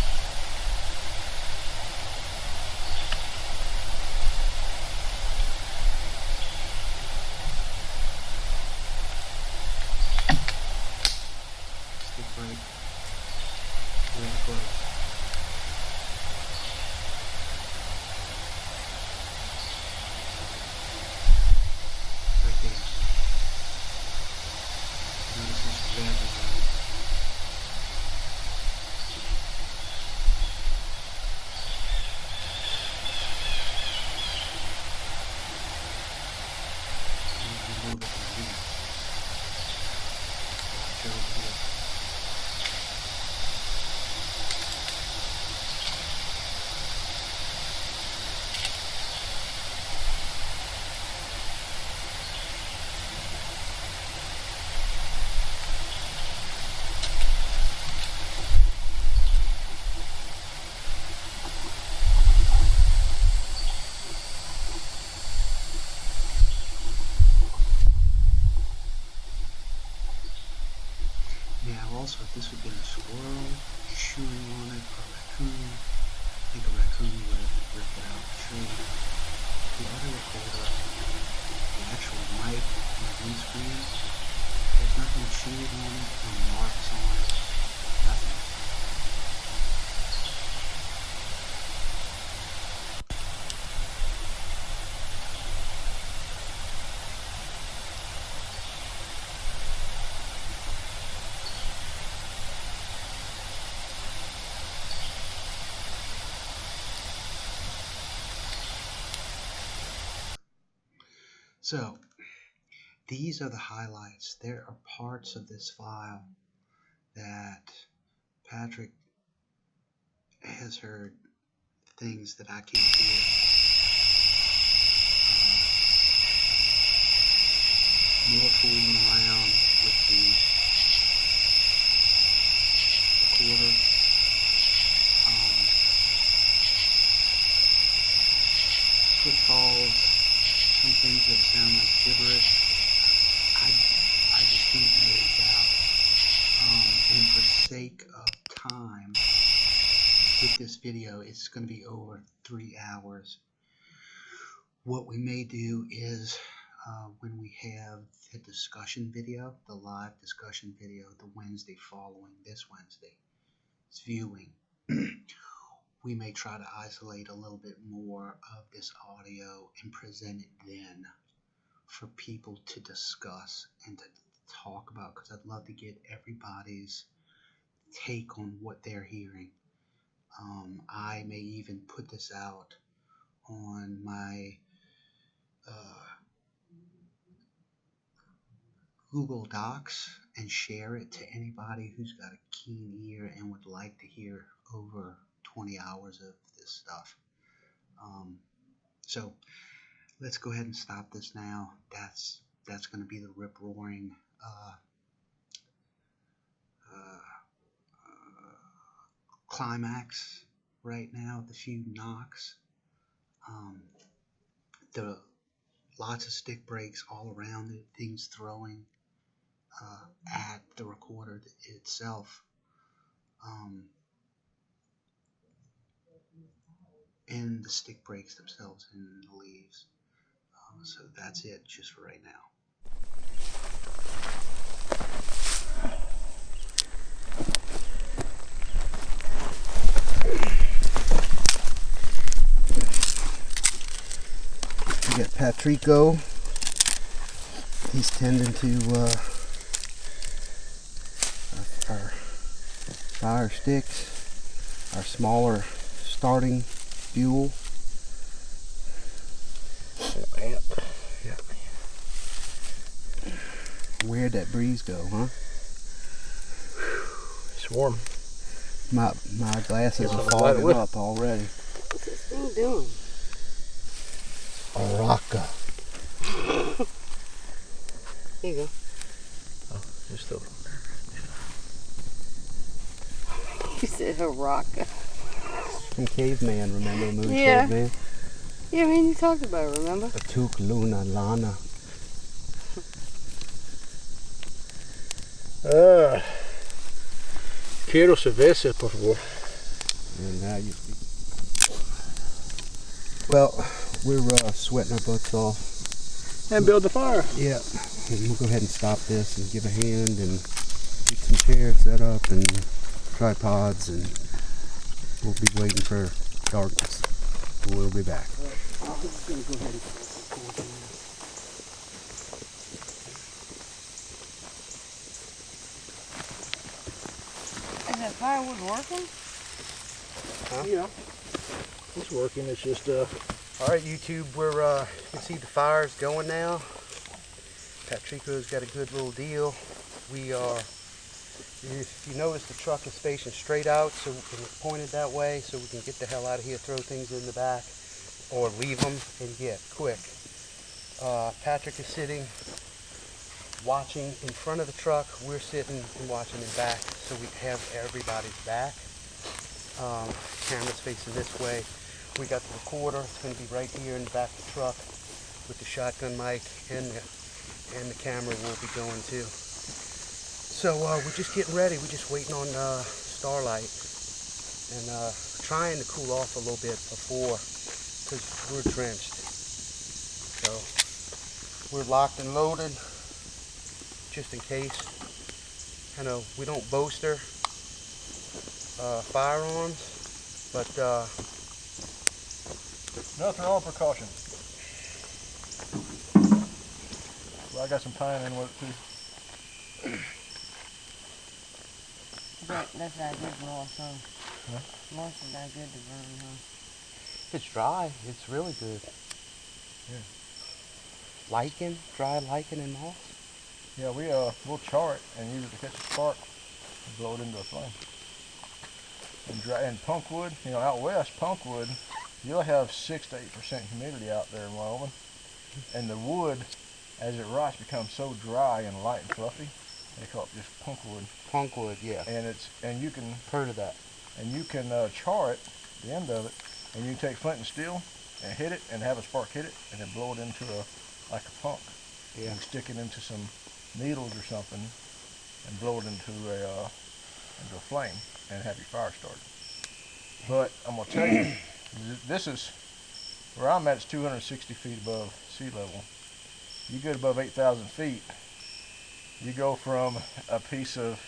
Stick break, really close. Right there. Notice this red line. Also, if this would have been a squirrel chewing on it, or a raccoon, show you the other recorder, the actual mic and the windscreen. There's nothing chewed on it, no marks on it, nothing. So, these are the highlights. There are parts of this file that Patrick has heard things that I can't hear. More fooling around with the recorder. Footfalls, some things that sound like gibberish. I just can't make it out. And for sake of time with this video, it's going to be over 3 hours. What we may do is when we have the discussion video, the live discussion video, the Wednesday following this Wednesday's viewing, we may try to isolate a little bit more of this audio and present it then for people to discuss and to talk about, because I'd love to get everybody's take on what they're hearing. I may even put this out on my Google Docs and share it to anybody who's got a keen ear and would like to hear over 20 hours of this stuff. So let's go ahead and stop this now. That's going to be the rip-roaring climax right now. The few knocks, the lots of stick breaks all around it, things throwing at the recorder itself, and the stick breaks themselves in the leaves. So that's it just for right now. We got Patrico. He's tending to our fire sticks, our smaller starting fuel. Yeah. Where'd that breeze go, huh? It's warm. My glasses are fogging up already. What's this thing doing? A rocka. Here you go. Oh, you're still. You said Haraka. From Caveman, remember the movie Yeah. Caveman? Yeah, I mean, you talked about it, remember? Atuk Luna Lana. Quiero cerveza, por favor. And now you. Well, we're sweating our butts off. And build the fire. Yeah. And we'll go ahead and stop this and give a hand and get some chairs set up and tripods, and we'll be waiting for darkness. We'll be back. I'm just going to go ahead and... Is that firewood working? Huh? Yeah. It's working. It's just Alright YouTube, we're you can see the fire's going now. Patrico's got a good little deal. We are, if you notice, the truck is facing straight out, so we can point it that way so we can get the hell out of here, throw things in the back, or leave them and get quick. Patrick is sitting watching in front of the truck. We're sitting and watching in back, so we have everybody's back. Camera's facing this way. We got the recorder. It's going to be right here in the back of the truck with the shotgun mic, and the camera will be going too. So we're just getting ready. We're just waiting on starlight and trying to cool off a little bit before because we're trenched. So we're locked and loaded just in case. I know we don't bolster firearms, but Nothing wrong with precaution. Well, I got some pine in with it too. That's not good moss, huh? Huh? Moss is not good to burn, huh? if it's dry, it's really good. Yeah. Lichen, dry lichen and moss. Yeah, we'll char it and use it to catch a spark and blow it into a flame. And punkwood, you know, out west, punkwood, you'll have 6 to 8% humidity out there in Wyoming, and the wood, as it rots, becomes so dry and light and fluffy. They call it just punkwood. Punkwood, yeah. And you can Heard of that. char it, the end of it, and you can take flint and steel and hit it and have a spark hit it and then blow it into like a punk. Yeah. And stick it into some needles or something and blow it into a flame and have your fire started. But I'm gonna tell you, this is where I'm at. It's 260 feet above sea level. You get above 8,000 feet, you go from a piece of,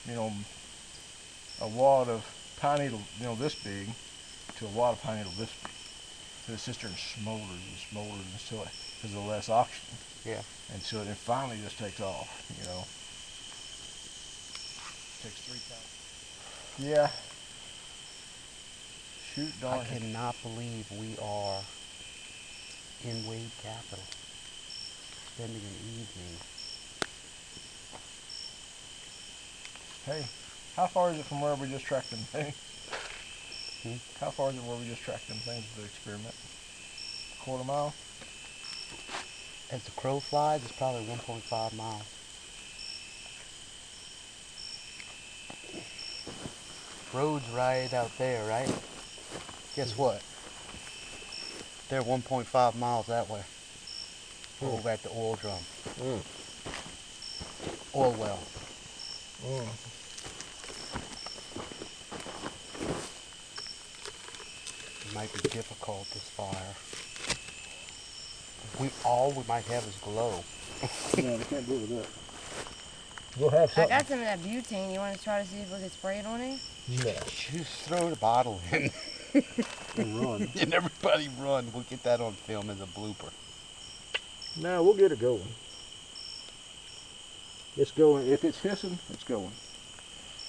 you know, a wad of pine needle, you know, this big, to a wad of pine needle this big. So it sits there and smolders until it, because of less oxygen. Yeah. Until it finally just takes off, you know. Takes 3 times. Yeah. Shoot, I darn. cannot believe we are in Wade Capital, spending an evening. Hey, how far is it from where we just tracked them things? How far is it where we just tracked them things with the experiment? Quarter mile? As the crow flies, it's probably 1.5 miles. Road's right out there, right? Guess what? They're 1.5 miles that way. Over at the oil drum. Oil well. It might be difficult, this fire. All we might have is glow. No, we can't do it with that. We'll have I something. got some of that butane. You want to try to see if we can spray it on it? Yeah. Just throw the bottle in And run. and everybody run. We'll get that on film as a blooper. No, we'll get it going. It's going. If it's hissing, it's going.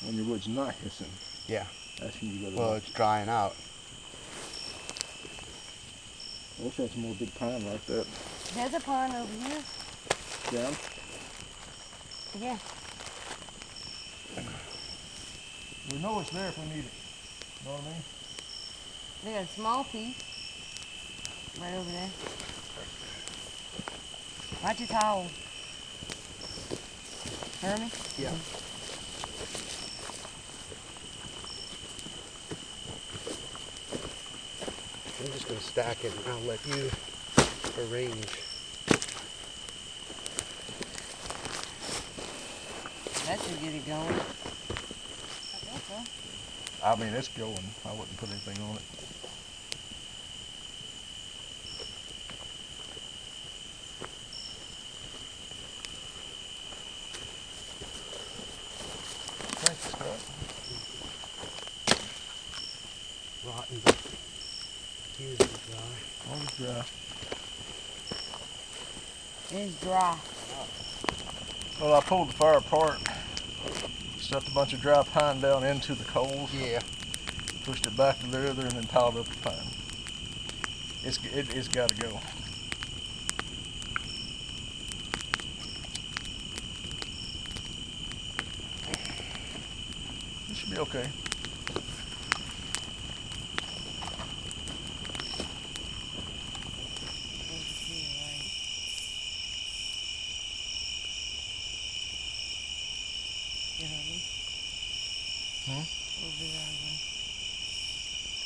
When your wood's not hissing, Yeah. that's when you go to Well, work. it's drying out. I wish I had some more big pine like that. There's a pond over here. Down. Yeah. We know it's there if we need it. Know what I mean? They got a small piece right over there. Watch your towel. Herman? Yeah. I'm just going to stack it and I'll let you arrange. That should get it going. I think so. I mean, it's going. I wouldn't put anything on it. Thanks, Scott. Rotten, but usually dry. Always dry. It's dry. Well, I pulled the fire apart, stuffed a bunch of dry pine down into the coals, Yeah. pushed it back to the other, and then piled up the pine. It's got to go. It should be okay.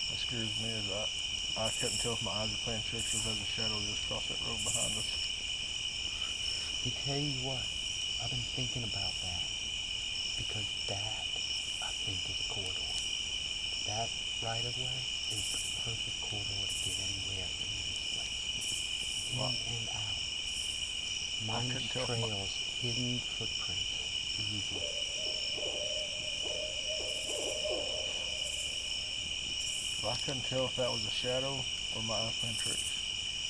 What scares me is I couldn't tell if my eyes are playing tricks or if there's a shadow just across that road behind us. I tell you what, I've been thinking about that because that, I think, is a corridor. That right of way is the perfect corridor to get anywhere and out. couldn't Minus tell from trails, hidden footprints. Easy. Well, I couldn't tell if that was a shadow or my eyes playing tricks.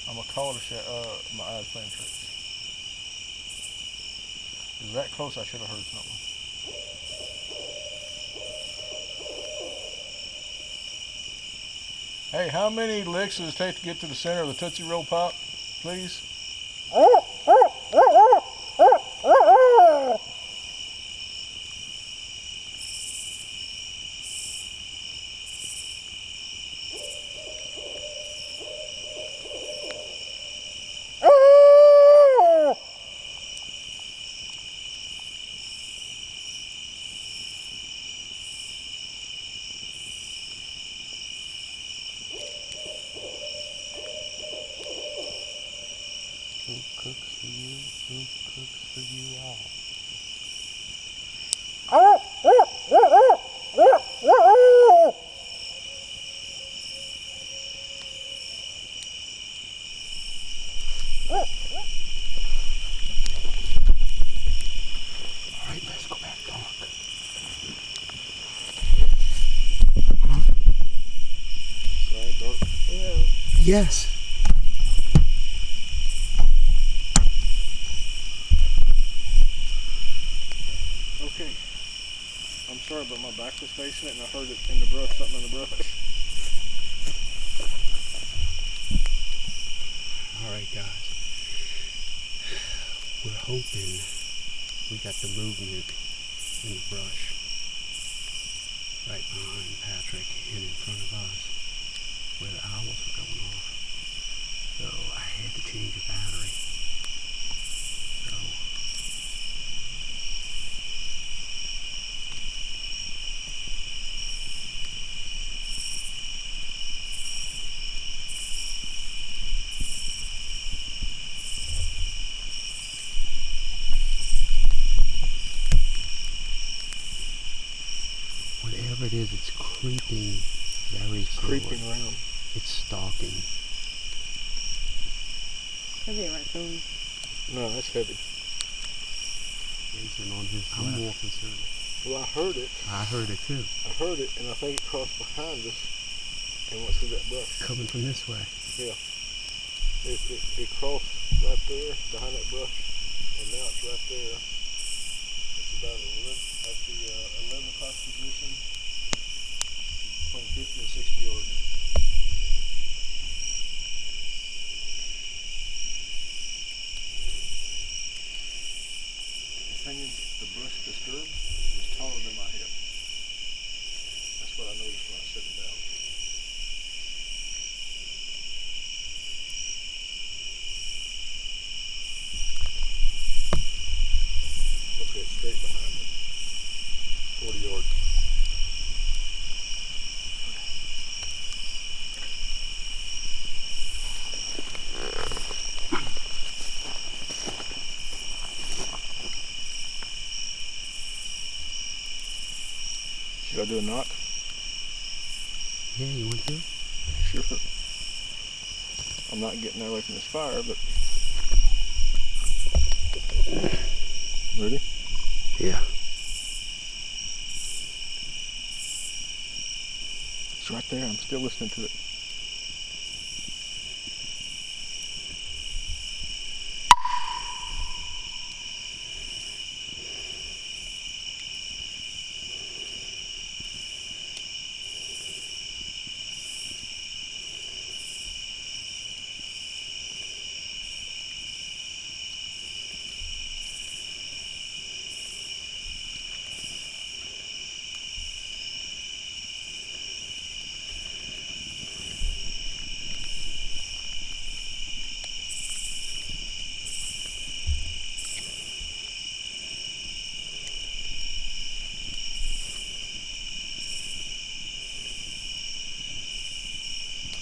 I'm gonna call it my eyes playing tricks. It was that close, I should have heard something. Hey, how many licks does it take to get to the center of the Tootsie Roll Pop, please? Who cooks for you? Who cooks for you all? All right, let's go back dark. Sorry, dark. Yes. Okay. I'm sorry, but my back was facing it and I heard it in the brush, something in the brush. All right, guys. We're hoping we got the movement in the brush right behind Patrick and in front of us where the owls were going off. So I had to change a battery. So whatever it is, it's creeping very slowly. Creeping around. It's stalking. Could be a raccoon. No, that's heavy. Racing on his I'm left. More concerned. Well, I heard it. I heard it too. I heard it, and I think it crossed behind us and went through that brush. Coming from this way. Yeah. It crossed right there behind that brush, and now it's right there. It's about 11 o'clock position, between 50 and 60 yards. The thing is, the brush disturbed was taller than my head. That's what I noticed when I was sitting down. Okay, it's straight behind me. 40 yards. Should I do a knock? Yeah, you want to? Sure. I'm not getting away from this fire, but... Ready? Yeah. It's right there. I'm still listening to it.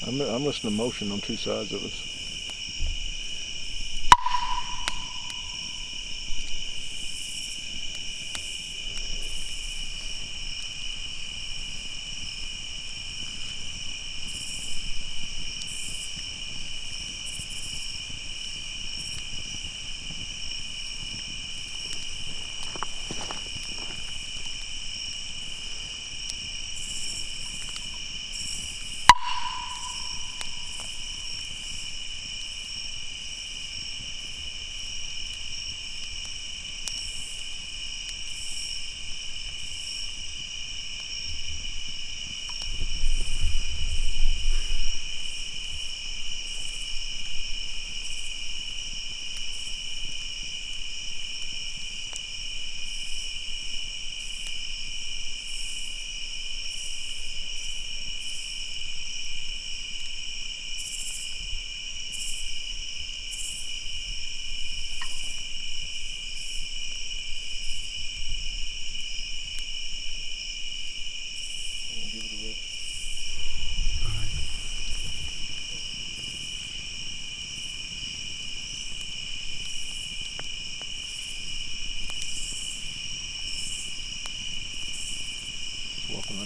I'm listening to motion on two sides of us.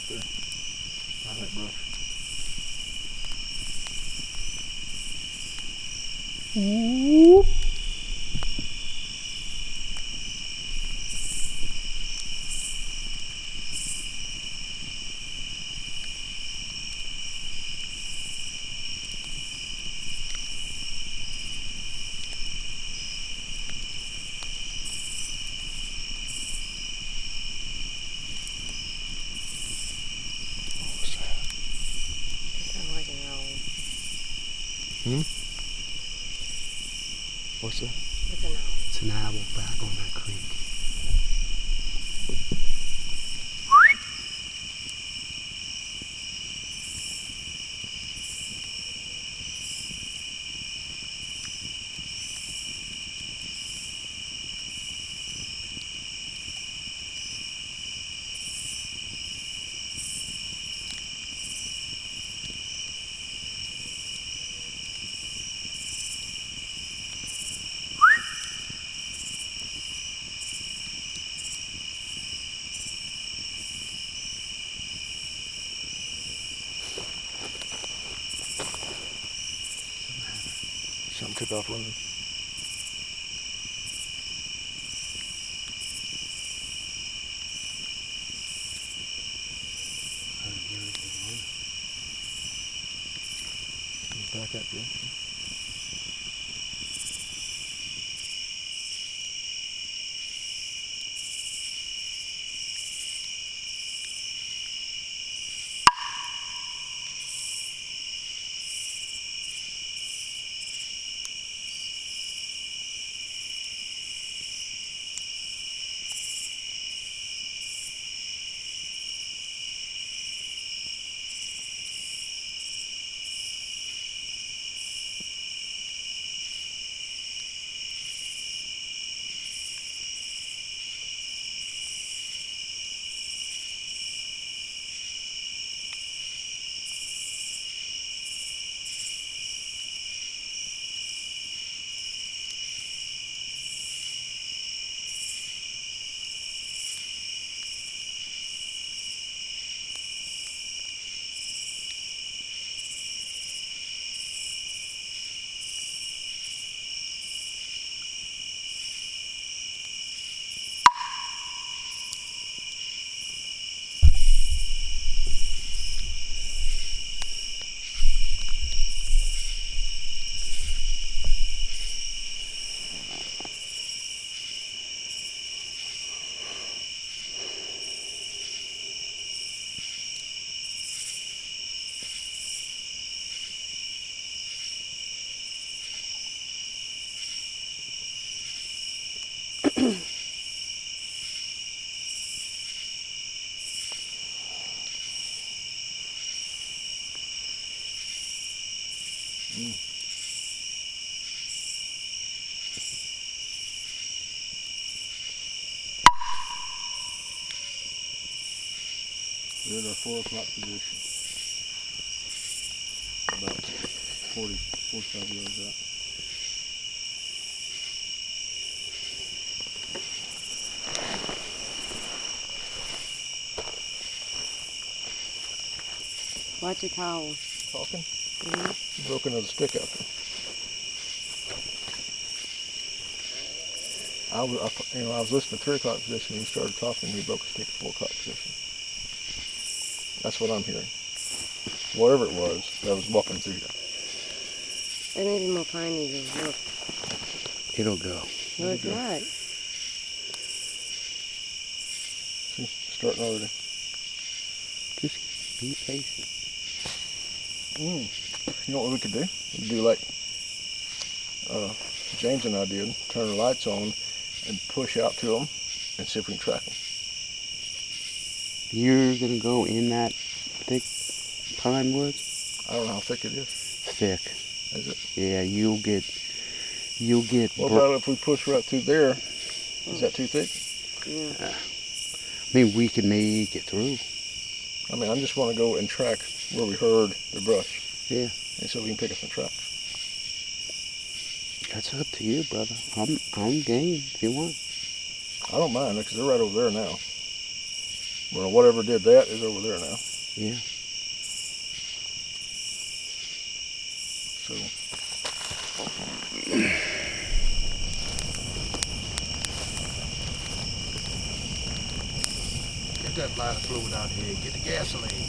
there. Behind that brush. What's that? It's an owl. It's an owl back on that creek. Something took off running. Back that direction. We're at our 4 o'clock position. About 45 yards out. Watch your towel. Talking? Mm-hmm. Broke another stick out there. I was listening to 3 o'clock position and he started talking and he broke a stick at 4 o'clock position. That's what I'm hearing. Whatever it was, that was walking through here. There may be more pine needles. Look. It'll go. No, it's not. See, starting already. Just be patient. You know what we could do? We could do like James and I did, turn the lights on and push out to them and see if we can track them. You're going to go in that thick pine woods? I don't know how thick it is. Thick. Is it? Yeah, you'll get What about if we push right through there? Is that too thick? Yeah. I mean, we could make it through. I mean, I just want to go and track where we heard the brush. Yeah. And so we can pick up some tracks. That's up to you, brother. I'm game if you want. I don't mind because they're right over there now. Well, whatever did that is over there now. Yeah. So. Get that lighter fluid out here. Get the gasoline.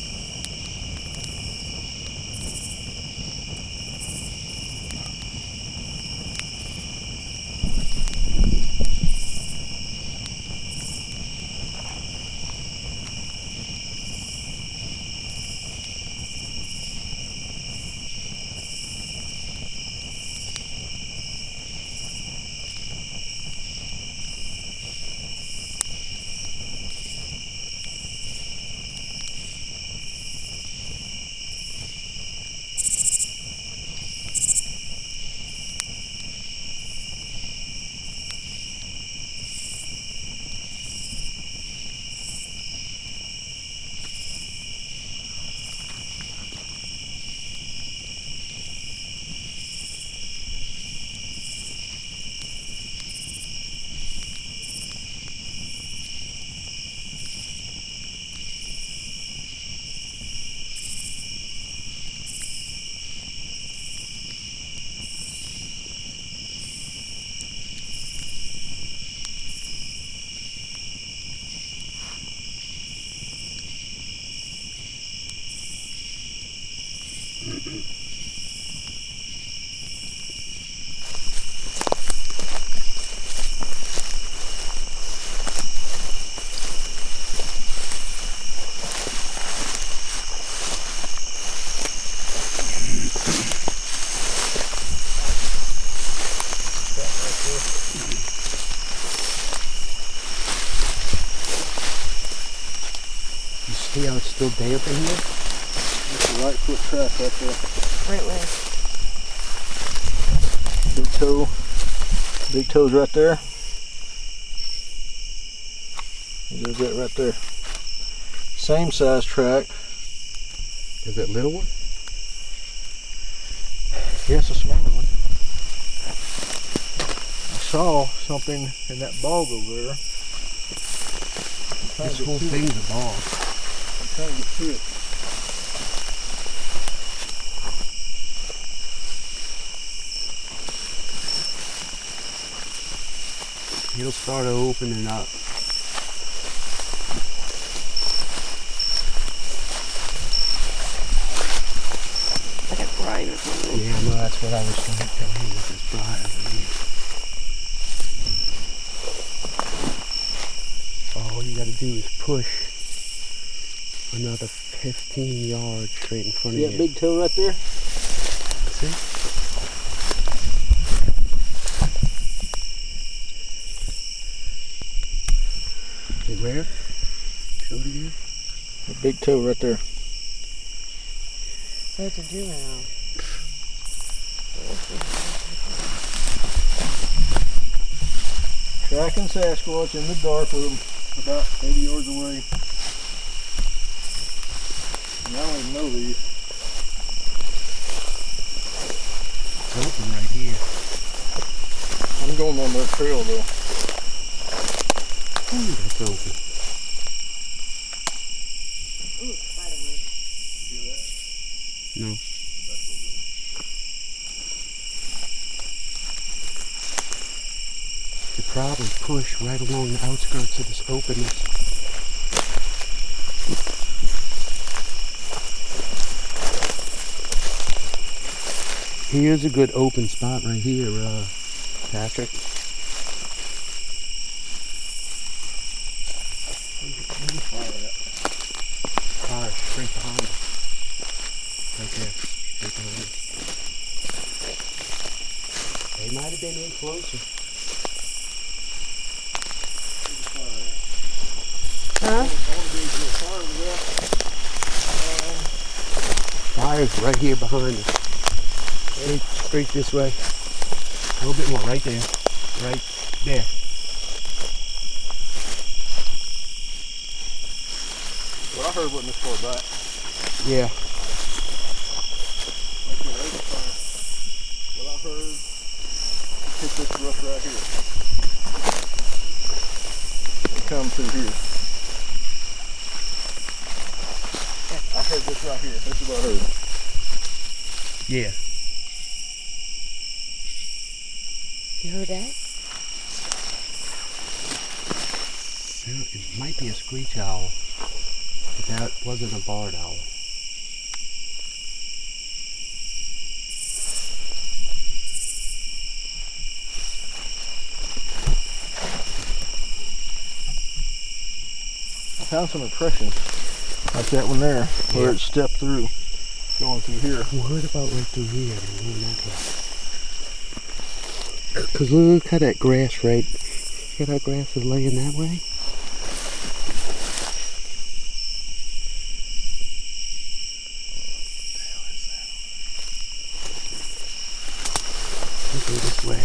See how it's still damp in here? That's the right foot track right there. Right where? Big toe. Big toe's right there. There's that right there. Same size track. Is that little one? Yes, a smaller one. I saw something in that bog over there. This whole thing's a bog. I'm trying to get to it. It'll start opening up. Like a brine or something. Yeah, no, that's what I was trying to tell you with this briar over here. All you gotta do is push another 15 yards straight in front See of that you. big toe right there? See? Okay, where? Show it again. That big toe right there. What's it doing now? Tracking Sasquatch in the dark with them about 80 yards away. And I don't even know these. It's open right here. I'm going on their trail though. Ooh, that's open. Ooh, spider-man. No. You probably push right along the outskirts of this openness. Here's a good open spot right here, Patrick. Fire straight behind us. Right there, straight behind us. They might have been in closer. Huh? Fire's right here behind us. Straight this way. A little bit more, right there. Right there. What I heard wasn't this far back. Yeah. Like the other fire. What I heard hit this rough right here. Come through here. here. This is what I heard. Yeah. You heard that? It might be a screech owl, but that wasn't a barred owl. I found some impressions, like that one there, where it stepped through, going through here. What about right through here? Because look at that grass, right? See how that grass is laying that way? Go this way.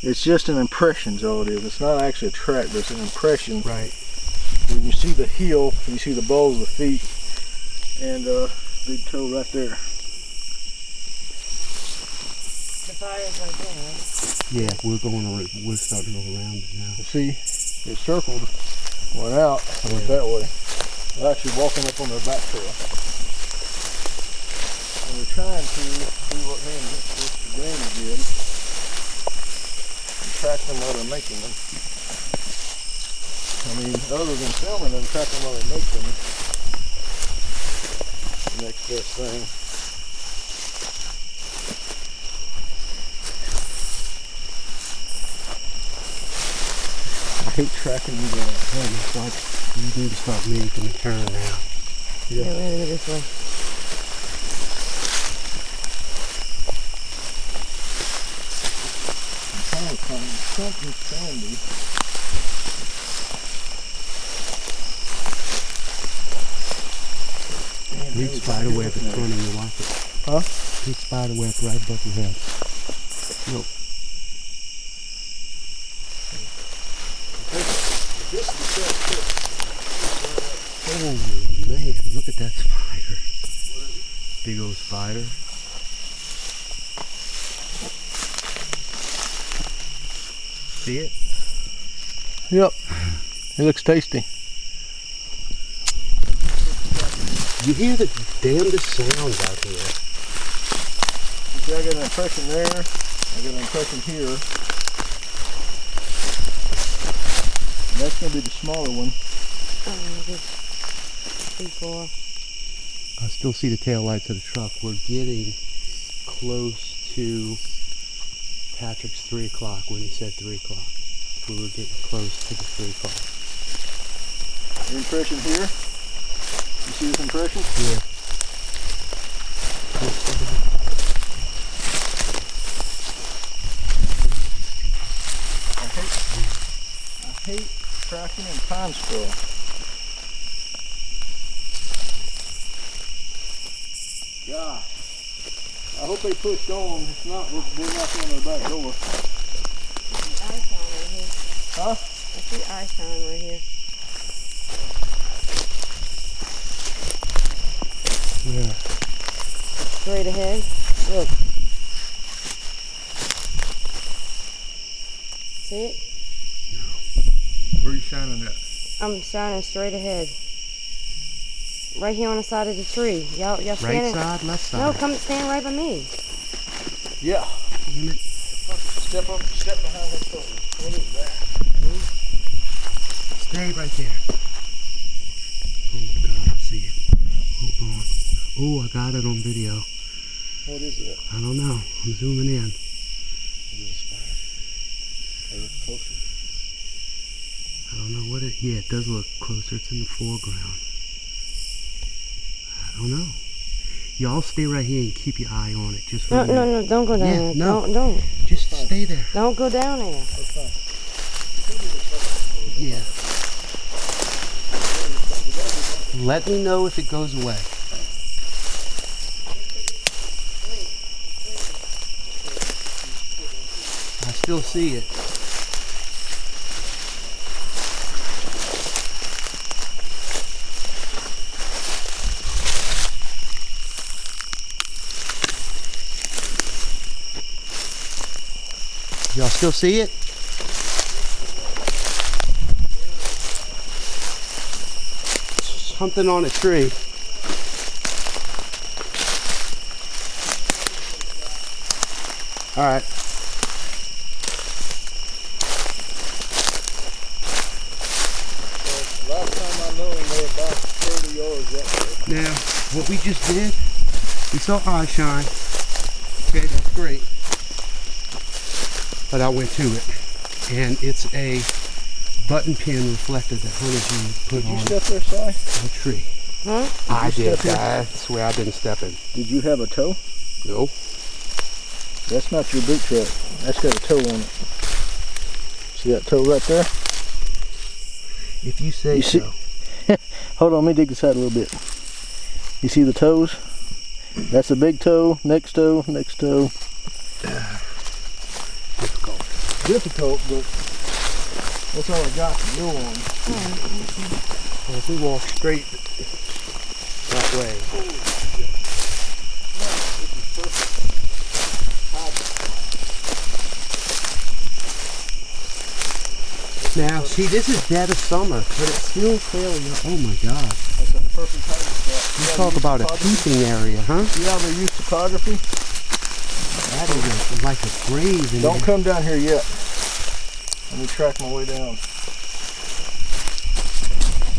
It's just an impression is all it is. It's not actually a track, but it's an impression. Right. When you see the heel, you see the balls of the feet, and big toe right there. The fire's right there, right? Yeah, we're starting to go around it now. You see, it circled, went out, and went that way. They're actually walking up on their back trail. And they're trying to do what me and this game did. Track them while they're making them. I mean, other than filming them, track them while they make them. Next best thing. I hate tracking these guys. It's like you need to start making a turn now. Yeah, we're gonna go this way. Something sandy. Big spider web in front of you, watch it. Huh? Big spider web right above your head. Look. Oh man, look at that spider. Big old spider. See it? Yep. It looks tasty. You hear the damnedest sounds out here. See, I got an impression there. I got an impression here. And that's going to be the smaller one. Oh, this 3-4. I still see the tail lights of the truck. We're getting close to Patrick's 3 o'clock when he said 3 o'clock. We were getting close to the 3 o'clock. Your impression here? You see this impression? Yeah. I hate tracking in pine straw. God. I hope they pushed on. If not, we're knocking on their back door. I see eye sign right here. Huh? I see eye sign right here. Yeah. Straight ahead. Look. See it? Where are you shining at? I'm shining straight ahead. Right here on the side of the tree. Y'all Right standing? side, left side. No, come stand right by me. Yeah. Damn it. Step up, step behind that shoulder. What is that? Stay right there. Oh God, I see it. Hold on. Oh, I got it on video. What is it? I don't know. I'm zooming in. Is it a spider? Are you closer? I don't know what it. Yeah, it does look closer. It's in the foreground. I don't know. Y'all stay right here and keep your eye on it. Just for No, a minute. no, don't go down Yeah, there. no. Don't. Just stay there. Don't go down there. That's fine. Yeah. Let me know if it goes away. I still see it. Y'all still see it? Something on a tree. All right. Last time I know him, they were about 30 yards up there. Now, what we just did, we saw eye shine. Okay, that's great. But I went to it, and it's a button pin reflector that Hunter's put on Did you step there, Si? a tree. Huh? I did. step here? That's where I've been stepping. Did you have a toe? No. That's not your boot track. That's got a toe on it. See that toe right there? If you say You see- so. Hold on, let me dig this out a little bit. You see the toes? That's a big toe, next toe, next toe. Difficult, but that's all I got to go on. Well, if we walk straight that way. Now, see, this is dead of summer, but it's still fairly. Oh my God! That's a perfect hiding spot. You talk about a peeping area, huh? See how they use photography? That is like a grave in Don't there. come down here yet. Let me track my way down.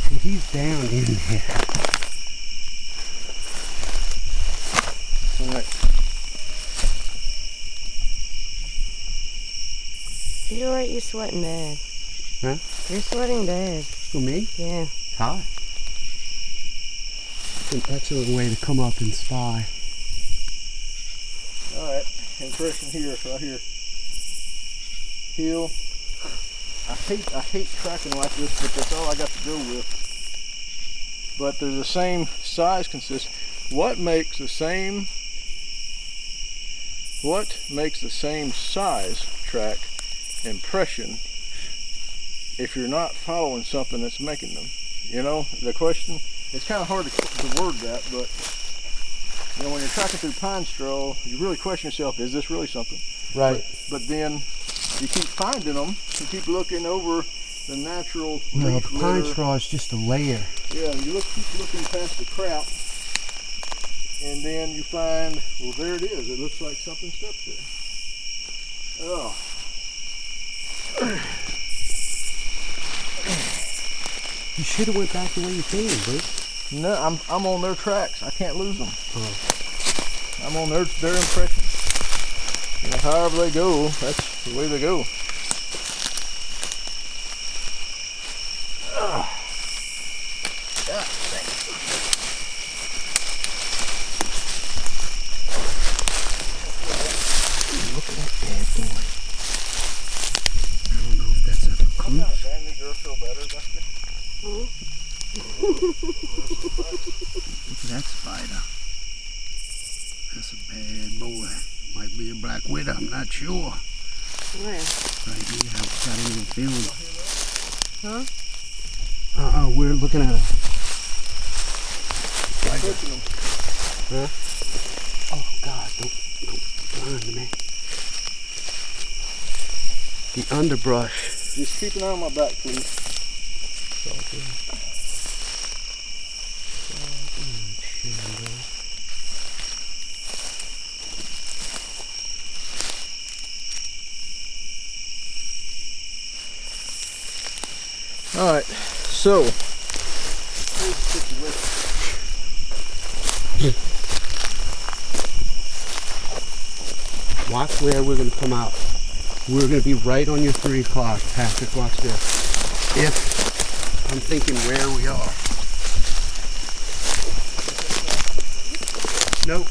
See, he's down in there. All right. You're alright, you're sweating bad. Huh? You're sweating bad. For me? Yeah. Hi. It's an excellent way to come up and spy. All right. Impression here, right here. Heel. I hate tracking like this, but that's all I got to go with. But they're the same size consist. What makes the same size track impression if you're not following something that's making them? You know, the question, it's kind of hard to word that, but you know, when you're tracking through pine straw, you really question yourself, is this really something? Right. But then you keep finding them, you keep looking over the natural No, leaf the pine litter. straw is just a layer. Yeah, and you keep looking past the crap, and then you find, well, there it is. It looks like something stepped there. Oh. You should have went back the way you came, bud. No, I'm on their tracks. I can't lose them. Oh. I'm on their impression. You know, however they go, that's the way they go. God dang it. Look at that bad boy. I don't know if that's a What clue. kind of bandage or feel better, Dusty? Look at that spider. That's a bad boy. Might be a black widow, I'm not sure. Where? Right here, I've got a little feeling. Huh? We're looking at a Pushing them. Huh? Oh God, don't blind me. The underbrush. Just keep an eye on my back, please. All right, so here's the situation. Watch where we're going to come out. We're going to be right on your 3 o'clock, Patrick. Watch this. If I'm thinking where we are. Nope.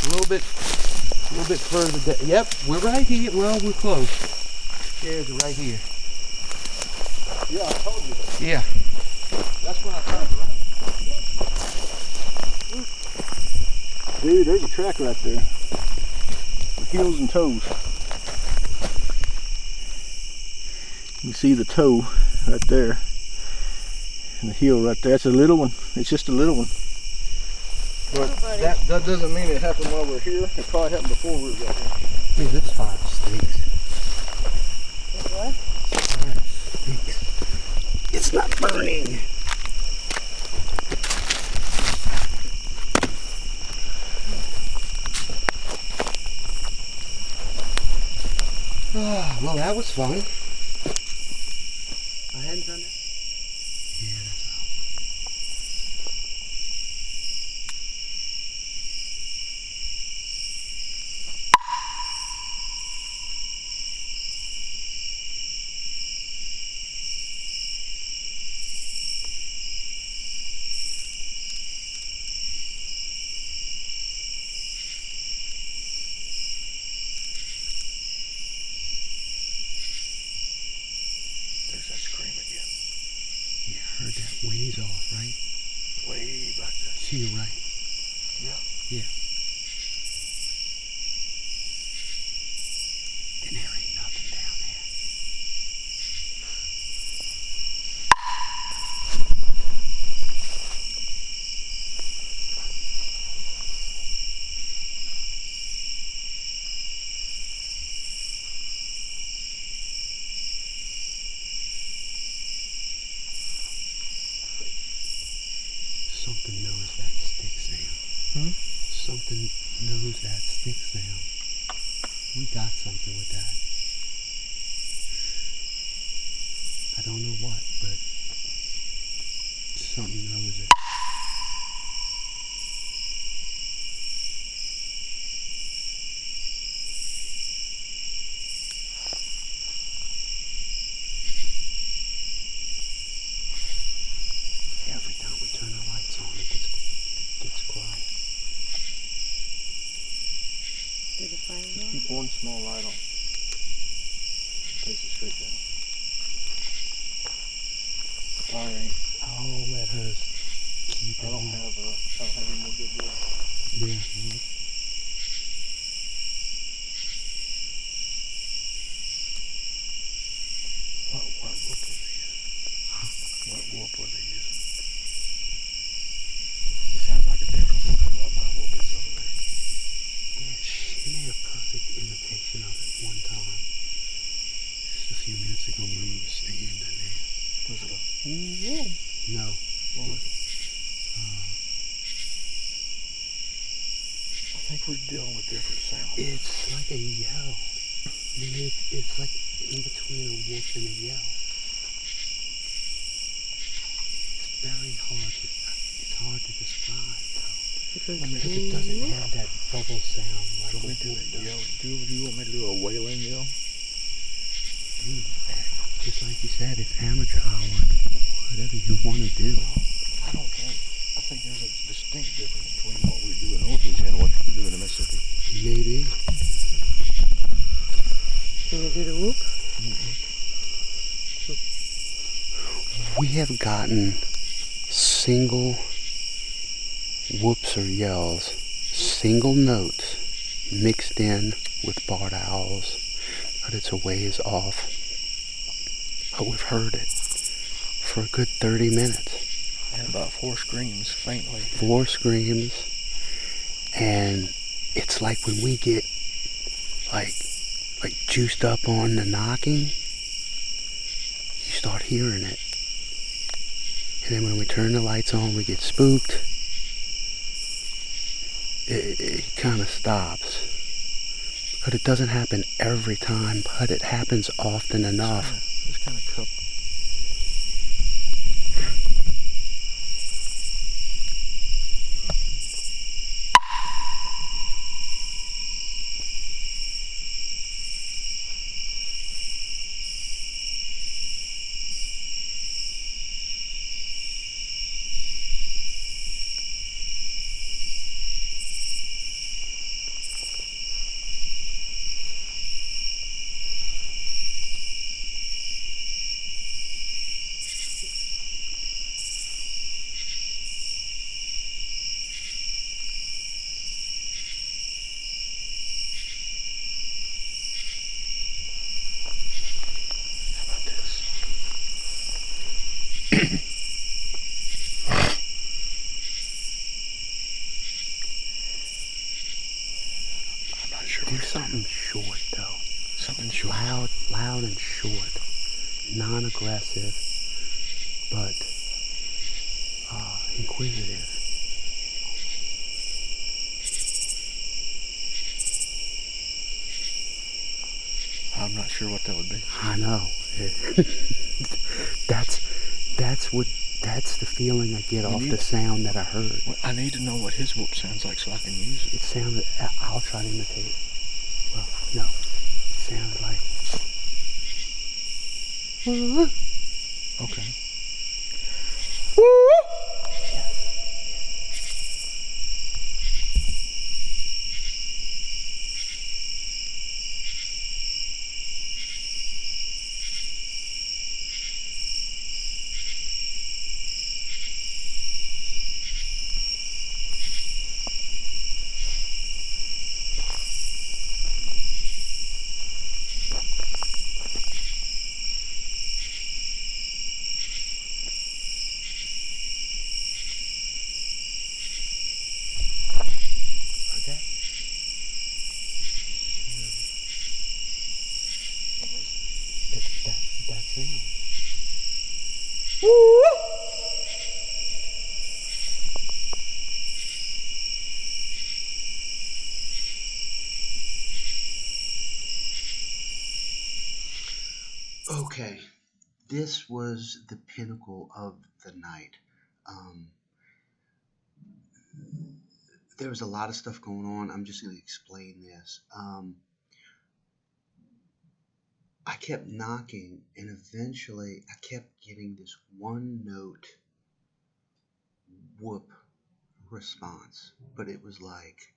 A little bit further down. Yep, we're right here. Well, we're close. Stairs are right here. Yeah, I told you. Yeah. That's when I turned around. Dude, there's a track right there. With heels and toes. You can see the toe right there. And the heel right there. That's a little one. It's just a little one. But that doesn't mean it happened while we're here. It probably happened before we got here. Hey, this fire stinks. What? Fire stinks. It's not burning. Ah, well, that was fun. I hadn't done that. Yeah, that's all. There's that scream again. Yeah, I heard that ways off, right? Way back there. To your right. Yeah. Yeah. And there ain't nothing down there. Something knows that stick sound. Something knows that stick sound. We got something with that. I don't know what, but something knows it. Every time we turn the lights on, it gets quiet. Did the fire go? Keep one small light on. Place it straight down. Fire ain't. Oh, let her keep I it don't on. have any more good wood. Yeah. Well, What whoop were they using? What whoop were they using? It sounds like a different whoop from what my whoop is over there. yeah, she made a perfect imitation of it one time. Just a few minutes ago when we were standing there. Was it a No. what was it? I think we're dealing with different sounds. It's like a yell. I mean, it's like in between a whoop and a yell. It's very hard to describe, though. Because it doesn't have that bubble sound like a whoop does. Do you want me to do a wailing yell? Dude, just like you said, it's amateur hour. Whatever you want to do. I don't think. I think there's a distinct difference between what we do in North Louisiana and what we do in Mississippi. Maybe. Can you do the whoop? We have gotten single whoops or yells, single notes mixed in with barred owls, but it's a ways off. But we've heard it for a good 30 minutes. And about 4 screams faintly. 4 screams, and it's like when we get like juiced up on the knocking, you start hearing it. And then when we turn the lights on, we get spooked. It kind of stops. But it doesn't happen every time, but it happens often enough. It's kind of cup. Do something short though. Something short. Loud and short. Non-aggressive, but inquisitive. I'm not sure what that would be. I know. That's the feeling I get off the sound that I heard. Well, I need to know what his whoop sounds like so I can use it. It sounded, I'll try to imitate it. Well, no. It sounded like... Okay. That sound. Okay, this was the pinnacle of the night. There was a lot of stuff going on. I'm just going to explain this. I kept knocking, and eventually I kept getting this one note whoop response, but it was like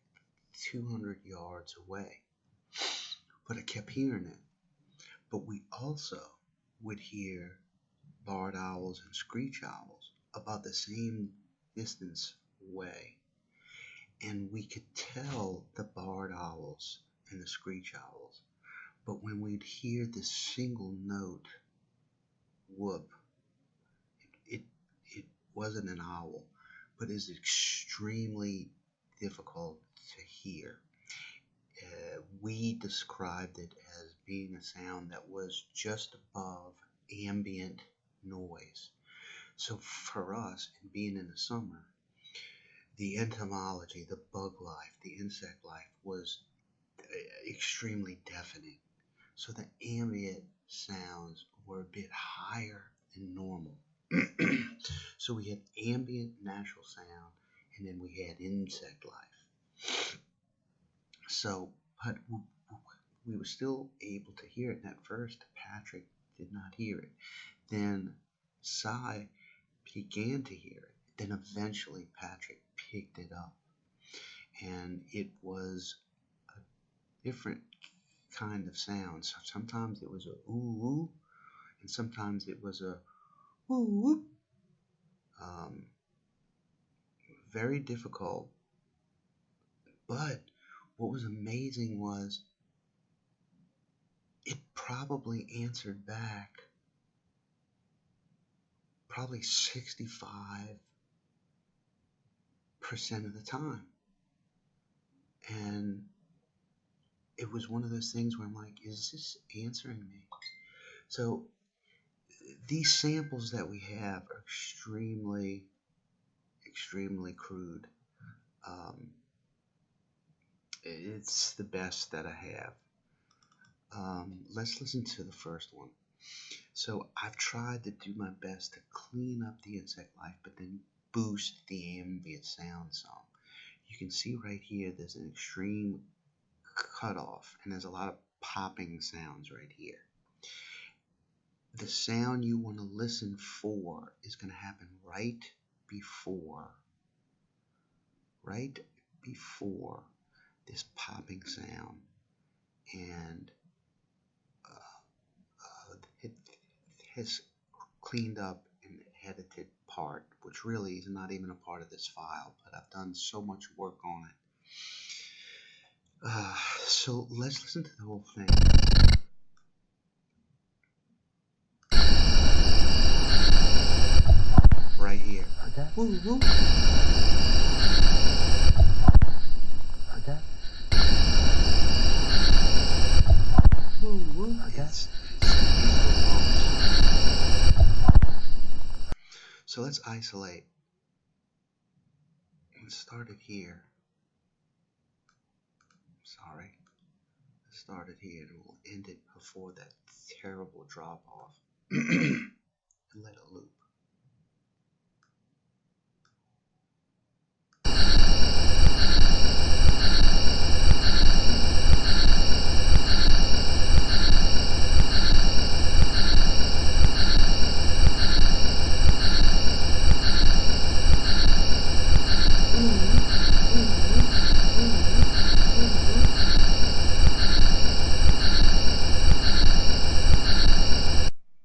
200 yards away. But I kept hearing it. But we also would hear barred owls and screech owls about the same distance away. And we could tell the barred owls and the screech owls. But when we'd hear this single note whoop, it wasn't an owl, but is extremely difficult to hear. We described it as being a sound that was just above ambient noise. So for us, being in the summer, the entomology, the bug life, the insect life was extremely deafening. So the ambient sounds were a bit higher than normal. So we had ambient natural sound, and then we had insect life. So, but we were still able to hear it. And at first, Patrick did not hear it. Then Cy began to hear it. Then eventually Patrick picked it up. And it was a different kind of sound. So sometimes it was a ooh, ooh, and sometimes it was a ooh, ooh. Very difficult. But what was amazing was it probably answered back probably 65% of the time. And it was one of those things where I'm like, is this answering me? So these samples that we have are extremely crude. It's the best that I have. Let's listen to the first one. So I've tried to do my best to clean up the insect life, but then boost the ambient sound some. You can see right here there's an extreme cutoff, and there's a lot of popping sounds right here. The sound you want to listen for is going to happen right before this popping sound, and it has cleaned up an edited part, which really is not even a part of this file, but I've done so much work on it. So let's listen to the whole thing. Right here. Okay. Woo, woo. Okay. So let's isolate. Let's start it here. Sorry. Let's start it here and we'll end it before that terrible drop off. And let it loop.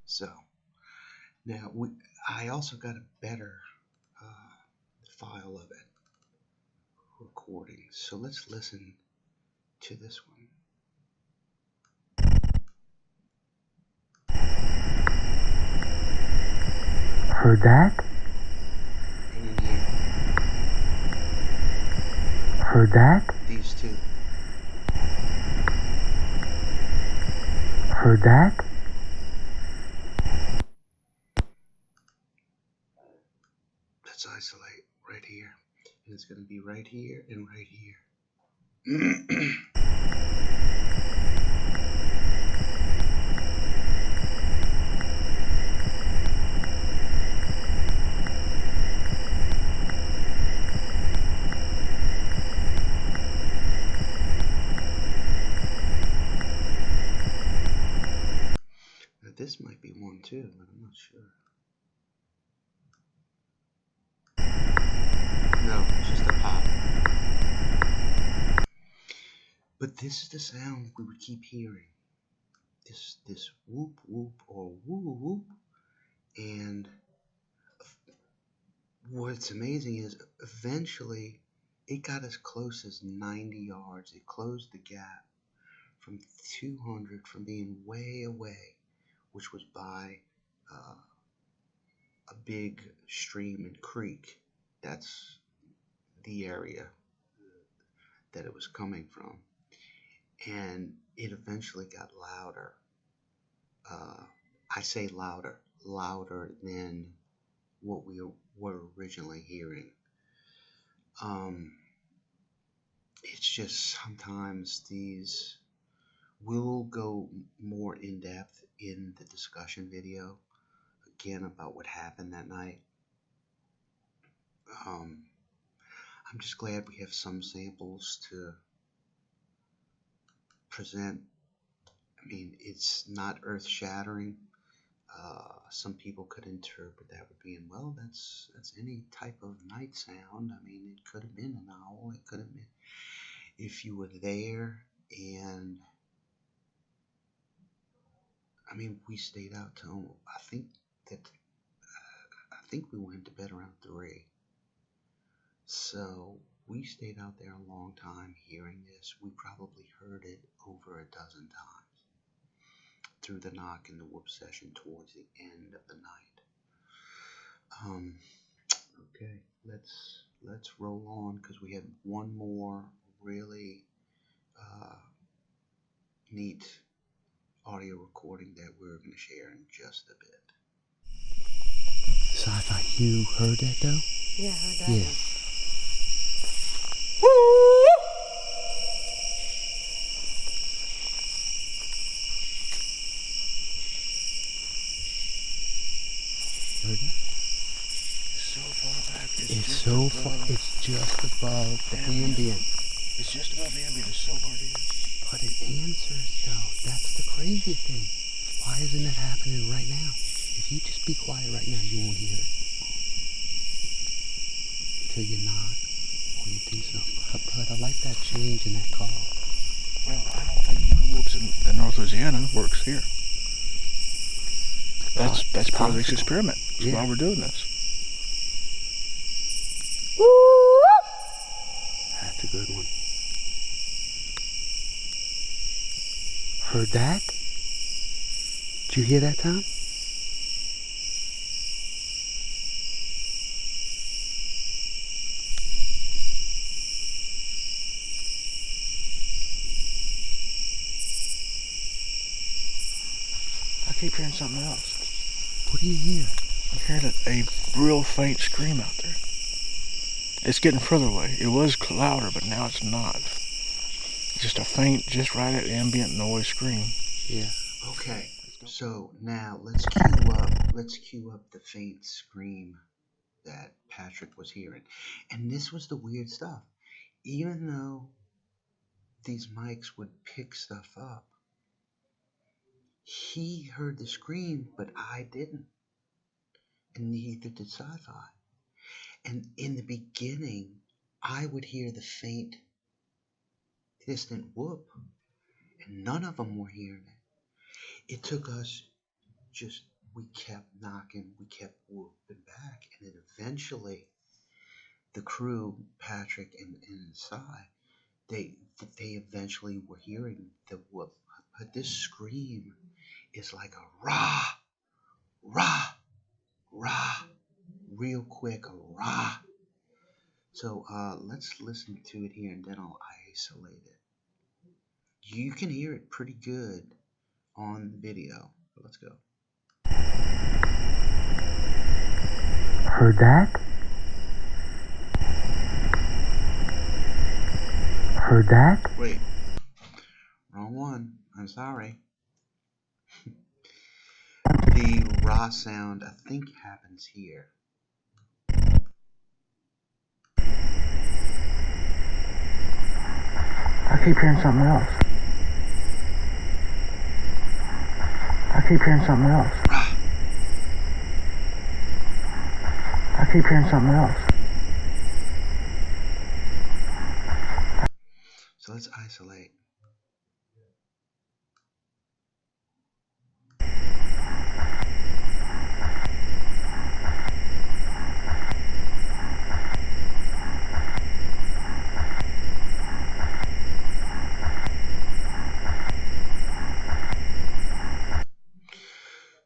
So now I also got a better file of it recording. So let's listen to this one. Heard that? And in here, Heard that? these two. Heard that? Let's isolate right here. And it's going to be right here and right here. Now this might be one too, but I'm not sure. No, it's just a pop. But this is the sound we would keep hearing. This whoop whoop or woo whoop. And what's amazing is eventually it got as close as 90 yards. It closed the gap from 200 from being way away, which was by a big stream and creek. That's the area that it was coming from. And it eventually got louder. I say louder than what we were originally hearing. It's just sometimes these will go more in depth in the discussion video again about what happened that night. I'm just glad we have some samples to present. I mean, it's not earth-shattering. Some people could interpret that with being, well, that's any type of night sound. I mean, it could have been an owl. It could have been if you were there. And I mean, we stayed out till I think we went to bed around 3. So we stayed out there a long time hearing this. We probably heard it over a dozen times through the knock and the whoop session towards the end of the night. Okay, let's roll on because we had one more really neat audio recording that we're going to share in just a bit. Sci-Fi, you heard that though? Yeah, I heard that Yeah. one. Heard that? So far back. It's so far. It's just above the ambient. It's just above ambient. It's so hard to hear. But it answers though. That's the crazy thing. Why isn't it happening right now? If you just be quiet right now, you won't hear it. Until you nod or you do something. But I like that change in that call. Well, I don't think no whoops in North Louisiana works here. That's part of this experiment. That's why we're doing this. That's a good one. Heard that? Did you hear that, Tom? I keep hearing something else. What do you hear? I heard a real faint scream out there. It's getting further away. It was louder, but now it's not. Just a faint, just right at ambient noise scream. Yeah. Okay. So now let's cue up the faint scream that Patrick was hearing. And this was the weird stuff. Even though these mics would pick stuff up, he heard the scream, but I didn't. And neither did Sci-Fi. And in the beginning, I would hear the faint, distant whoop, and none of them were hearing it. It took us we kept knocking, we kept whooping back, and then eventually the crew, Patrick and Cy, they eventually were hearing the whoop. But this scream is like a rah, rah, rah, real quick, a rah. So let's listen to it here, and then I'll isolate it. You can hear it pretty good on the video. Let's go. Heard that? Heard that? Wait. Wrong one. I'm sorry. The raw sound, I think, happens here. I keep hearing something else. I keep hearing something else. I keep hearing something else. So let's isolate.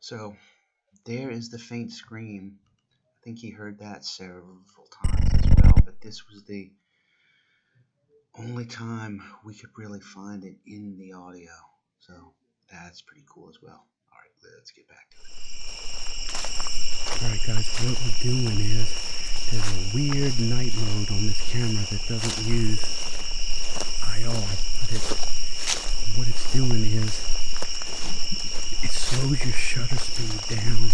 So there is the faint scream. I think he heard that several times as well, but this was the only time we could really find it in the audio. So that's pretty cool as well. All right, let's get back to it. Alright guys, what we're doing is there's a weird night mode on this camera that doesn't use IR, but what it's doing is it slows your shutter speed down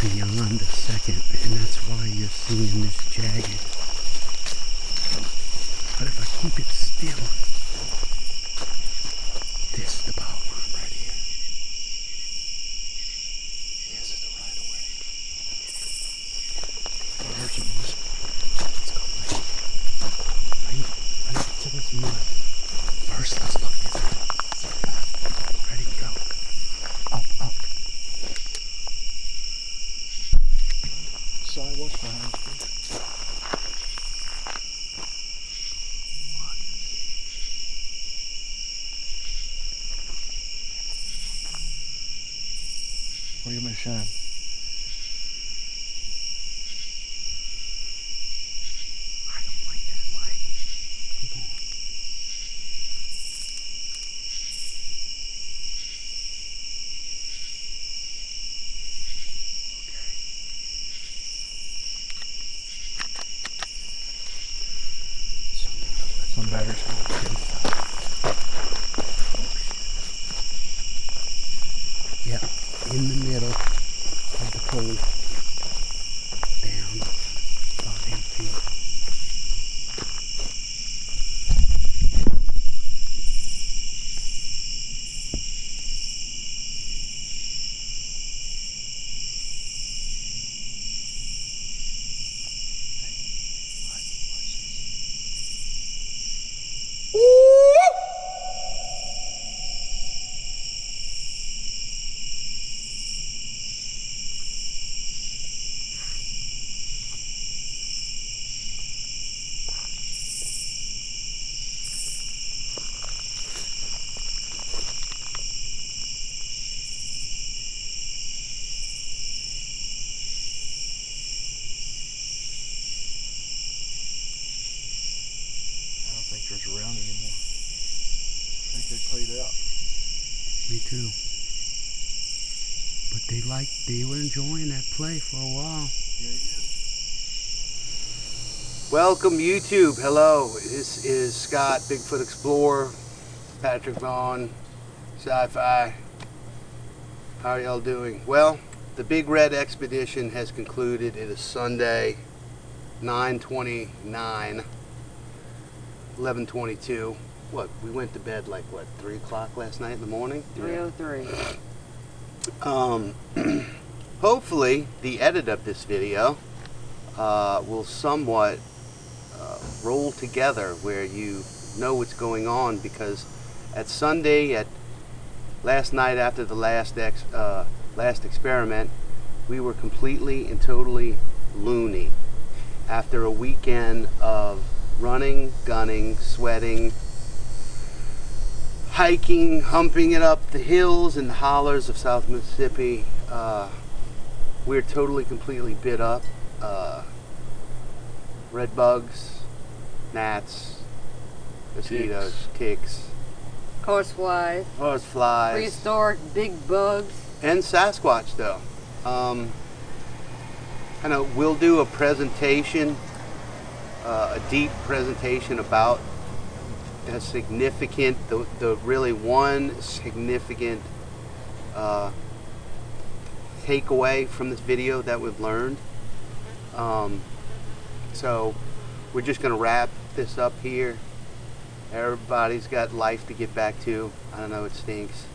beyond a second, and that's why you're seeing this jagged. But if I keep it still, this is the power line right here. This is the right of way. There's some moose. Let's go right to this mud. First, let's look this way. Ready, go. Up. Side, what's behind you? Where you gonna shine? I don't like that light. Keep on. Some batteries go Yeah, in the middle of the pole, down about 8 feet. around anymore. I think they played out. Me too. but they were enjoying that play for a while. Welcome YouTube. Hello. This is Scott, Bigfoot Explorer, Patrick Vaughn, Sci-Fi. How are y'all doing? Well, the Big Red Expedition has concluded. It is Sunday, 9/29, 11/22. What, we went to bed like, what, 3 o'clock last night in the morning? 3:03. Hopefully, the edit of this video will somewhat roll together where you know what's going on, because at Sunday, last night after the last experiment, we were completely and totally loony. After a weekend of running, gunning, sweating, hiking, humping it up the hills and the hollers of South Mississippi, we're totally, completely bit up. Red bugs, gnats, mosquitoes, ticks, Horseflies. Prehistoric big bugs. And Sasquatch, though. I know we'll do a presentation, a deep presentation about a significant, the really one significant takeaway from this video that we've learned. So we're just going to wrap this up here. Everybody's got life to get back to. I don't know, it stinks,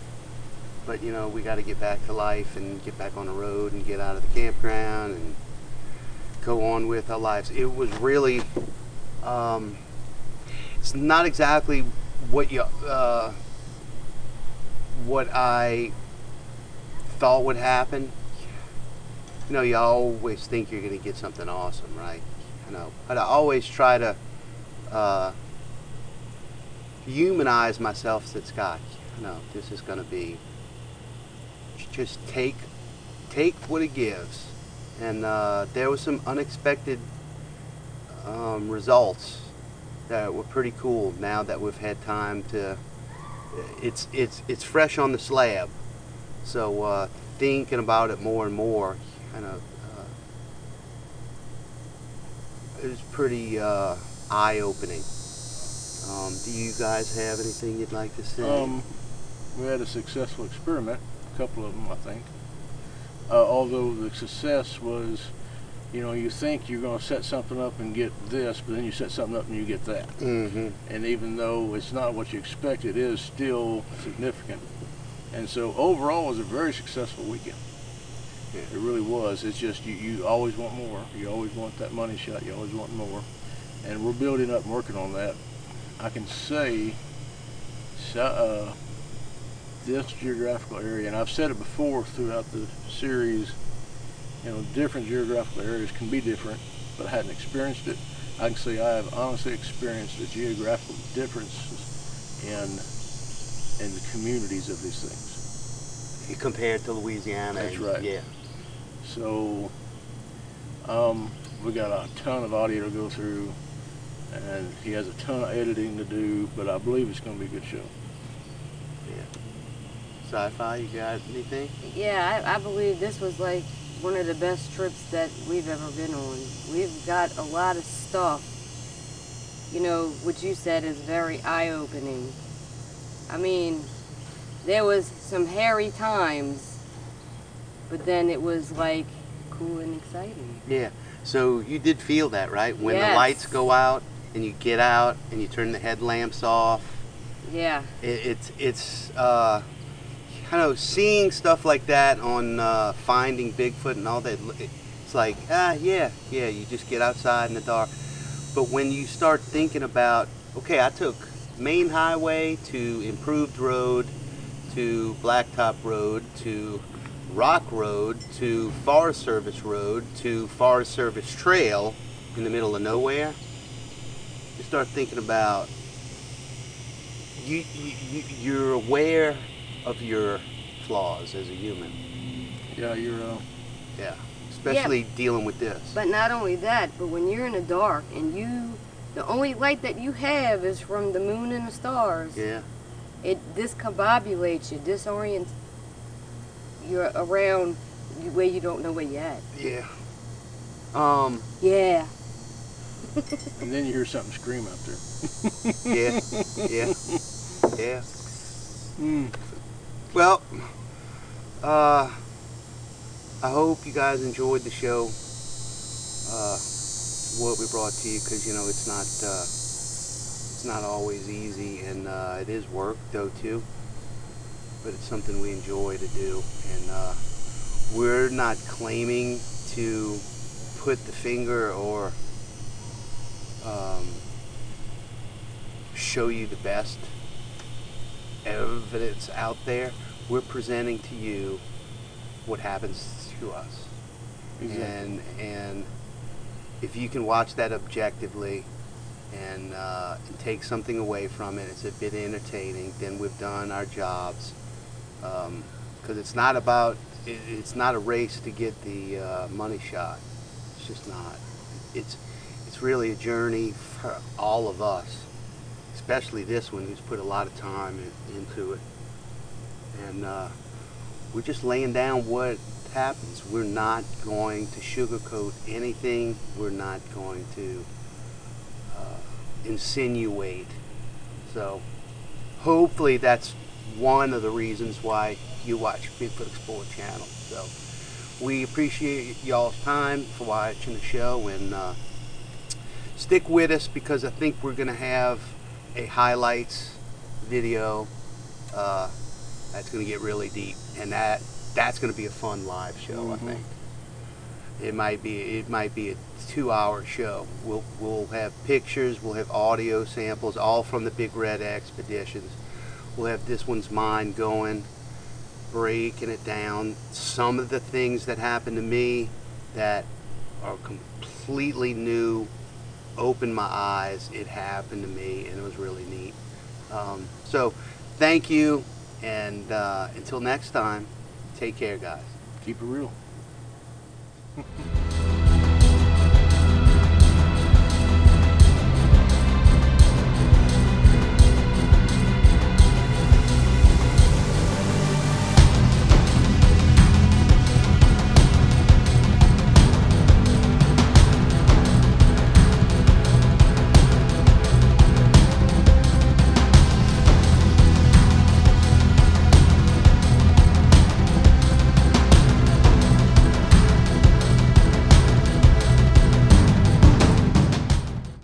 but you know, we got to get back to life and get back on the road and get out of the campground and go on with our lives. It was really it's not exactly what I thought would happen. You know, you always think you're going to get something awesome, right? I know, but I always try to humanize myself. Said Scott, no, this is going to be just take what it gives. And there was some unexpected results that were pretty cool. Now that we've had time to, it's fresh on the slab. So thinking about it more and more, kind of, it was pretty eye-opening. Do you guys have anything you'd like to say? We had a successful experiment, a couple of them, I think. Although the success was, you know, you think you're going to set something up and get this, but then you set something up and you get that. Mm-hmm. And even though it's not what you expect, it is still significant. And so overall, it was a very successful weekend. Yeah. It really was. It's just you always want more. You always want that money shot. You always want more. And we're building up and working on that. I can say this geographical area, and I've said it before throughout the series, you know, different geographical areas can be different, but I hadn't experienced it. I can say I have honestly experienced the geographical differences in the communities of these things. Compared to Louisiana. That's right. Yeah. So we got a ton of audio to go through, and he has a ton of editing to do, but I believe it's going to be a good show. Yeah. Sci-Fi, you got anything? Yeah, I believe this was like one of the best trips that we've ever been on. We've got a lot of stuff. You know, what you said is very eye-opening. I mean, there was some hairy times, but then it was like cool and exciting. Yeah. So you did feel that, right? When Yes. the lights go out and you get out and you turn the headlamps off. Yeah. It's kind of seeing stuff like that on Finding Bigfoot and all that. It's like, yeah, you just get outside in the dark. But when you start thinking about, okay, I took main highway to improved road to blacktop road to rock road to Forest Service road to Forest Service trail in the middle of nowhere, you start thinking about you're aware of your flaws as a human. Yeah, Yeah, especially dealing with this. But not only that, but when you're in the dark and the only light that you have is from the moon and the stars. Yeah. It discombobulates you, disorients you're around where you don't know where you're at. Yeah. Yeah. And then you hear something scream out there. Yeah. Yeah. Yeah. Mm. Well, I hope you guys enjoyed the show. What we brought to you, because you know it's not always easy, and it is work though too. But it's something we enjoy to do, and we're not claiming to put the finger or show you the best evidence out there. We're presenting to you what happens to us. Exactly. And if you can watch that objectively and take something away from it, it's a bit entertaining, then we've done our jobs. Because it's not about, it's not a race to get the money shot. It's just not. It's really a journey for all of us, especially this one who's put a lot of time into it. And we're just laying down what happens. We're not going to sugarcoat anything. We're not going to insinuate. So hopefully that's one of the reasons why you watch Bigfoot Explorer channel. So we appreciate y'all's time for watching the show, and stick with us, because I think we're going to have a highlights video that's going to get really deep, and that's going to be a fun live show. I think it might be a 2-hour show. We'll have pictures, we'll have audio samples, all from the Big Red expeditions. We'll have this one's mind going, breaking it down. Some of the things that happened to me that are completely new, opened my eyes. It happened to me, and it was really neat. So thank you, and until next time, take care, guys. Keep it real.